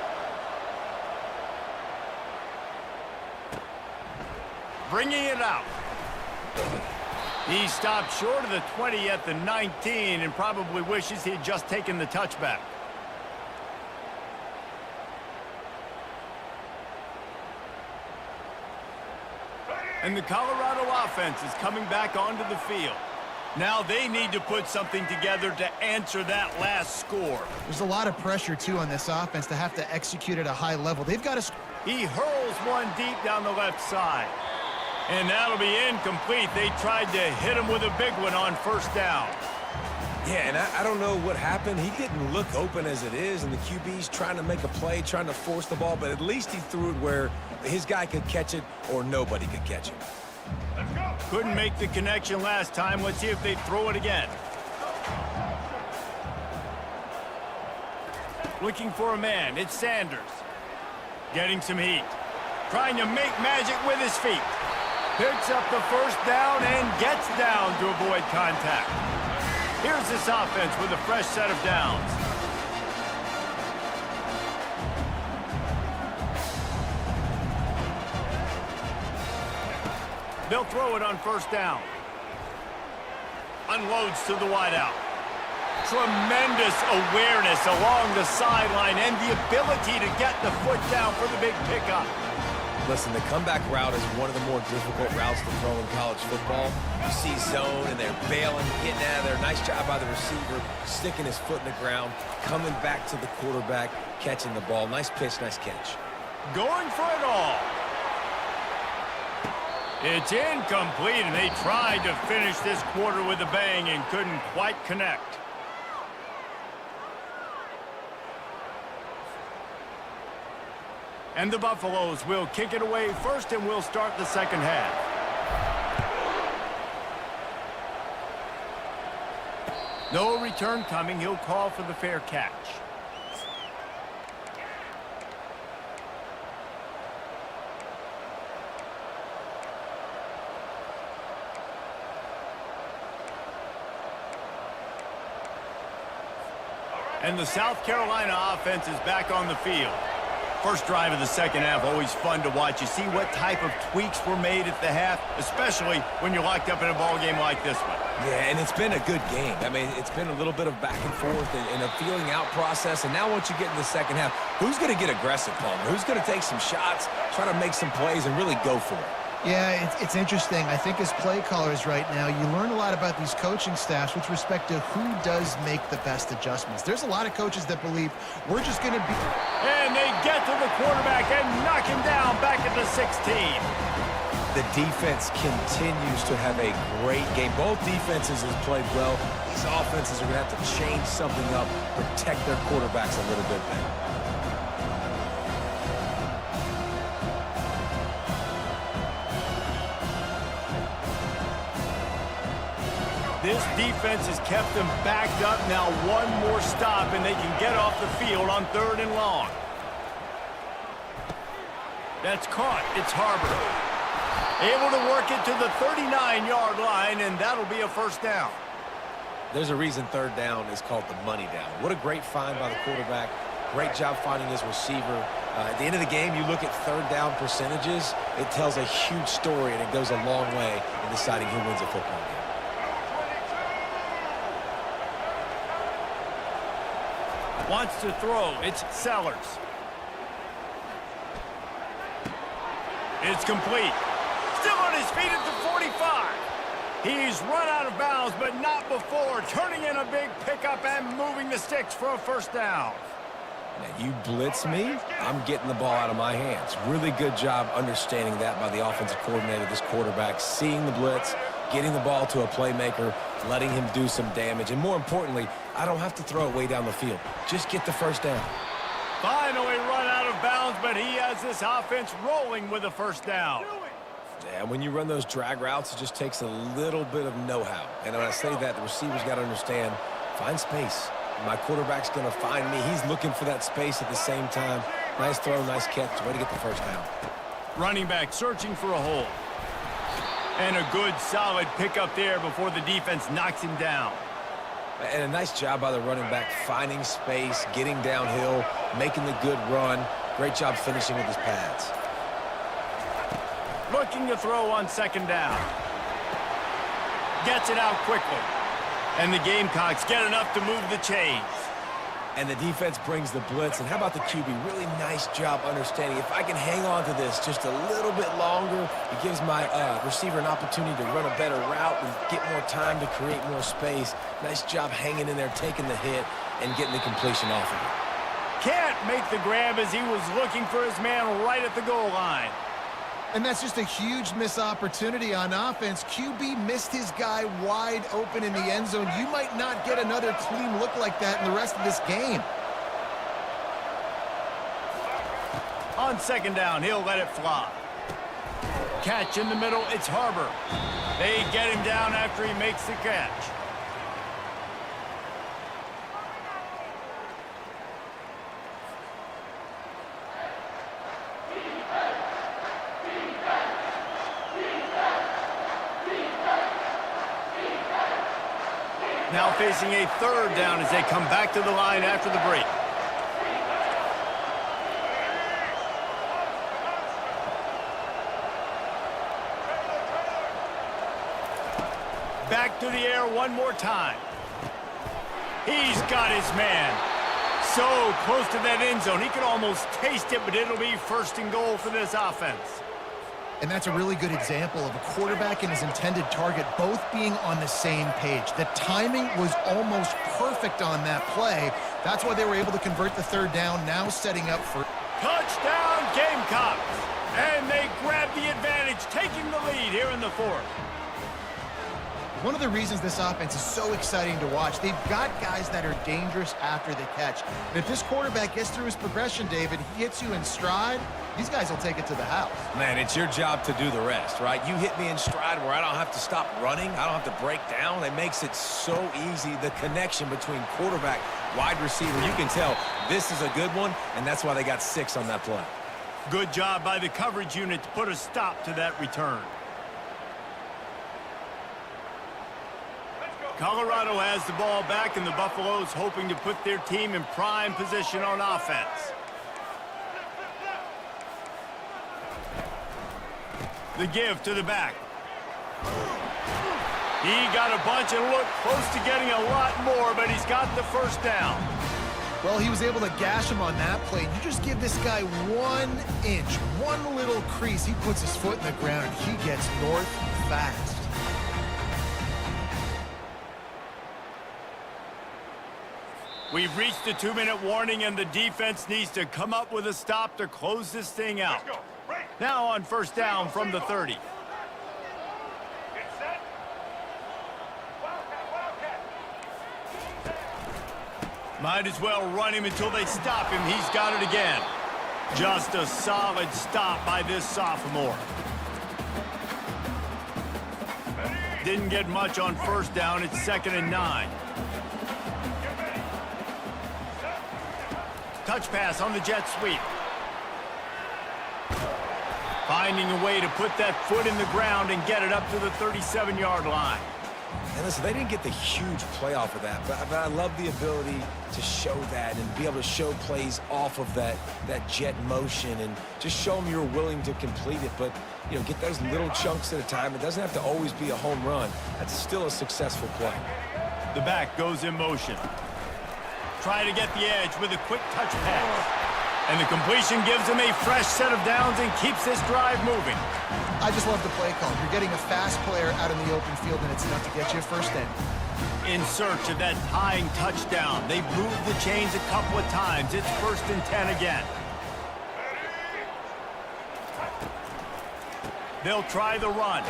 Bringing it out. He stopped short of the 20 at the 19 and probably wishes he had just taken the touchback. And the Colorado offense is coming back onto the field. Now they need to put something together to answer that last score. There's a lot of pressure, too, on this offense to have to execute at a high level. They've got to... He hurls one deep down the left side. And that'll be incomplete. They tried to hit him with a big one on first down. Yeah, and I don't know what happened. He didn't look open as it is, and the QB's trying to make a play, trying to force the ball, but at least he threw it where his guy could catch it or nobody could catch it. Let's go. Couldn't make the connection last time. Let's see if they throw it again. Looking for a man. It's Sanders. Getting some heat. Trying to make magic with his feet. Picks up the first down and gets down to avoid contact. Here's this offense with a fresh set of downs. They'll throw it on first down. Unloads to the wideout. Tremendous awareness along the sideline and the ability to get the foot down for the big pickup. Listen, the comeback route is one of the more difficult routes to throw in college football. You see zone, and they're bailing, getting out of there. Nice job by the receiver, sticking his foot in the ground, coming back to the quarterback, catching the ball. Nice pitch, nice catch. Going for it all. It's incomplete, and they tried to finish this quarter with a bang and couldn't quite connect. And the Buffaloes will kick it away first, and we'll start the second half. No return coming. He'll call for the fair catch. And the South Carolina offense is back on the field. First drive of the second half, always fun to watch. You see what type of tweaks were made at the half, especially when you're locked up in a ball game like this one. Yeah, and it's been a good game. I mean, it's been a little bit of back and forth and a feeling out process. And now once you get in the second half, who's going to get aggressive, Palmer? Who's going to take some shots, try to make some plays, and really go for it? Yeah, it's interesting. I think as play callers right now, you learn a lot about these coaching staffs with respect to who does make the best adjustments. There's a lot of coaches that believe we're just going to be... And they get to the quarterback and knock him down back at the 16. The defense continues to have a great game. Both defenses have played well. These offenses are going to have to change something up, protect their quarterbacks a little bit better. This defense has kept them backed up. Now one more stop, and they can get off the field on 3rd and long. That's caught. It's Harbor. Able to work it to the 39-yard line, and that'll be a first down. There's a reason 3rd down is called the money down. What a great find by the quarterback. Great job finding his receiver. At the end of the game, you look at 3rd down percentages. It tells a huge story, and it goes a long way in deciding who wins a football game. Wants to throw. It's Sellers. It's complete. Still on his feet at the 45. He's run out of bounds, but not before. Turning in a big pickup and moving the sticks for a first down. Now, you blitz me, I'm getting the ball out of my hands. Really good job understanding that by the offensive coordinator, this quarterback, seeing the blitz, getting the ball to a playmaker, letting him do some damage. And more importantly, I don't have to throw it way down the field. Just get the first down. Finally run out of bounds, but he has this offense rolling with a first down. Yeah, when you run those drag routes, it just takes a little bit of know-how. And when I say that, the receiver's got to understand, find space. My quarterback's going to find me. He's looking for that space at the same time. Nice throw, nice catch. Way to get the first down. Running back searching for a hole. And a good, solid pickup there before the defense knocks him down. And a nice job by the running back, finding space, getting downhill, making the good run. Great job finishing with his pads. Looking to throw on second down. Gets it out quickly. And the Gamecocks get enough to move the chains. And the defense brings the blitz. And how about the QB? Really nice job understanding. If I can hang on to this just a little bit longer, it gives my receiver an opportunity to run a better route and get more time to create more space. Nice job hanging in there, taking the hit, and getting the completion off of it. Can't make the grab as he was looking for his man right at the goal line. And that's just a huge missed opportunity on offense. QB missed his guy wide open in the end zone. You might not get another clean look like that in the rest of this game. On second down, he'll let it fly. Catch in the middle, it's Harbor. They get him down after he makes the catch. Now facing a third down as they come back to the line after the break. Back to the air one more time. He's got his man. So close to that end zone. He could almost taste it, but it'll be first and goal for this offense. And that's a really good example of a quarterback and his intended target both being on the same page. The timing was almost perfect on that play. That's why they were able to convert the third down, now setting up for Touchdown Gamecocks! And they grab the advantage, taking the lead here in the fourth. one of the reasons this offense is so exciting to watch. They've got guys that are dangerous after the catch. And if this quarterback gets through his progression, David, he hits you in stride, these guys will take it to the house. Man, it's your job to do the rest, right? You hit me in stride where I don't have to stop running. I don't have to break down. It makes it so easy. The connection between quarterback, wide receiver, you can tell this is a good one, and that's why they got 6 on that play. Good job by the coverage unit to put a stop to that return. Colorado has the ball back, and the Buffaloes hoping to put their team in prime position on offense. The give to the back. He got a bunch and looked close to getting a lot more, but he's got the first down. Well, he was able to gash him on that play. You just give this guy 1 inch, one little crease. He puts his foot in the ground, and he gets north fast. We've reached the 2-minute warning, and the defense needs to come up with a stop to close this thing out. Now on first down from the 30. Might as well run him until they stop him. He's got it again. Just a solid stop by this sophomore. Didn't get much on first down. It's 2nd and 9. Touch pass on the jet sweep. Finding a way to put that foot in the ground and get it up to the 37-yard line. And listen, they didn't get the huge play off of that, but I love the ability to show that and be able to show plays off of that jet motion and just show them you're willing to complete it. But, you know, get those little chunks at a time. It doesn't have to always be a home run. That's still a successful play. The back goes in motion. Try to get the edge with a quick touch pass. And the completion gives him a fresh set of downs and keeps this drive moving. I just love the play call. You're getting a fast player out in the open field, and it's enough to get you a first down. In search of that tying touchdown. They've moved the chains a couple of times. It's 1st and 10 again. They'll try the run.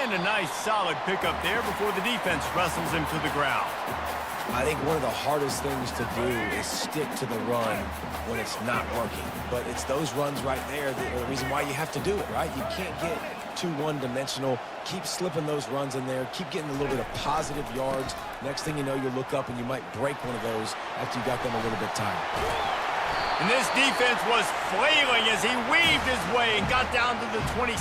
And a nice solid pickup there before the defense wrestles him to the ground. I think one of the hardest things to do is stick to the run when it's not working. But it's those runs right there that are the reason why you have to do it, right? You can't get too one-dimensional. Keep slipping those runs in there. Keep getting a little bit of positive yards. Next thing you know, you look up and you might break one of those after you got them a little bit tired. And this defense was flailing as he weaved his way and got down to the 26.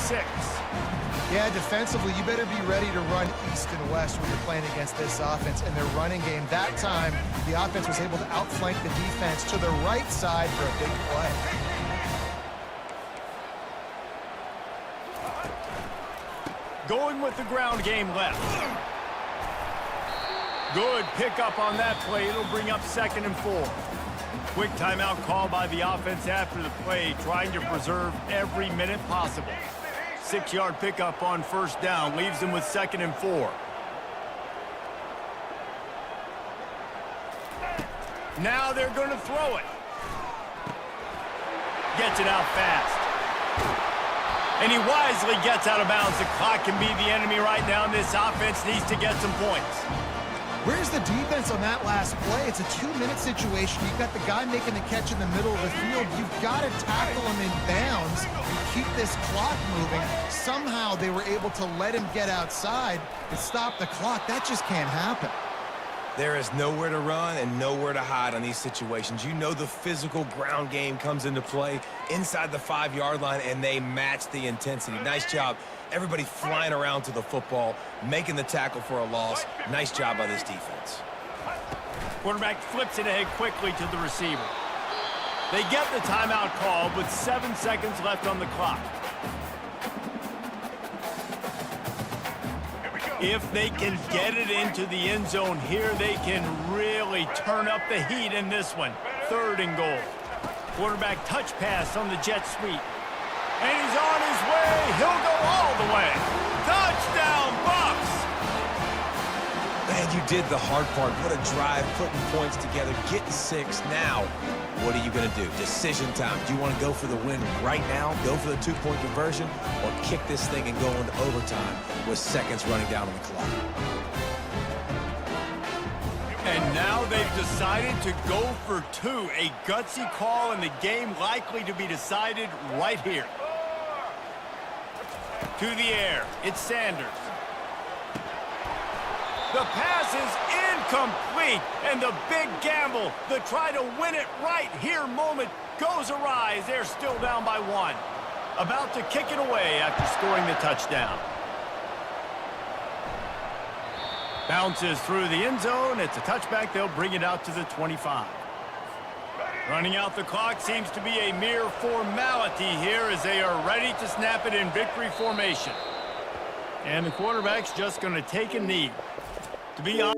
Yeah, defensively, you better be ready to run east and west when you're playing against this offense. In their running game, that time, the offense was able to outflank the defense to the right side for a big play. Going with the ground game left. Good pickup on that play. It'll bring up 2nd and 4. Quick timeout call by the offense after the play, trying to preserve every minute possible. 6-yard pickup on 1st down leaves them with 2nd and 4. Now they're going to throw it. Gets it out fast. And he wisely gets out of bounds. The clock can be the enemy right now, and this offense needs to get some points. Where's the defense on that last play? It's a 2-minute situation. You've got the guy making the catch in the middle of the field. You've got to tackle him in bounds and keep this clock moving. Somehow they were able to let him get outside and stop the clock. That just can't happen. There is nowhere to run and nowhere to hide on these situations. You know the physical ground game comes into play inside the 5-yard line, and they match the intensity. Nice job. Everybody flying around to the football, making the tackle for a loss. Nice job by this defense. Quarterback flips it ahead quickly to the receiver. They get the timeout called with 7 seconds left on the clock. If they can get it into the end zone here, they can really turn up the heat in this one. 3rd and goal. Quarterback touch pass on the jet sweep. And he's on his way. He'll go all the way. Touchdown, Bucks! Man, you did the hard part. What a drive, putting points together, getting 6. Now, what are you going to do? Decision time. Do you want to go for the win right now, go for the 2-point conversion, or kick this thing and go into overtime with seconds running down on the clock? And now they've decided to go for 2. A gutsy call, and the game likely to be decided right here. To the air. It's Sanders. The pass is incomplete, and the big gamble, the try to win it right here moment goes awry. They're still down by 1. About to kick it away after scoring the touchdown. Bounces through the end zone. It's a touchback. They'll bring it out to the 25. Running out the clock seems to be a mere formality here as they are ready to snap it in victory formation. And the quarterback's just going to take a knee. To be honest,